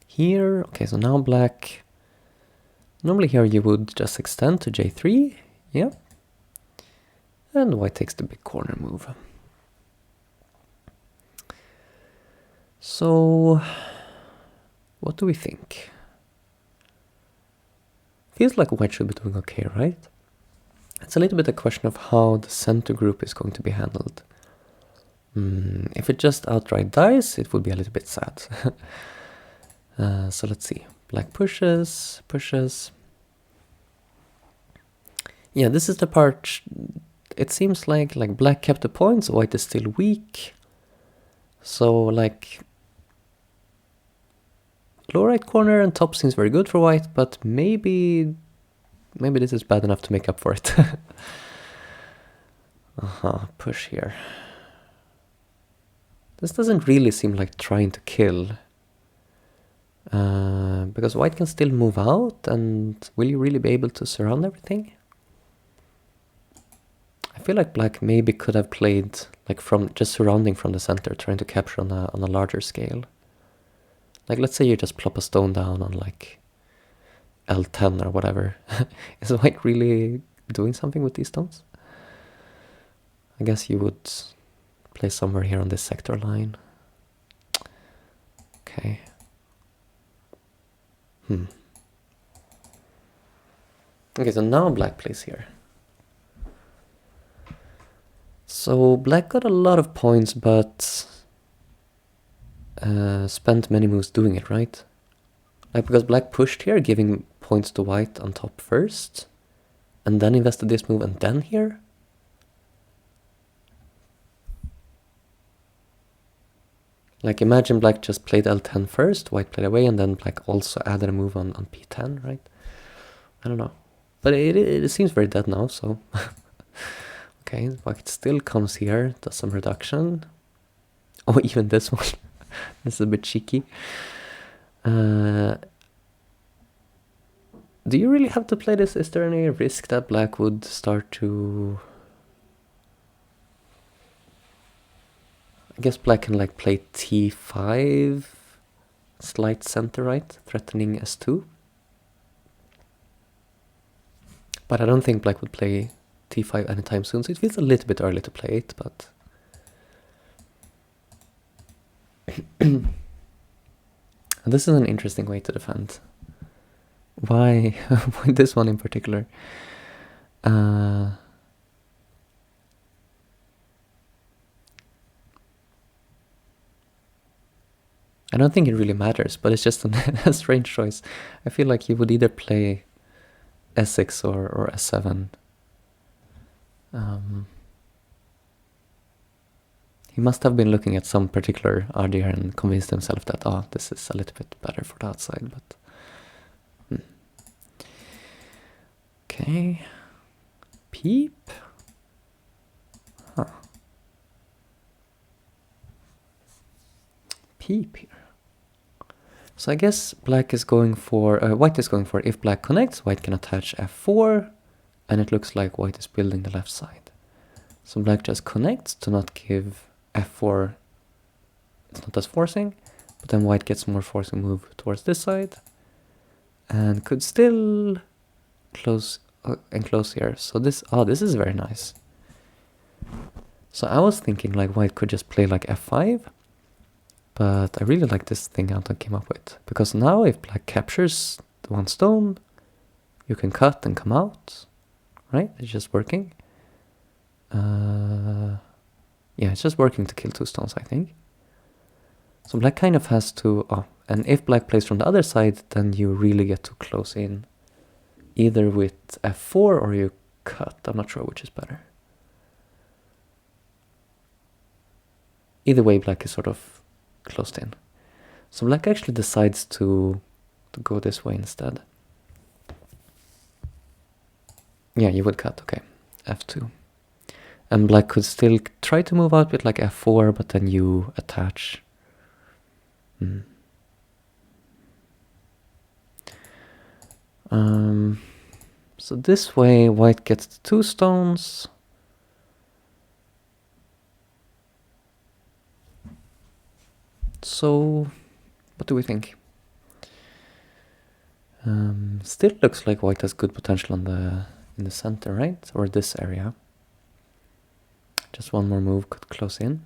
here, okay, so now black, normally here you would just extend to J3, yeah. And white takes the big corner move. So, what do we think? Feels like white should be doing okay, right? It's a little bit a question of how the center group is going to be handled. If it just outright dies, it would be a little bit sad. So let's see. Black pushes. Yeah, this is the part. It seems like black kept the points, white is still weak. So like low right corner and top seems very good for white, but maybe this is bad enough to make up for it. Push here. This doesn't really seem like trying to kill. Because white can still move out, and will you really be able to surround everything? I feel like black maybe could have played like from just surrounding from the center, trying to capture on a larger scale. Like let's say you just plop a stone down on like L10 or whatever. Is white really doing something with these stones? I guess you would play somewhere here on this sector line. Okay. Okay, so now black plays here. So black got a lot of points, but spent many moves doing it, right? Like because black pushed here, giving points to white on top first, and then invested this move, and then here. Like imagine black just played L10 first, white played away, and then black also added a move on P10, right? I don't know. But it seems very dead now, so... Okay, white still comes here, does some reduction. Oh, even this one. This is a bit cheeky. Do you really have to play this? Is there any risk that black would start to... I guess black can like play T5, slight center right, threatening S2. But I don't think black would play T5 anytime soon, so it feels a little bit early to play it, but... And this is an interesting way to defend. Why this one in particular? I don't think it really matters, but it's just a strange choice. I feel like he would either play S6 or S7. He must have been looking at some particular RDR and convinced himself that, oh, this is a little bit better for the outside, but... Okay. Peep. Huh. Peep here. So I guess black is going for... white is going for, if black connects, white can attach F4, and it looks like white is building the left side. So black just connects to not give F4, it's not as forcing, but then white gets more forcing move towards this side, and could still close enclose here. So this is very nice. So I was thinking like white could just play like F5, but I really like this thing Anton came up with, because now if black captures the one stone, You can cut and come out, right? It's just working. Yeah, it's just working to kill 2 stones, I think. So black kind of has to... Oh, and if black plays from the other side, then you really get to close in. Either with f4 or you cut. I'm not sure which is better. Either way, black is sort of closed in. So black actually decides to go this way instead. Yeah, you would cut, okay. f2. And black could still try to move out with like f4, but then you attach. So this way, white gets the 2 stones. So, what do we think? Still looks like white has good potential on in the center, right? Or this area. Just one more move could close in.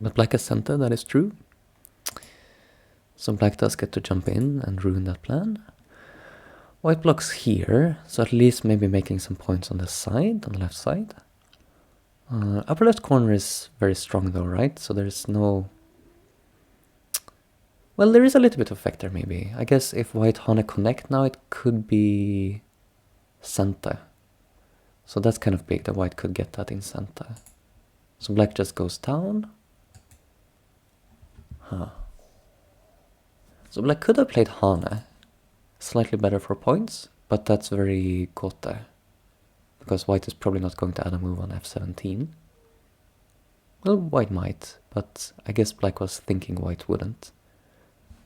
But black has center, that is true. So black does get to jump in and ruin that plan. White blocks here, so at least maybe making some points on the side, on the left side. Upper left corner is very strong though, right? So there's no... Well, there is a little bit of effect there maybe. I guess if white Hane connect now, it could be center. So that's kind of big that white could get that in center. So black just goes down. So black could have played Hane. Slightly better for points, but that's very kote. Because white is probably not going to add a move on f17. Well, white might, but I guess black was thinking white wouldn't.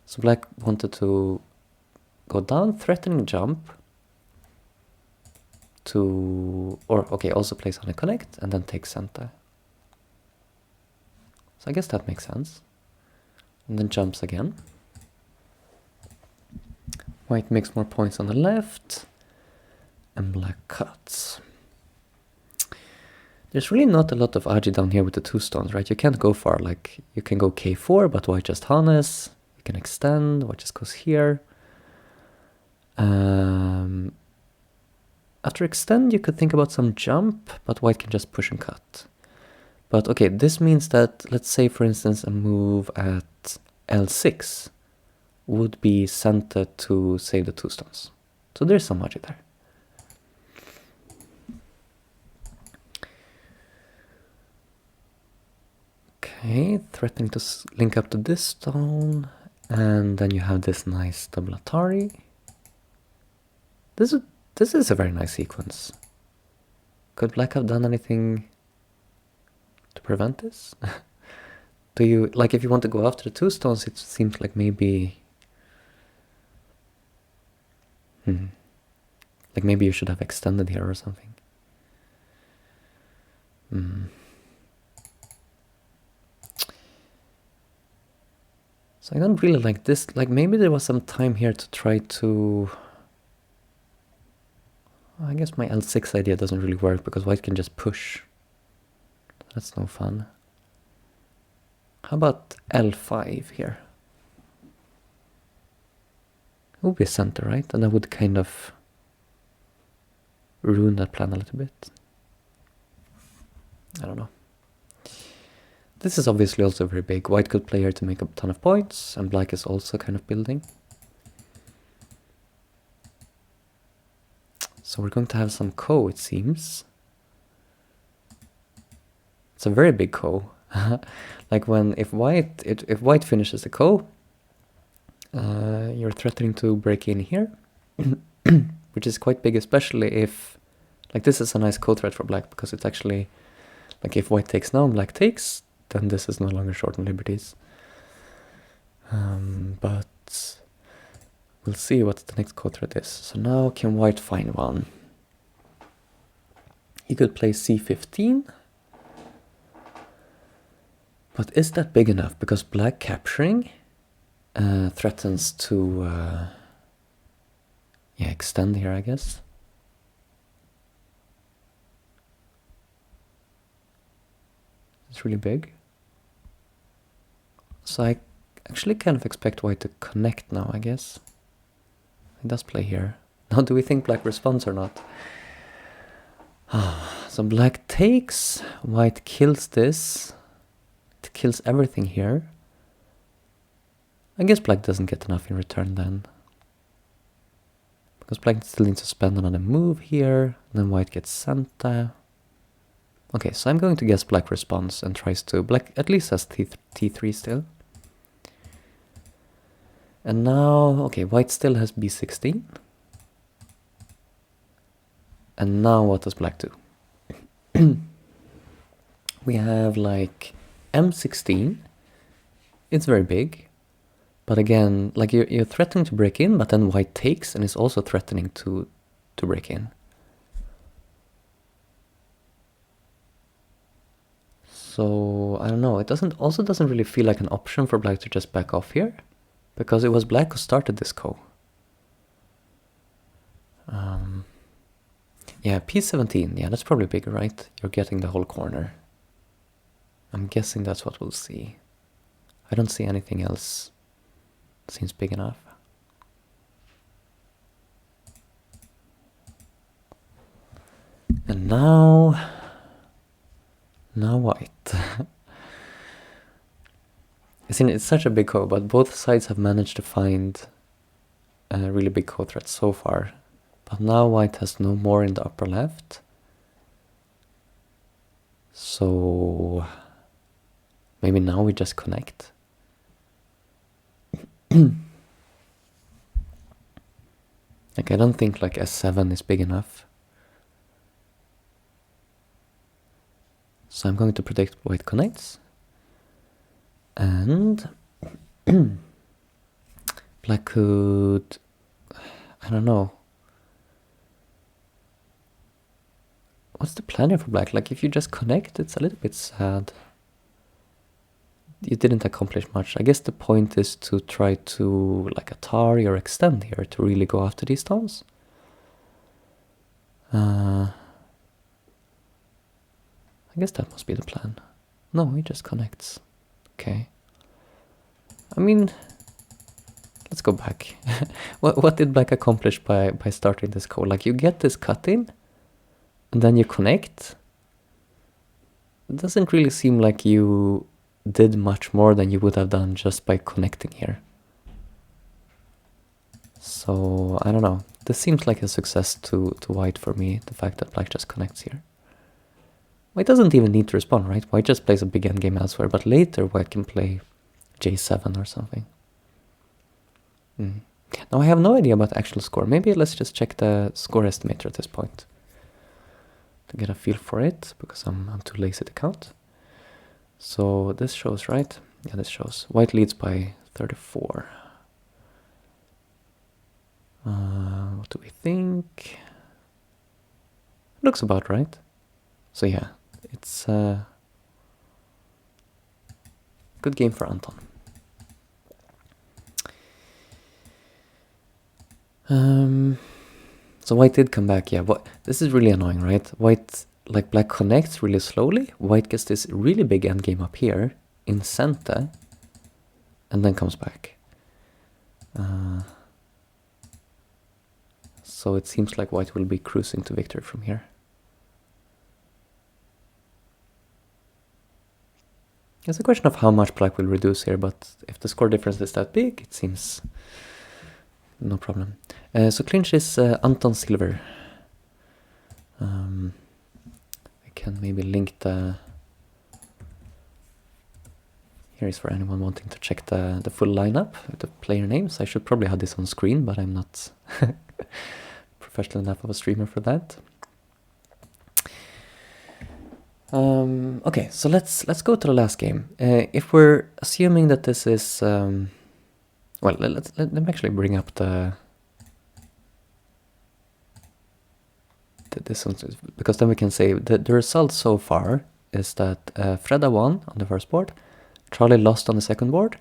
So black wanted to go down, threatening jump. Also place on a connect, and then take center. So I guess that makes sense. And then jumps again. White makes more points on the left, and black cuts. There's really not a lot of aji down here with the 2 stones, right? You can't go far, like, you can go k4, but white just hanes. You can extend, white just goes here. After extend, you could think about some jump, but white can just push and cut. But okay, this means that, let's say for instance, a move at L6 would be center to save the 2 stones. So there's some magic there. Okay, threatening to link up to this stone, and then you have this nice double Atari. This is a very nice sequence. Could black have done anything to prevent this? Do you, like, if you want to go after the 2 stones, it seems like maybe... Like maybe you should have extended here or something. So I don't really like this. Like maybe there was some time here to try to... I guess my L6 idea doesn't really work because white can just push. That's no fun. How about L5 here? It would be a center, right? And that would kind of ruin that plan a little bit. I don't know. This is obviously also very big. White could play here to make a ton of points, and black is also kind of building. So we're going to have some ko, it seems. It's a very big ko. Like if white finishes the ko, you're threatening to break in here, which is quite big, especially if, like, this is a nice ko threat for black because it's actually, like, if white takes now and black takes, then this is no longer short on liberties. But we'll see what the next ko threat is. So now can white find one? He could play c15. But is that big enough? Because black capturing threatens to extend here, I guess. It's really big. So I actually kind of expect white to connect now, I guess. He does play here. Now, do we think black responds or not? So black takes, white kills this. It kills everything here. I guess black doesn't get enough in return then. Because black still needs to spend another move here. Then white gets Santa. Okay, so I'm going to guess black responds and tries to... Black at least has T3 still. And now... Okay, white still has B16. And now what does black do? We have like M16. It's very big. But again, like you're threatening to break in, but then white takes and is also threatening to break in. So, I don't know, it also doesn't really feel like an option for black to just back off here. Because it was black who started this ko. Yeah, P17, yeah, that's probably bigger, right? You're getting the whole corner. I'm guessing that's what we'll see. I don't see anything else. Seems big enough. And now white. It's such a big ko, but both sides have managed to find a really big ko threat so far. But now white has no more in the upper left. So maybe now we just connect. Like I don't think like S7 is big enough. So I'm going to predict white connects. And black could, I don't know. What's the plan here for black? Like if you just connect, it's a little bit sad. You didn't accomplish much. I guess the point is to try to like Atari or extend here to really go after these stones. I guess that must be the plan. No, he just connects. Okay. I mean, let's go back. What did black accomplish by starting this ko? Like you get this cut in, and then you connect. It doesn't really seem like you did much more than you would have done just by connecting here. So, I don't know. This seems like a success to white for me, the fact that black just connects here. White doesn't even need to respond, right? White just plays a big endgame elsewhere, but later white can play J7 or something. Now I have no idea about the actual score. Maybe let's just check the score estimator at this point to get a feel for it, because I'm too lazy to count. So this shows, right? Yeah, this shows. White leads by 34. What do we think? Looks about right. So yeah, it's a good game for Anton. So white did come back, yeah. This is really annoying, right? White, like black connects really slowly. White gets this really big endgame up here in center, and then comes back. So it seems like white will be cruising to victory from here. It's a question of how much black will reduce here, but if the score difference is that big, it seems no problem. So clinch is Anton Silver. I can maybe link the... Here is for anyone wanting to check the full lineup, the player names. I should probably have this on screen, but I'm not professional enough of a streamer for that. Okay, so let's go to the last game. If we're assuming that this is... well, let me actually bring up this one, because then we can say that the result so far is that Freda won on the first board, Charlie lost on the second board,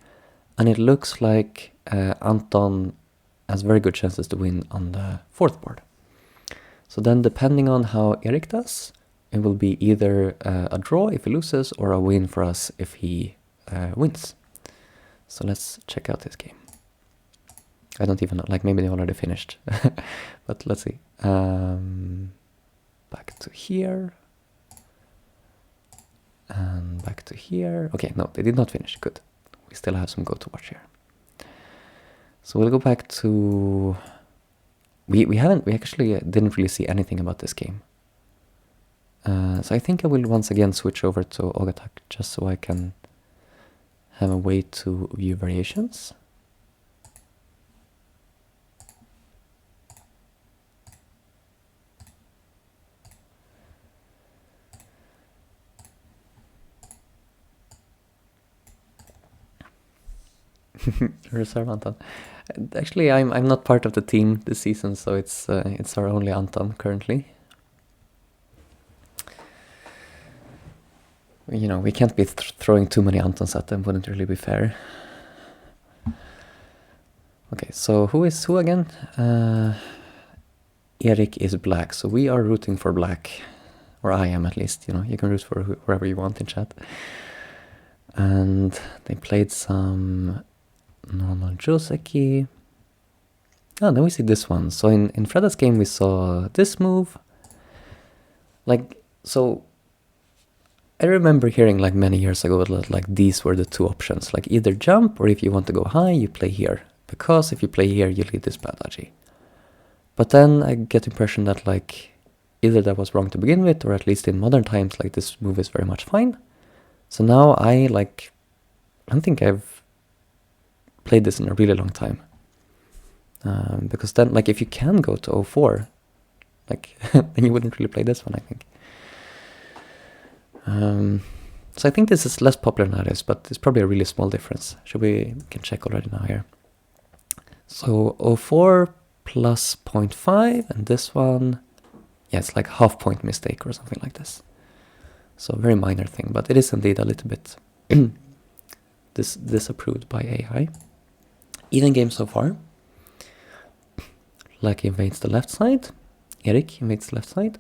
and it looks like Anton has very good chances to win on the fourth board. So then depending on how Erik does, it will be either a draw if he loses or a win for us if he wins. So let's check out this game. I don't even know, like maybe they already finished. But let's see. Back to here. And back to here. Okay, no, they did not finish. Good. We still have some go to watch here. So we'll go back to... We actually didn't really see anything about this game. So I think I will once again switch over to Ogatak just so I can have a way to view variations. Reserve Anton. Actually, I'm not part of the team this season, so it's our only Anton currently. You know, we can't be throwing too many Antons at them, wouldn't really be fair. Okay, so who is who again? Erik is black, so we are rooting for black. Or I am, at least, you know, you can root for whoever you want in chat. And they played some normal Joseki. Oh, then we see this one. So in Freda's game we saw this move. Like, so I remember hearing like many years ago that like these were the two options. Like either jump, or if you want to go high, you play here. Because if you play here, you lead this Badaji. But then I get the impression that like either that was wrong to begin with, or at least in modern times, like this move is very much fine. So now I don't think I've played this in a really long time. Because then, like, if you can go to 04, like, then you wouldn't really play this one, I think. So I think this is less popular nowadays, but it's probably a really small difference. We can check already now here. So 04 plus 0.5, and this one, yeah, it's like half point mistake or something like this. So very minor thing, but it is indeed a little bit disapproved by AI. Even game so far. Like invades the left side. Erik invades the left side.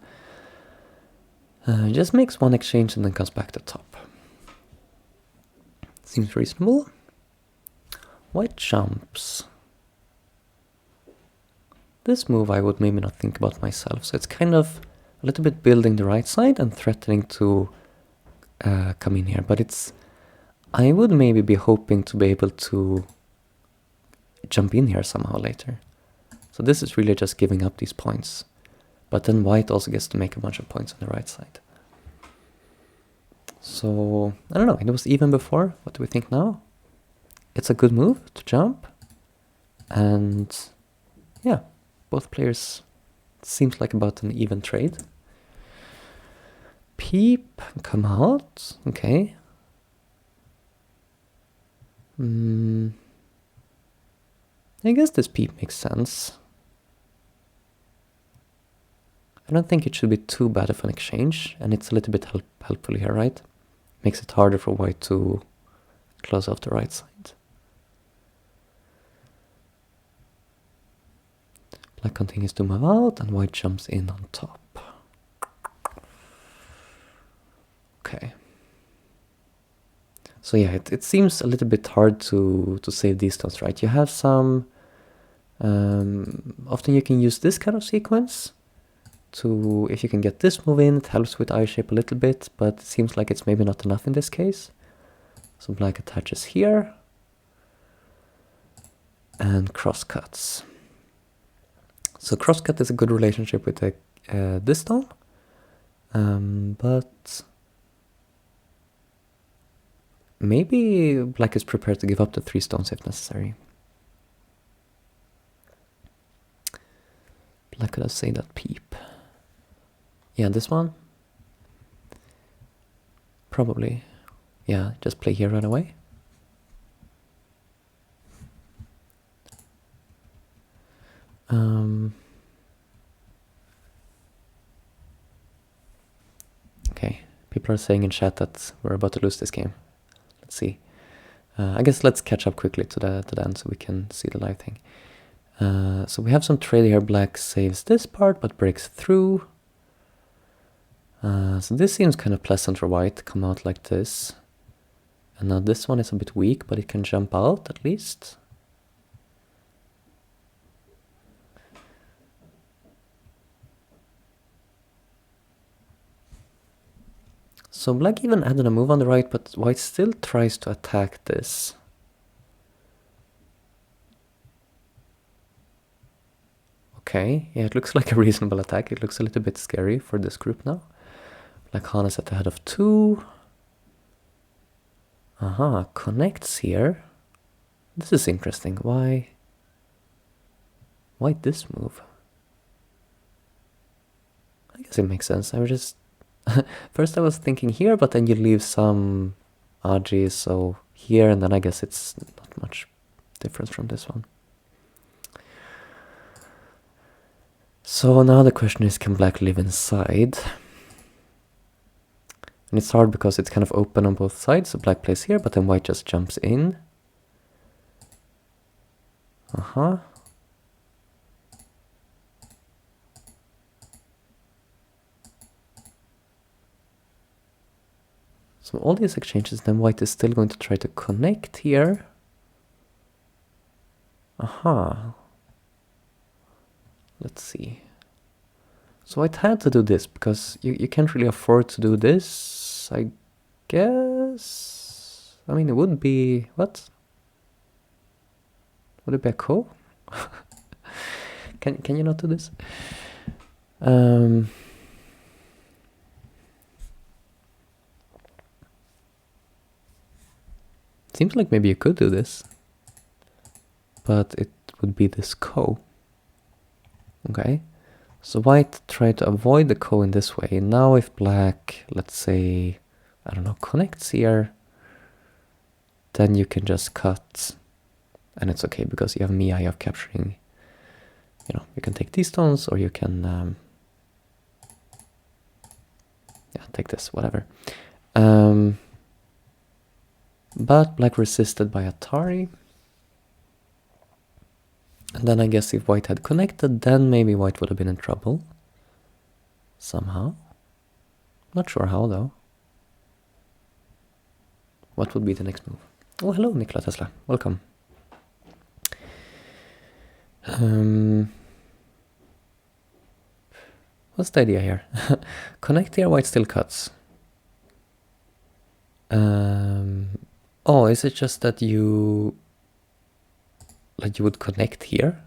Just makes one exchange and then comes back to top. Seems reasonable. White jumps. This move I would maybe not think about myself. So it's kind of a little bit building the right side and threatening to come in here. But it's... I would maybe be hoping to be able to jump in here somehow later. So this is really just giving up these points. But then white also gets to make a bunch of points on the right side. So, I don't know, it was even before. What do we think now? It's a good move to jump. And yeah, both players, seems like about an even trade. Peep, come out, okay. I guess this peep makes sense. I don't think it should be too bad of an exchange, and it's a little bit helpful here, right? Makes it harder for white to close off the right side. Black continues to move out, and white jumps in on top. Okay. So yeah, it seems a little bit hard to save these stones, right? You have some... often you can use this kind of sequence to, if you can get this move in, it helps with eye shape a little bit, but it seems like it's maybe not enough in this case. So black attaches here and crosscuts. So crosscut is a good relationship with this stone, but maybe black is prepared to give up the 3 stones if necessary. Black could have saved that peep. Yeah, this one? Probably. Yeah, just play here right away. Okay, people are saying in chat that we're about to lose this game. Let's see. I guess let's catch up quickly to the end so we can see the live thing. So we have some trade here. Black saves this part but breaks through. So this seems kind of pleasant for white to come out like this. And now this one is a bit weak, but it can jump out at least. So black even added a move on the right, but white still tries to attack this. Okay, yeah, it looks like a reasonable attack. It looks a little bit scary for this group now. Black Khan is at the head of 2. Aha, connects here. This is interesting. Why this move? I guess it makes sense. I was just... First I was thinking here, but then you leave some RG, so here, and then I guess it's not much difference from this one. So now the question is, can black live inside? And it's hard because it's kind of open on both sides, so black plays here, but then white just jumps in. Uh-huh. So all these exchanges, then white is still going to try to connect here. Aha. Let's see. So white had to do this, because you can't really afford to do this, I guess. I mean, it would be... what? Would it be a ko? Can you not do this? Seems like maybe you could do this, but it would be this ko. Okay, so white tried to avoid the ko in this way. Now if black, let's say, I don't know, connects here, then you can just cut, and it's okay because you have Mia of capturing, you know, you can take these stones, or you can, yeah, take this, whatever. But black resisted by Atari. And then I guess if white had connected, then maybe white would have been in trouble. Somehow. Not sure how, though. What would be the next move? Oh, hello, Nikola Tesla. Welcome. What's the idea here? Connect here, white still cuts. Oh, is it just that you... like you would connect here?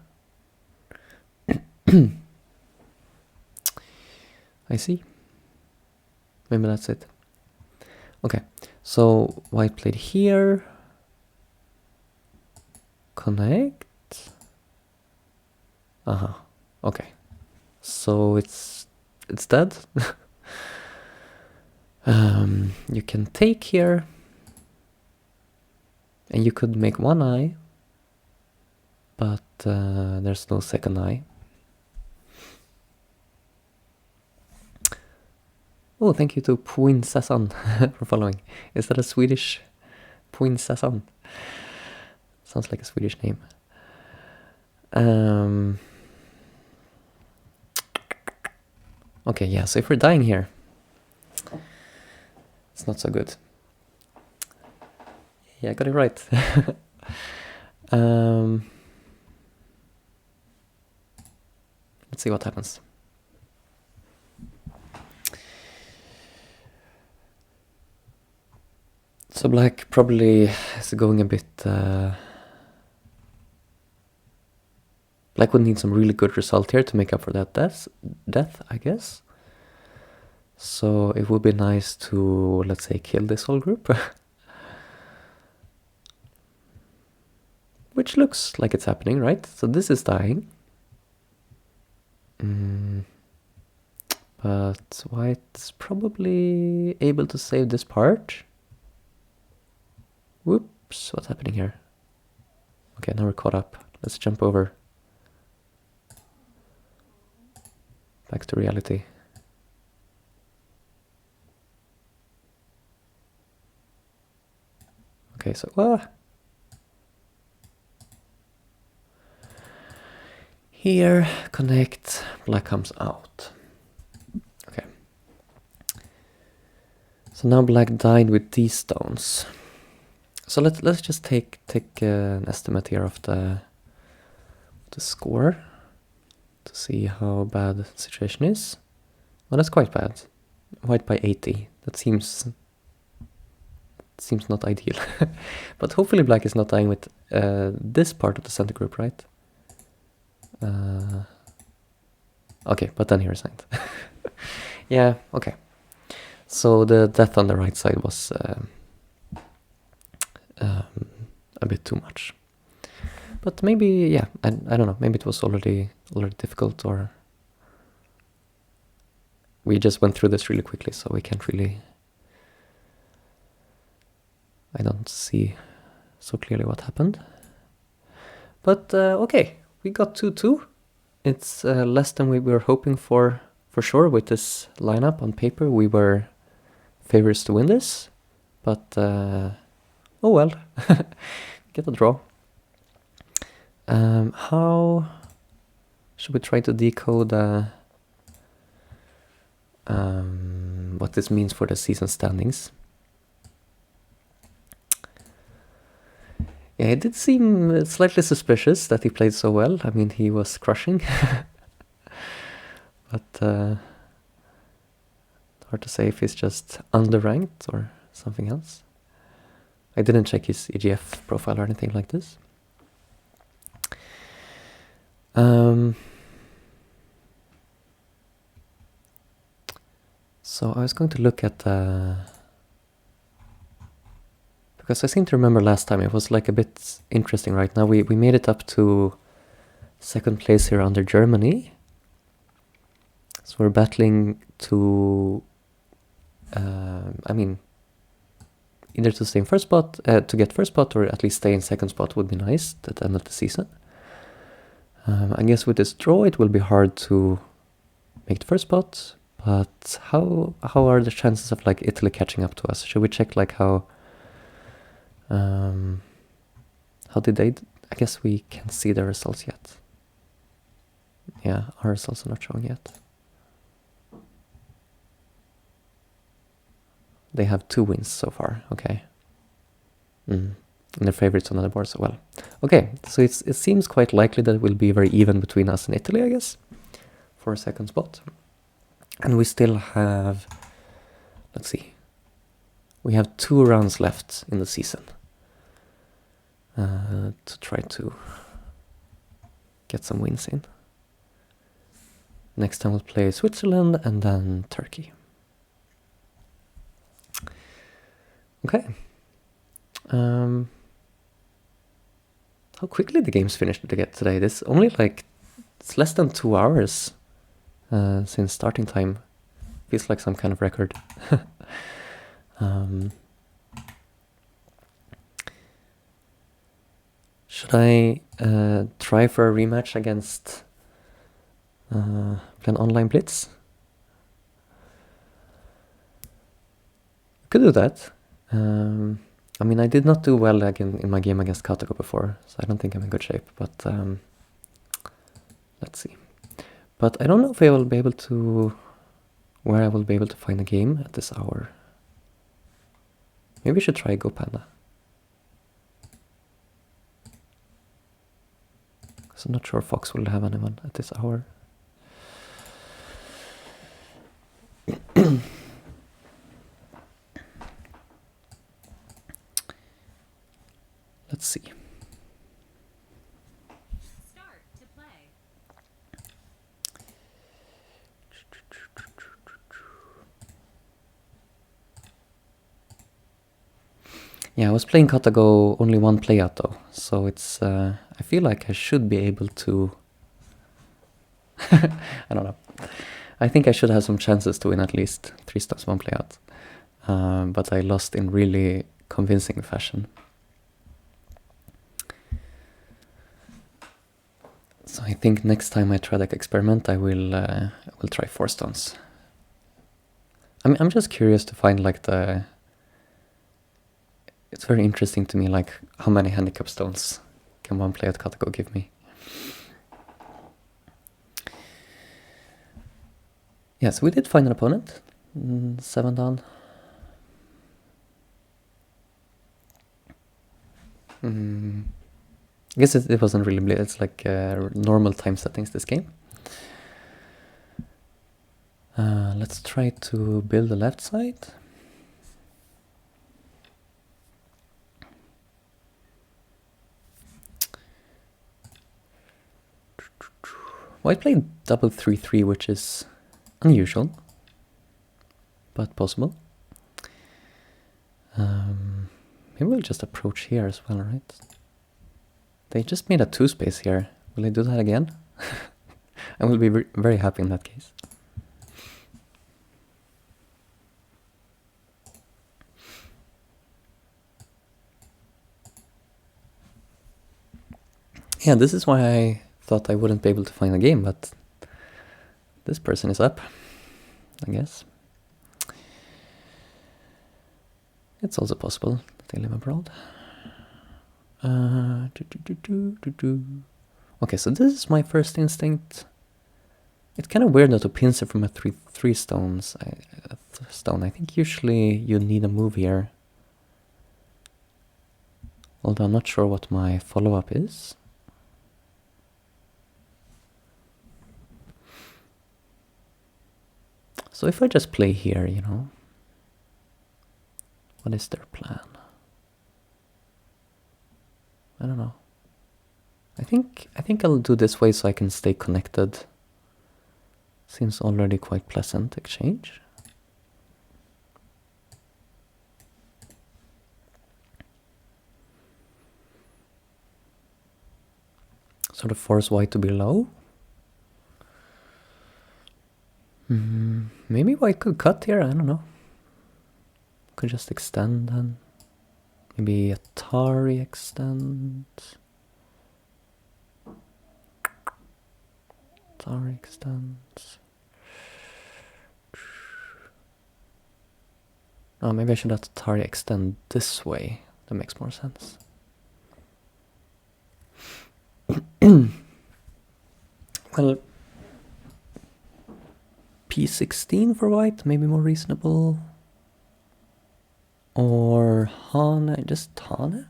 I see. Maybe that's it. Okay, so white played here. Connect. Okay. So it's dead. You can take here. And you could make one eye. But there's no second eye. Oh, thank you to Prinsessan for following. Is that a Swedish Prinsessan? Sounds like a Swedish name. Okay, yeah, so if we're dying here, it's not so good. Yeah, I got it right. Let's see what happens. So black probably is going a bit... black would need some really good result here to make up for that death, I guess. So it would be nice to, let's say, kill this whole group. Which looks like it's happening, right? So this is dying. But white's probably able to save this part. Whoops, what's happening here? Okay, now we're caught up. Let's jump over. Back to reality. Okay, so... Here, connect, black comes out. Okay. So now black died with these stones. So let's just take an estimate here of the score to see how bad the situation is. Well, that's quite bad. White by 80. That seems not ideal. But hopefully black is not dying with this part of the center group, right? Okay, but then he resigned. Yeah, okay. So the death on the right side was a bit too much. But maybe, yeah, I don't know. Maybe it was already difficult, or we just went through this really quickly, so we can't really... I don't see so clearly what happened. But okay, we got 2-2. It's less than we were hoping for sure with this lineup. On paper, we were favorites to win this. But, oh well, get a draw. How should we try to decode what this means for the season standings? Yeah, it did seem slightly suspicious that he played so well. I mean, he was crushing. But hard to say if he's just underranked or something else. I didn't check his EGF profile or anything like this. So I was going to look at... because I seem to remember last time it was like a bit interesting right now. We made it up to second place here under Germany. So we're battling to... I mean, either to stay in first spot, to get first spot, or at least stay in second spot would be nice at the end of the season. I guess with this draw it will be hard to make the first spot, but how are the chances of like Italy catching up to us? Should we check like how did they... I guess we can't see the results yet. Yeah, our results are not showing yet. They have 2 wins so far, okay. And they're favorites on the board, so well. Okay, so it seems quite likely that it will be very even between us and Italy, I guess, for a second spot. And we still have, let's see, we have 2 rounds left in the season to try to get some wins in. Next time we'll play Switzerland and then Turkey. Okay. How quickly the game's finished to get today. This only like, it's less than 2 hours since starting time. Feels like some kind of record. Should I try for a rematch against an online blitz? Could do that. I mean, I did not do well again in my game against KataGo before, so I don't think I'm in good shape, but let's see. But I don't know if I will be able to... where I will be able to find a game at this hour. Maybe I should try Go Panda. So I'm not sure Fox will have anyone at this hour. Let's see. Start to play. Yeah, I was playing KataGo only 1 playout though, so it's... I feel like I should be able to... I don't know. I think I should have some chances to win at least 3 stars 1 playout. But I lost in really convincing fashion. So I think next time I try that experiment, I will try 4 stones. I'm just curious to find like the... It's very interesting to me, like how many handicap stones can 1 player at KataGo give me. Yeah, so we did find an opponent. 7 down. I guess it wasn't really blitz, it's like normal time settings this game. Let's try to build the left side. White played double 3-3, which is unusual, but possible. Maybe we'll just approach here as well, right? They just made a 2-space here. Will they do that again? I will be very happy in that case. Yeah, this is why I thought I wouldn't be able to find a game, but this person is up, I guess. It's also possible that they live abroad. Okay, so this is my first instinct. It's kind of weird not to pincer from a 3 stones. Stone. I think usually you need a move here. Although I'm not sure what my follow-up is. So if I just play here, you know, what is their plan? I don't know. I think I'll do this way so I can stay connected. Seems already quite pleasant exchange. Sort of force white to be low. Maybe white could cut here, I don't know. Could just extend then. Maybe Atari extend. Atari extends. Oh, maybe I should let Atari extend this way. That makes more sense. Well, P16 for white, maybe more reasonable. Or Hane, just Hane?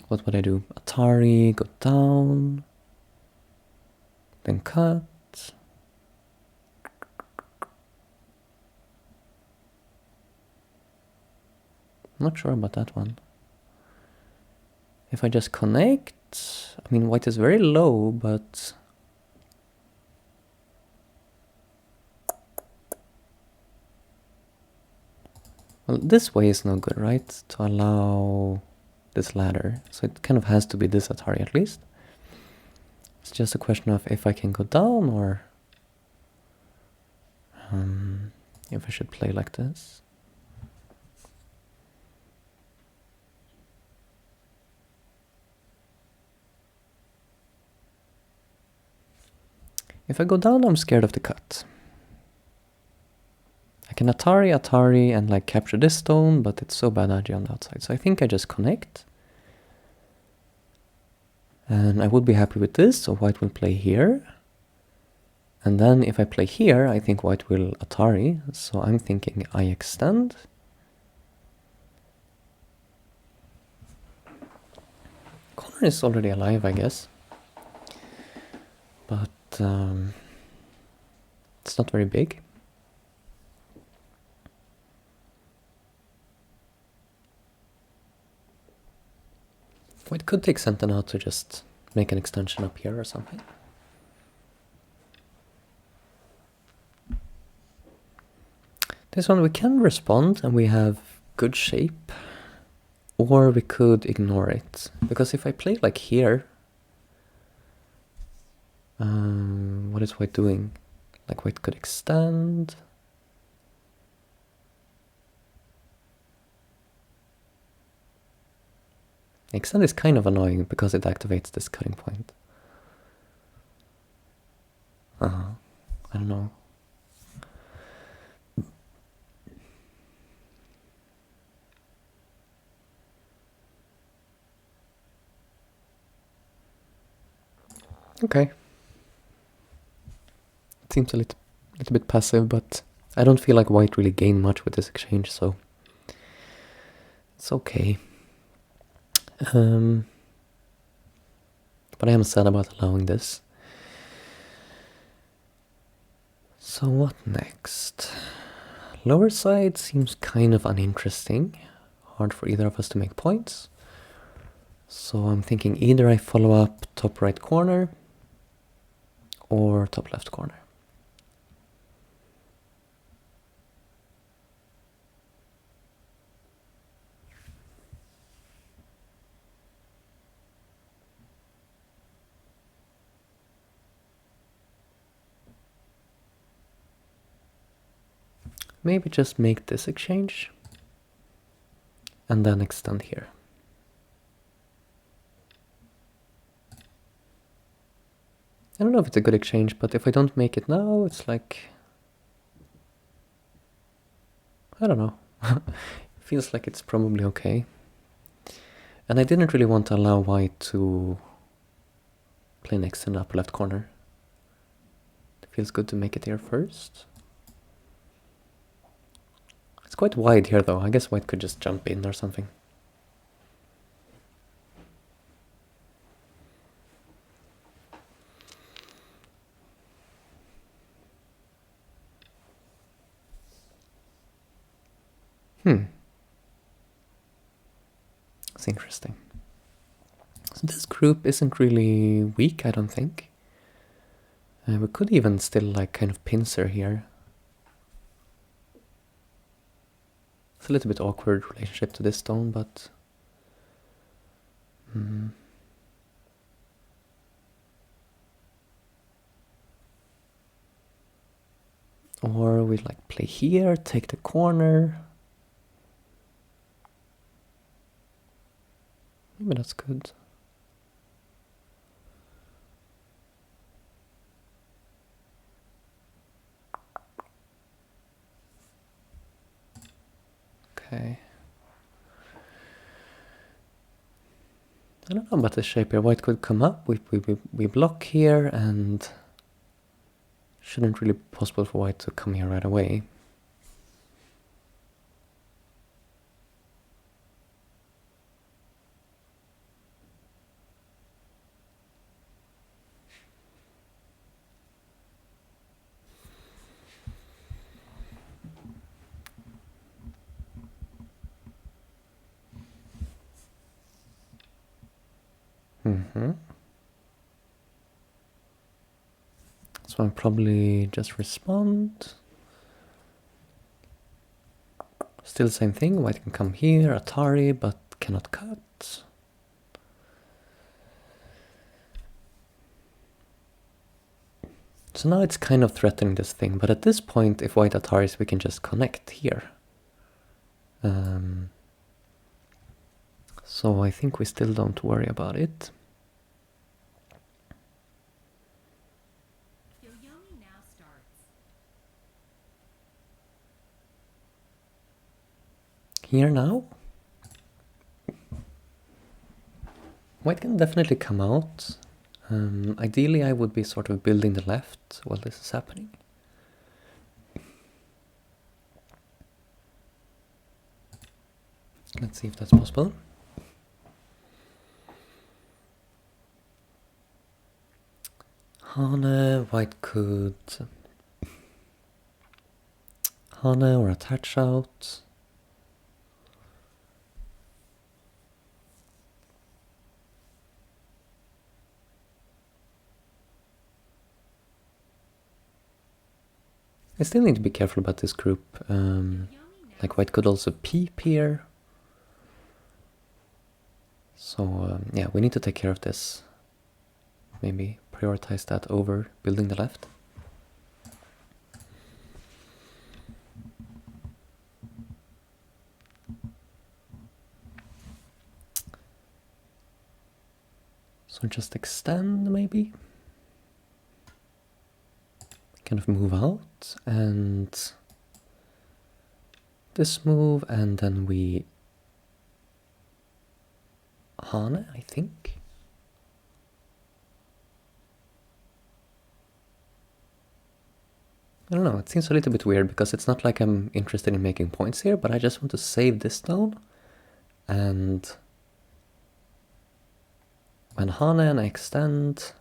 What would I do? Atari, go down. Then cut. I'm not sure about that one. If I just connect, I mean white is very low, but well, this way is no good, right? To allow this ladder, so it kind of has to be this Atari at least. It's just a question of if I can go down or if I should play like this. If I go down, I'm scared of the cut. I can Atari and like capture this stone, but it's so bad agi on the outside. So I think I just connect. And I would be happy with this, so white will play here. And then if I play here, I think white will Atari. So I'm thinking I extend. Corner is already alive, I guess. But it's not very big. White could take center now to just make an extension up here or something. This one we can respond and we have good shape. Or we could ignore it. Because if I play like here, what is white doing? Like white could extend. Extend is kind of annoying because it activates this cutting point. I don't know. Okay. It seems a little bit passive, but I don't feel like white really gained much with this exchange, so it's okay. But I am sad about allowing this. So what next? Lower side seems kind of uninteresting. Hard for either of us to make points. So I'm thinking either I follow up top right corner or top left corner. Maybe just make this exchange and then extend here. I don't know if it's a good exchange, but if I don't make it now, it's like... I don't know. Feels like it's probably okay. And I didn't really want to allow white to play next in the upper left corner. It feels good to make it here first. It's quite wide here though. I guess white could just jump in or something. It's interesting. So this group isn't really weak, I don't think. We could even still like kind of pincer here. It's a little bit awkward relationship to this stone, but... Or we like play here, take the corner. Maybe that's good. Okay. I don't know about this shape here. White could come up, we block here, and shouldn't really be possible for white to come here right away. So I'll probably just respond. Still the same thing, white can come here, Atari, but cannot cut. So now it's kind of threatening this thing, but at this point, if white Ataris, we can just connect here. So I think we still don't worry about it. Yoyomi now starts. Here now. White can definitely come out. Ideally I would be sort of building the left while this is happening. Let's see if that's possible. Hane, white could... Hane or attach out. I still need to be careful about this group. Like white could also peep here. So yeah, we need to take care of this. Maybe prioritize that over building the left. So just extend maybe. Kind of move out and this move, and then we Hane, I think. I don't know, it seems a little bit weird because it's not like I'm interested in making points here, but I just want to save this stone and When Hane and I extend,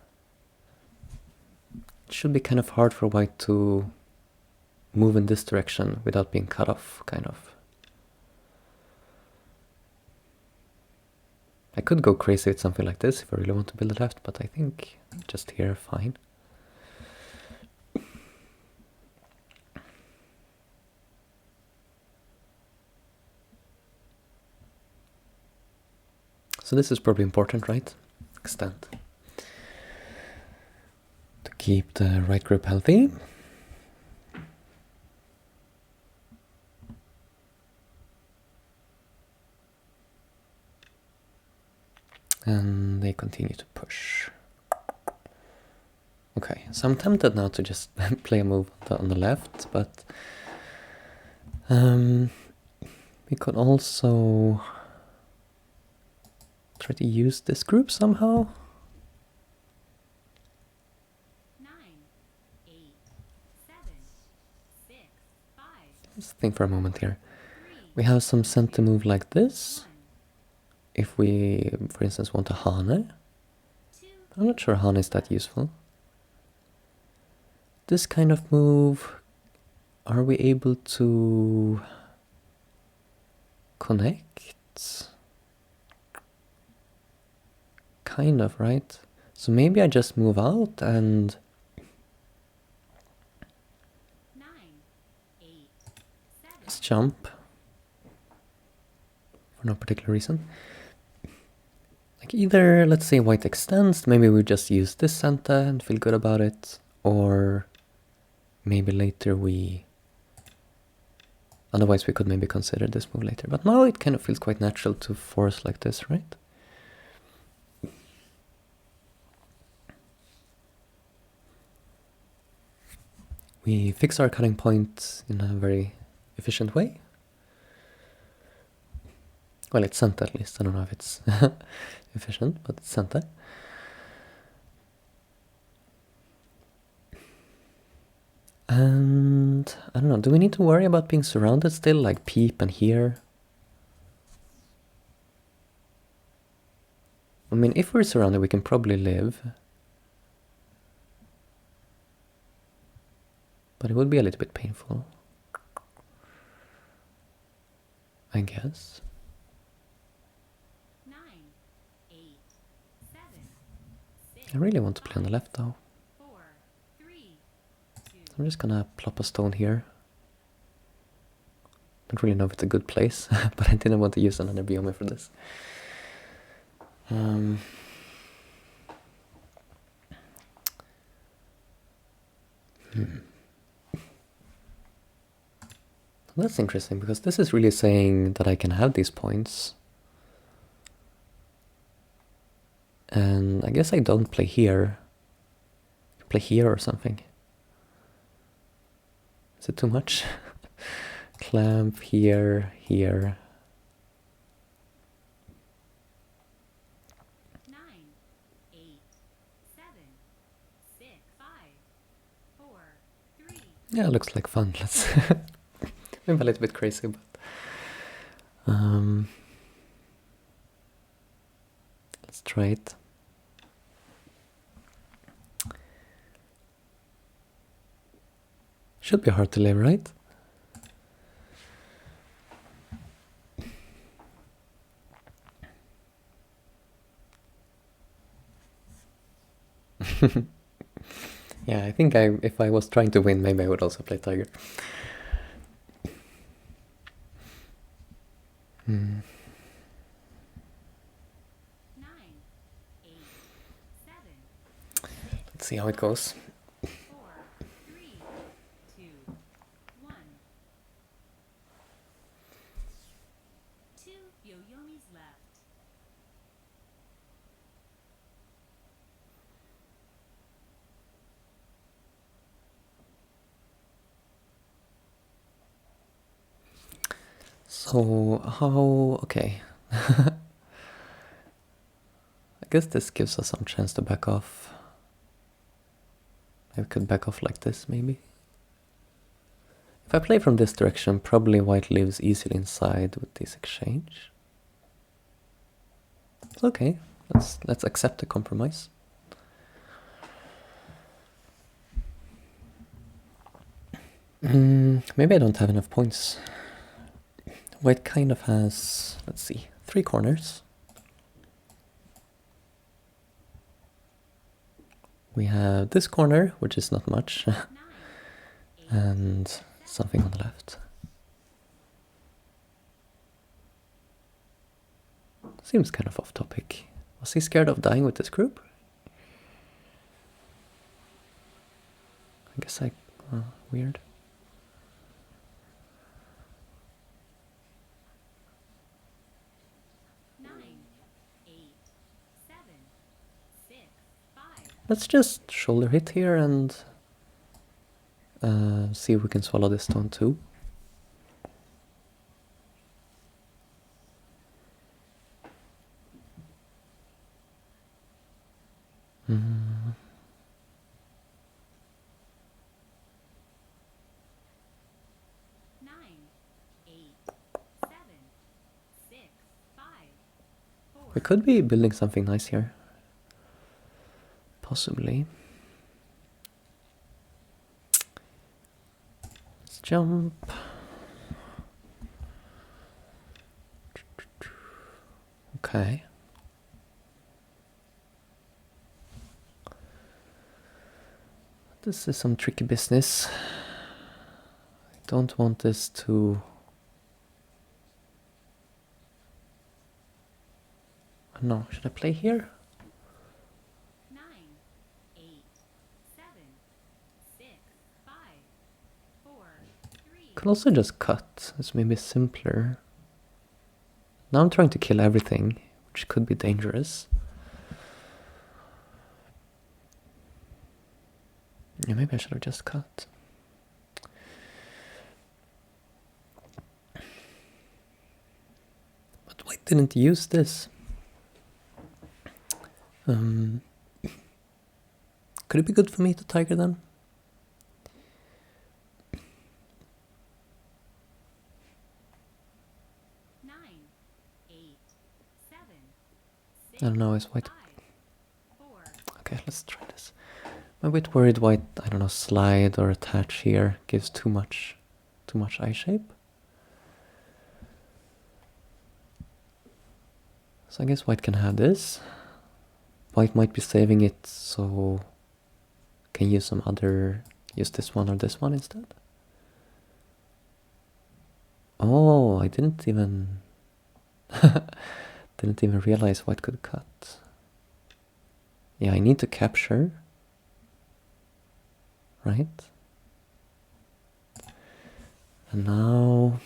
it should be kind of hard for white to move in this direction without being cut off, kind of. I could go crazy with something like this if I really want to build a left, but I think just here, fine. So this is probably important, right? Extend. To keep the right group healthy. And they continue to push. Okay, so I'm tempted now to just play a move on the left, but we could also try to use this group somehow. 9, 8, 7, 6, 5, Let's think for a moment here. 3, We have some center move like this. 1, If we, for instance, want a Hane. 2, I'm not sure Hane is that useful. This kind of move, are we able to connect? Kind of, right? So maybe I just move out and 9, 8, 7, just jump. For no particular reason. Like either, let's say white extends, maybe we just use this center and feel good about it, or maybe later we... Otherwise we could maybe consider this move later. But now it kind of feels quite natural to force like this, right? We fix our cutting point in a very efficient way. Well, it's center at least. I don't know if it's efficient, but it's center. And I don't know, do we need to worry about being surrounded still, like peep and here? I mean, if we're surrounded, we can probably live. But it would be a little bit painful, I guess. 9, 8, 7, 6, I really want to play on the left though. 4, 3, 2, I'm just gonna plop a stone here. Don't really know if it's a good place, but I didn't want to use another biome for this. That's interesting, because this is really saying that I can have these points. And I guess I don't play here. I play here or something. Is it too much? Clamp here, here. 9, 8, 7, 6, 5, 4, 3, Yeah, it looks like fun. Let's maybe a little bit crazy, but let's try it. Should be hard to live, right? Yeah, I think if I was trying to win, maybe I would also play Tiger. 9, 8, 7, Let's see how it goes. 4, 3, 2, 1. 2 yo-yomis left. So how... okay. I guess this gives us some chance to back off. I could back off like this, maybe. If I play from this direction, probably white lives easily inside with this exchange. It's okay. Let's accept the compromise. Maybe I don't have enough points. White kind of has, let's see, 3 corners. We have this corner, which is not much, and something on the left. Seems kind of off topic. Was he scared of dying with this group? I guess weird. Let's just shoulder hit here and see if we can swallow this stone too. Mm. We could be building something nice here. Possibly. Let's jump. Okay. This is some tricky business. I don't want this to... No, should I play here? 9, 8, 7, 6, 5, 4, 3. Could also just cut. It's maybe simpler. Now I'm trying to kill everything, which could be dangerous. Yeah, maybe I should have just cut. But why didn't you use this? Could it be good for me to tiger then? I don't know, is white... Okay, let's try this. I'm a bit worried white, I don't know, slide or attach here gives too much eye shape. So I guess white can have this. White might be saving it so can use some other, use this one or this one instead. Oh, I didn't even didn't even realize white could cut. Yeah, I need to capture, right? And now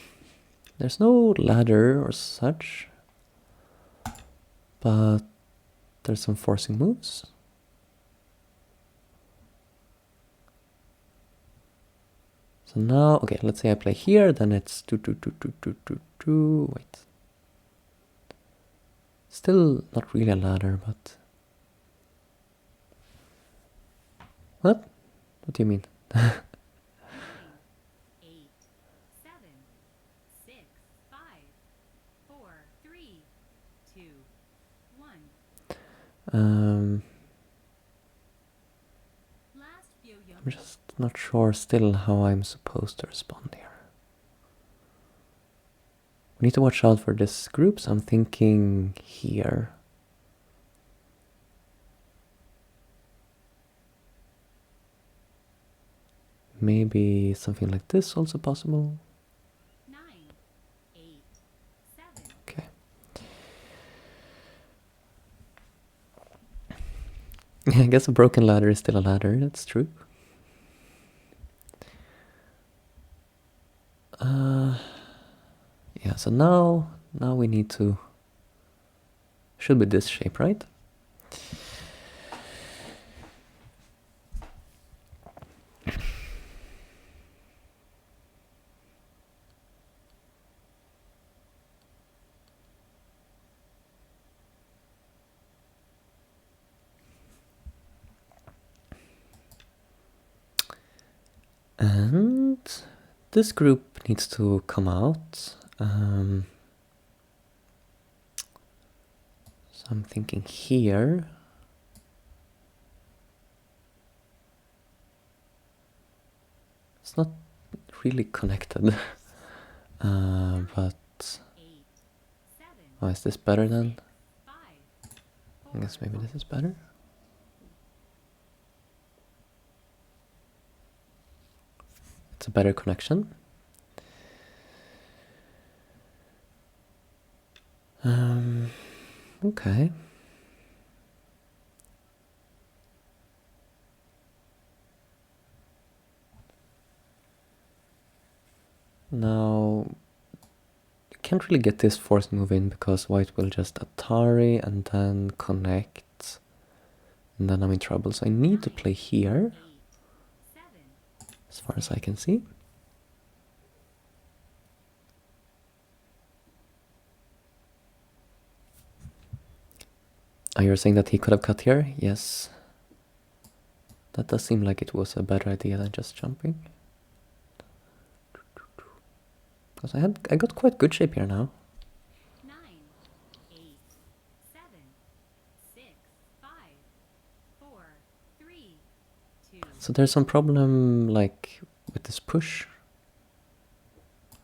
there's no ladder or such, but there's some forcing moves. So now, okay, let's say I play here, then it's two. Wait. Still not really a ladder, but... What? What do you mean? 8, 7, 6, 5, 4, 3, 2, 1. I'm just not sure still how I'm supposed to respond here. We need to watch out for this group, so I'm thinking here. Maybe something like this also possible. 9, 8, 7. Okay. I guess a broken ladder is still a ladder, that's true. Yeah, so now we need to... Should be this shape, right? And this group needs to come out. So I'm thinking here. It's not really connected. But oh, is this better then? I guess maybe this is better. It's a better connection. Okay. Now, you can't really get this forced move in because white will just Atari and then connect. And then I'm in trouble, so I need to play here. As far as I can see. Oh, you're saying that he could have cut here? Yes. That does seem like it was a better idea than just jumping. Because I got quite good shape here now. 9, 8, 7, 6, 5, 4, 3, 2. So there's some problem like with this push.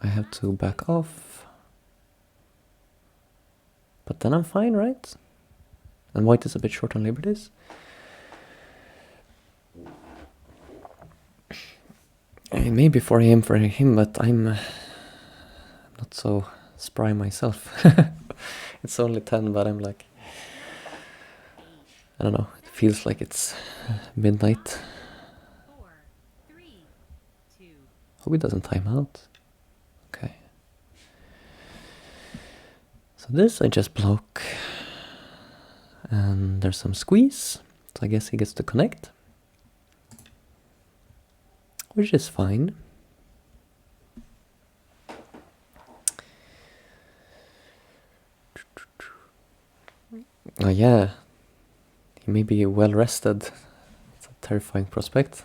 I have to back off. But then I'm fine, right? And white is a bit short on liberties. I mean, maybe for him, but I'm not so spry myself. It's only 10, but I'm like, I don't know, it feels like it's midnight. 4, 3, 2. Hope it doesn't time out. Okay. So this I just block. And there's some squeeze. So I guess he gets to connect. Which is fine. Oh yeah. He may be well rested. It's a terrifying prospect.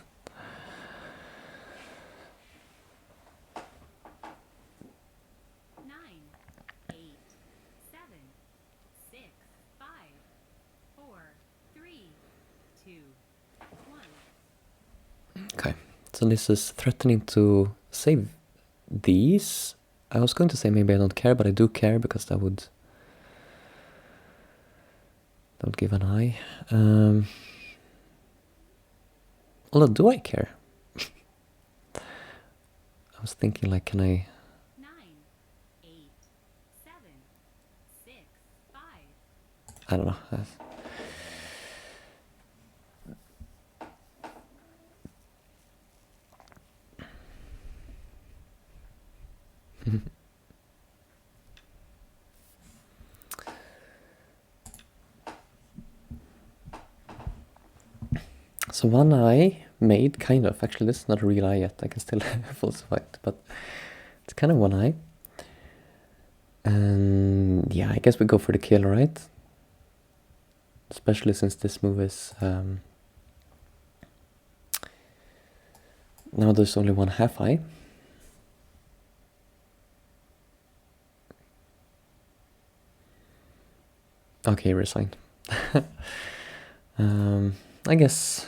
Okay, so this is threatening to save these. I was going to say maybe I don't care, but I do care because that would give an eye. Although, do I care? I was thinking, like, can I... 9, 8, 7, 6, 5. I don't know. So one eye made, kind of. Actually, this is not a real eye yet. I can still falsify it, but it's kind of one eye. And yeah, I guess we go for the kill, right? Especially since this move is... now there's only one half eye. Okay, resigned. I guess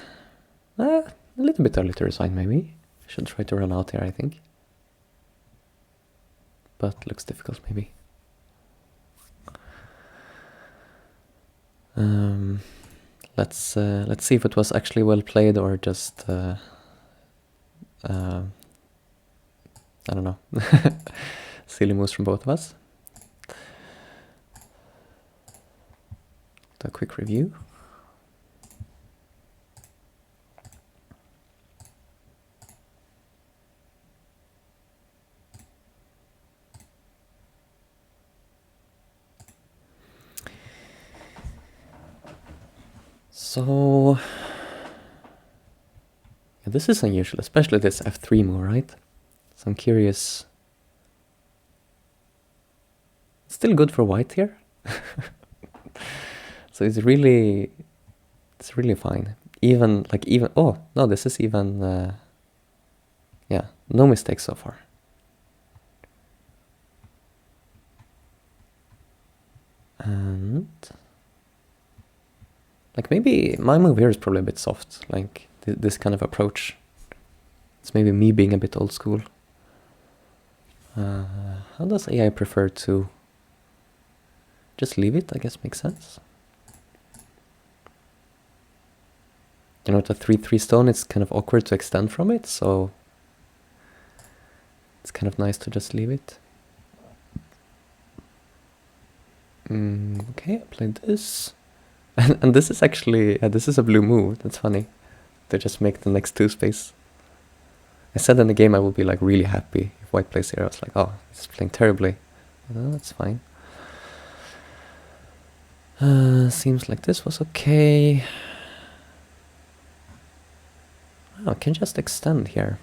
a little bit early to resign, maybe. Should try to run out here, I think. But looks difficult, maybe. Let's see if it was actually well played or just I don't know, silly moves from both of us. Do a quick review. So yeah, this is unusual, especially this f3 move, right? So I'm curious. It's still good for white here. So it's really fine. Even oh no, this is even yeah, no mistakes so far. And Like maybe my move here is probably a bit soft, like this kind of approach. It's maybe me being a bit old school. How does AI prefer to just leave it? I guess makes sense. You know, with a 3/3 stone, it's kind of awkward to extend from it, so it's kind of nice to just leave it. Okay, I played this. And this is actually, this is a blue move. That's funny. To just make the next 2 space. I said in the game I would be like really happy if white plays here. I was like, oh, it's playing terribly. No, that's fine. Seems like this was okay. Oh, I can just extend here.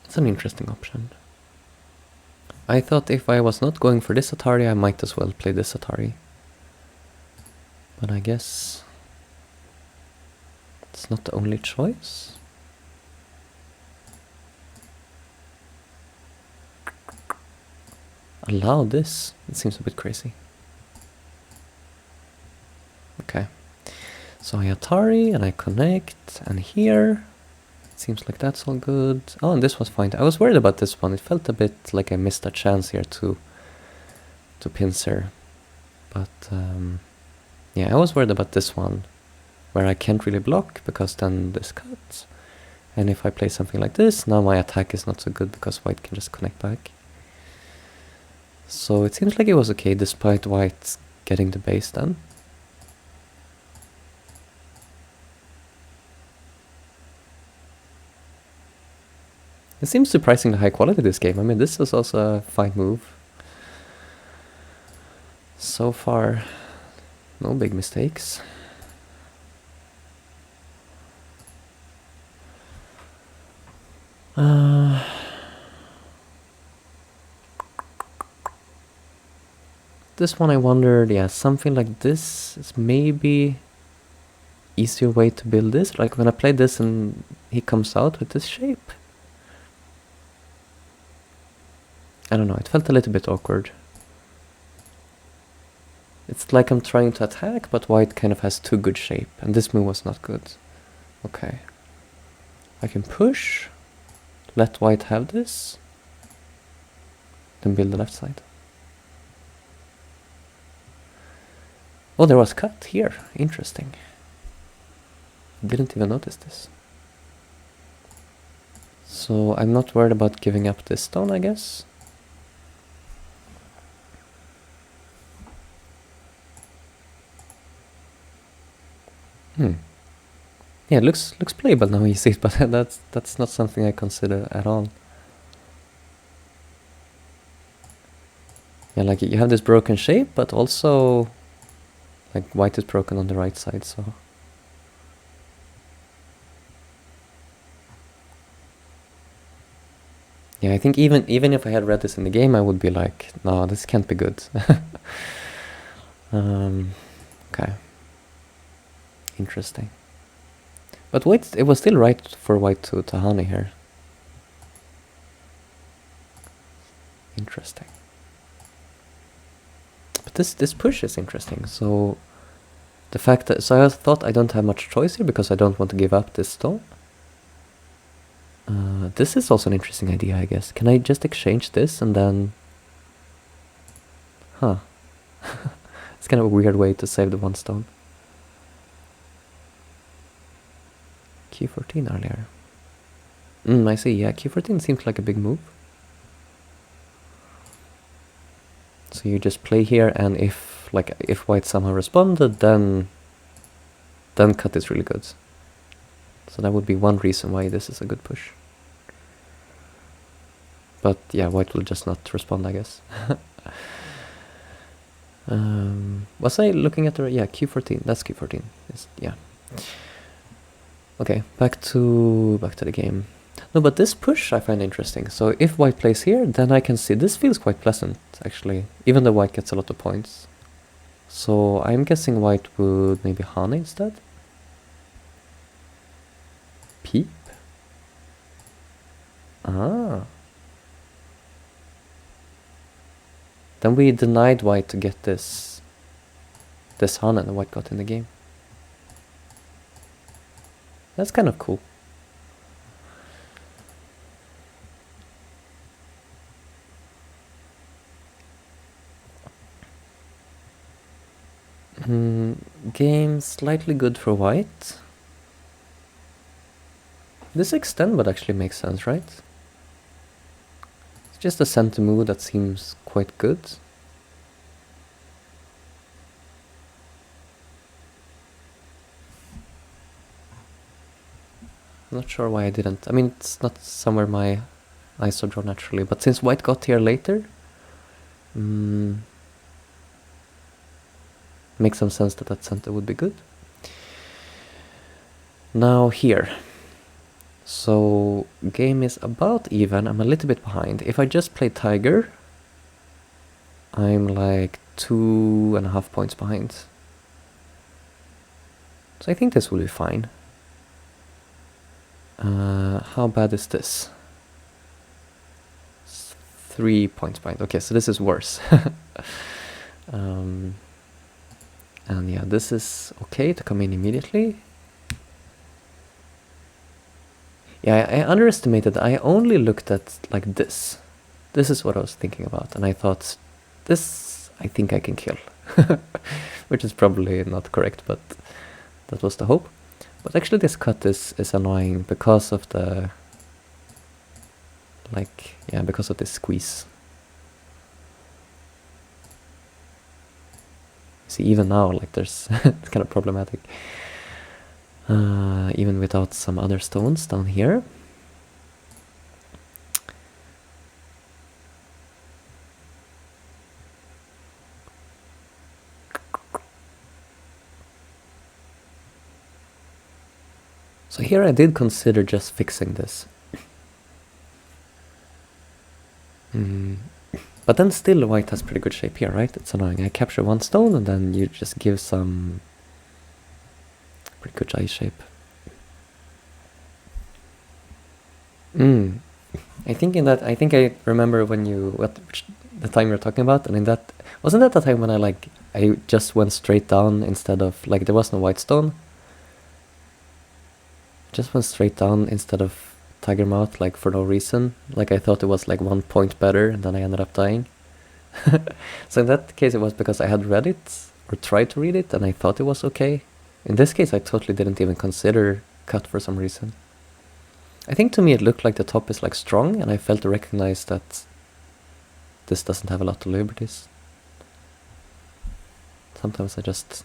It's an interesting option. I thought if I was not going for this Atari, I might as well play this Atari. But I guess it's not the only choice. Allow this? It seems a bit crazy. Okay. So I Atari and I connect, and here it seems like that's all good. Oh, and this was fine. I was worried about this one. It felt a bit like I missed a chance here to pincer. But yeah, I was worried about this one, where I can't really block because then this cuts. And if I play something like this, now my attack is not so good because white can just connect back. So it seems like it was okay despite white getting the base then. It seems surprisingly high quality this game. I mean, this was also a fine move. So far, no big mistakes. This one I wondered, yeah, something like this is maybe easier way to build this. Like when I play this and he comes out with this shape. I don't know, it felt a little bit awkward. It's like I'm trying to attack, but white kind of has too good shape, and this move was not good. Okay. I can push, let white have this, then build the left side. Oh, there was cut here. Interesting. Didn't even notice this. So I'm not worried about giving up this stone, I guess. Yeah, it looks playable now you see it, but that's not something I consider at all. Yeah, like you have this broken shape, but also like white is broken on the right side, so yeah, I think even if I had read this in the game, I would be like, no, this can't be good. Okay. Interesting. But white, it was still right for white to honey here. Interesting. But this push is interesting. So the fact that, so I thought I don't have much choice here because I don't want to give up this stone. This is also an interesting idea, I guess. Can I just exchange this and then... Huh. It's kind of a weird way to save the one stone. Q14 earlier. I see, yeah, Q14 seems like a big move. So you just play here, and if white somehow responded, then cut is really good. So that would be one reason why this is a good push. But yeah, white will just not respond, I guess. Was I looking at the... Yeah, Q14. That's Q14. Yeah. Okay, back to the game. No, but this push I find interesting. So if white plays here, then I can see... This feels quite pleasant, actually. Even though white gets a lot of points. So I'm guessing white would maybe Hane instead. Peep? Ah. Then we denied white to get this this on and white got in the game. That's kind of cool. Game slightly good for white. This extend would actually make sense, right? It's just a center move that seems quite good. I'm not sure why I didn't. I mean, it's not somewhere my eyes would draw naturally, but since white got here later, makes some sense that that center would be good. Now here. So game is about even. I'm a little bit behind. If I just play tiger, I'm like 2.5 points behind. So I think this will be fine. How bad is this? 3 points behind. Okay, so this is worse. And yeah, this is okay to come in immediately. Yeah, I underestimated. I only looked at like this. This is what I was thinking about, and I thought, this I think I can kill. Which is probably not correct, but that was the hope. But actually this cut is annoying because of the, like, yeah, because of this squeeze. See, even now, like, there's it's kind of problematic. Even without some other stones down here. So here I did consider just fixing this. But then still white has pretty good shape here, right? It's annoying. I capture one stone and then you just give some pretty good eye shape. I think I remember when the time you're talking about, and in that, wasn't that the time when I just went straight down instead of, like, there was no white stone? Just went straight down instead of tiger mouth, like, for no reason. Like, I thought it was like 1 point better, and then I ended up dying. So in that case it was because I had read it, or tried to read it, and I thought it was okay. In this case I totally didn't even consider cut for some reason. I think to me it looked like the top is like strong, and I failed to recognize that this doesn't have a lot of liberties. Sometimes I just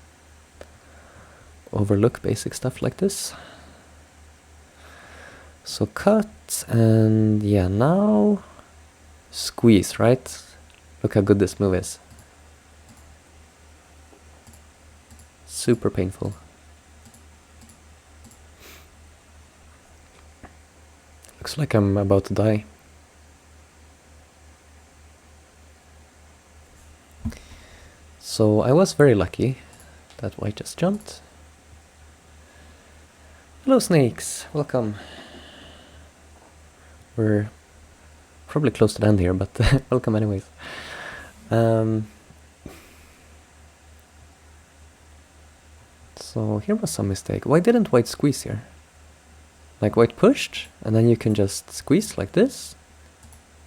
overlook basic stuff like this. So cut, and yeah, now squeeze, right? Look how good this move is. Super painful. Looks like I'm about to die. So I was very lucky that white just jumped. Hello snakes, welcome. We're probably close to the end here, but welcome anyways. So here was some mistake. Why didn't white squeeze here? Like, white pushed, and then you can just squeeze like this,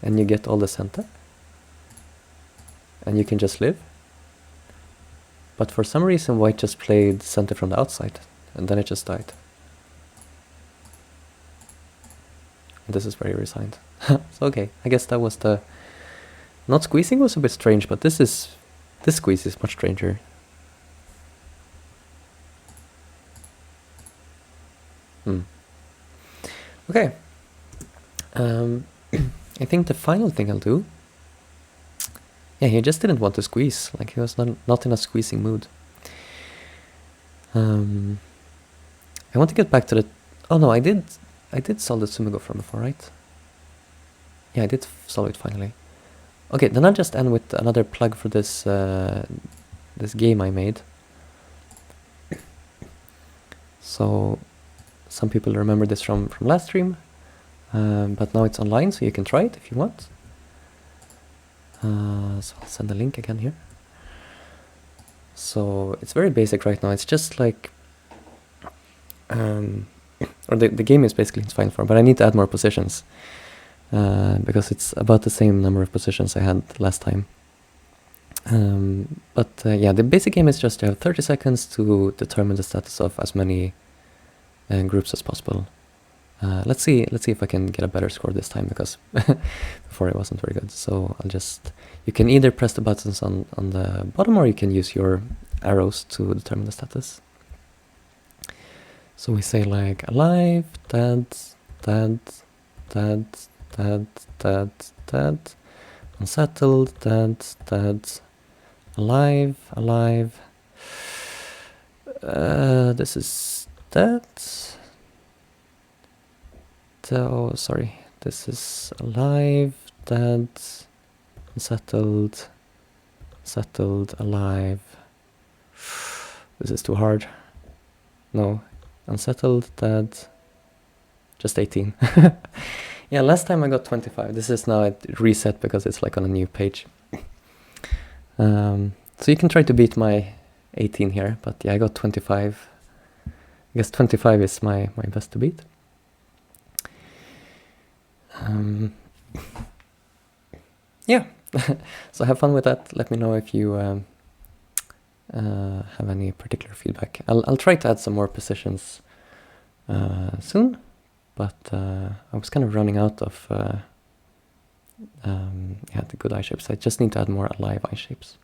and you get all the center, and you can just live. But for some reason white just played center from the outside, and then it just died. And this is very resigned. So okay, I guess that was the... Not squeezing was a bit strange, but this squeeze is much stranger. Okay. I think the final thing I'll do... Yeah, he just didn't want to squeeze. Like, he was not in a squeezing mood. I want to get back to the... Oh no, I did solve the Sumigo from before, right? Yeah, I did solve it finally. Okay, then I'll just end with another plug for this this game I made. So some people remember this from last stream, but now it's online, so you can try it if you want. So I'll send the link again here. So it's very basic right now. It's just like, or the game is basically in its final form, but I need to add more positions because it's about the same number of positions I had last time. But yeah, the basic game is just you have 30 seconds to determine the status of as many groups as possible. Let's see if I can get a better score this time, because before it wasn't very good. So you can either press the buttons on the bottom, or you can use your arrows to determine the status. So we say like alive, dead, dead, dead, dead, dead, dead, unsettled, dead, dead, alive, alive. This is dead. Oh, sorry. This is alive, dead, unsettled, settled, alive. This is too hard. No. Unsettled, dead. Just 18. Yeah, last time I got 25. This is now at reset because it's like on a new page. So you can try to beat my 18 here, but yeah, I got 25. I guess 25 is my best to beat. Yeah, so have fun with that. Let me know if you have any particular feedback. I'll try to add some more positions soon, but I was kind of running out of the good eye shapes. I just need to add more alive eye shapes.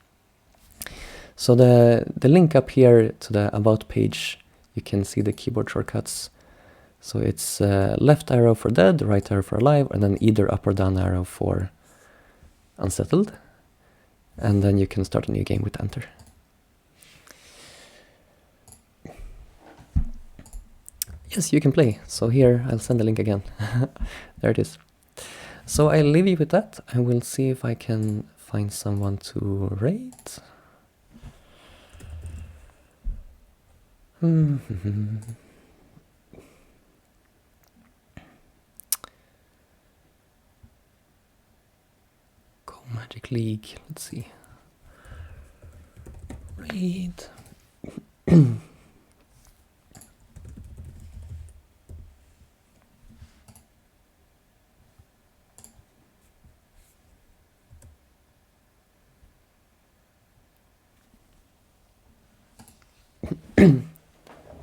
So the link up here to the About page, you can see the keyboard shortcuts. So it's left arrow for dead, right arrow for alive, and then either up or down arrow for unsettled. And then you can start a new game with enter. Yes, you can play. So here, I'll send the link again. There it is. So I'll leave you with that. I will see if I can find someone to rate. Go Magic League. Let's see. Rate.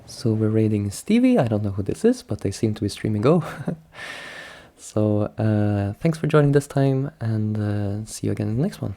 So we're raiding Stevie. I don't know who this is, but they seem to be streaming Go. So thanks for joining this time, and see you again in the next one.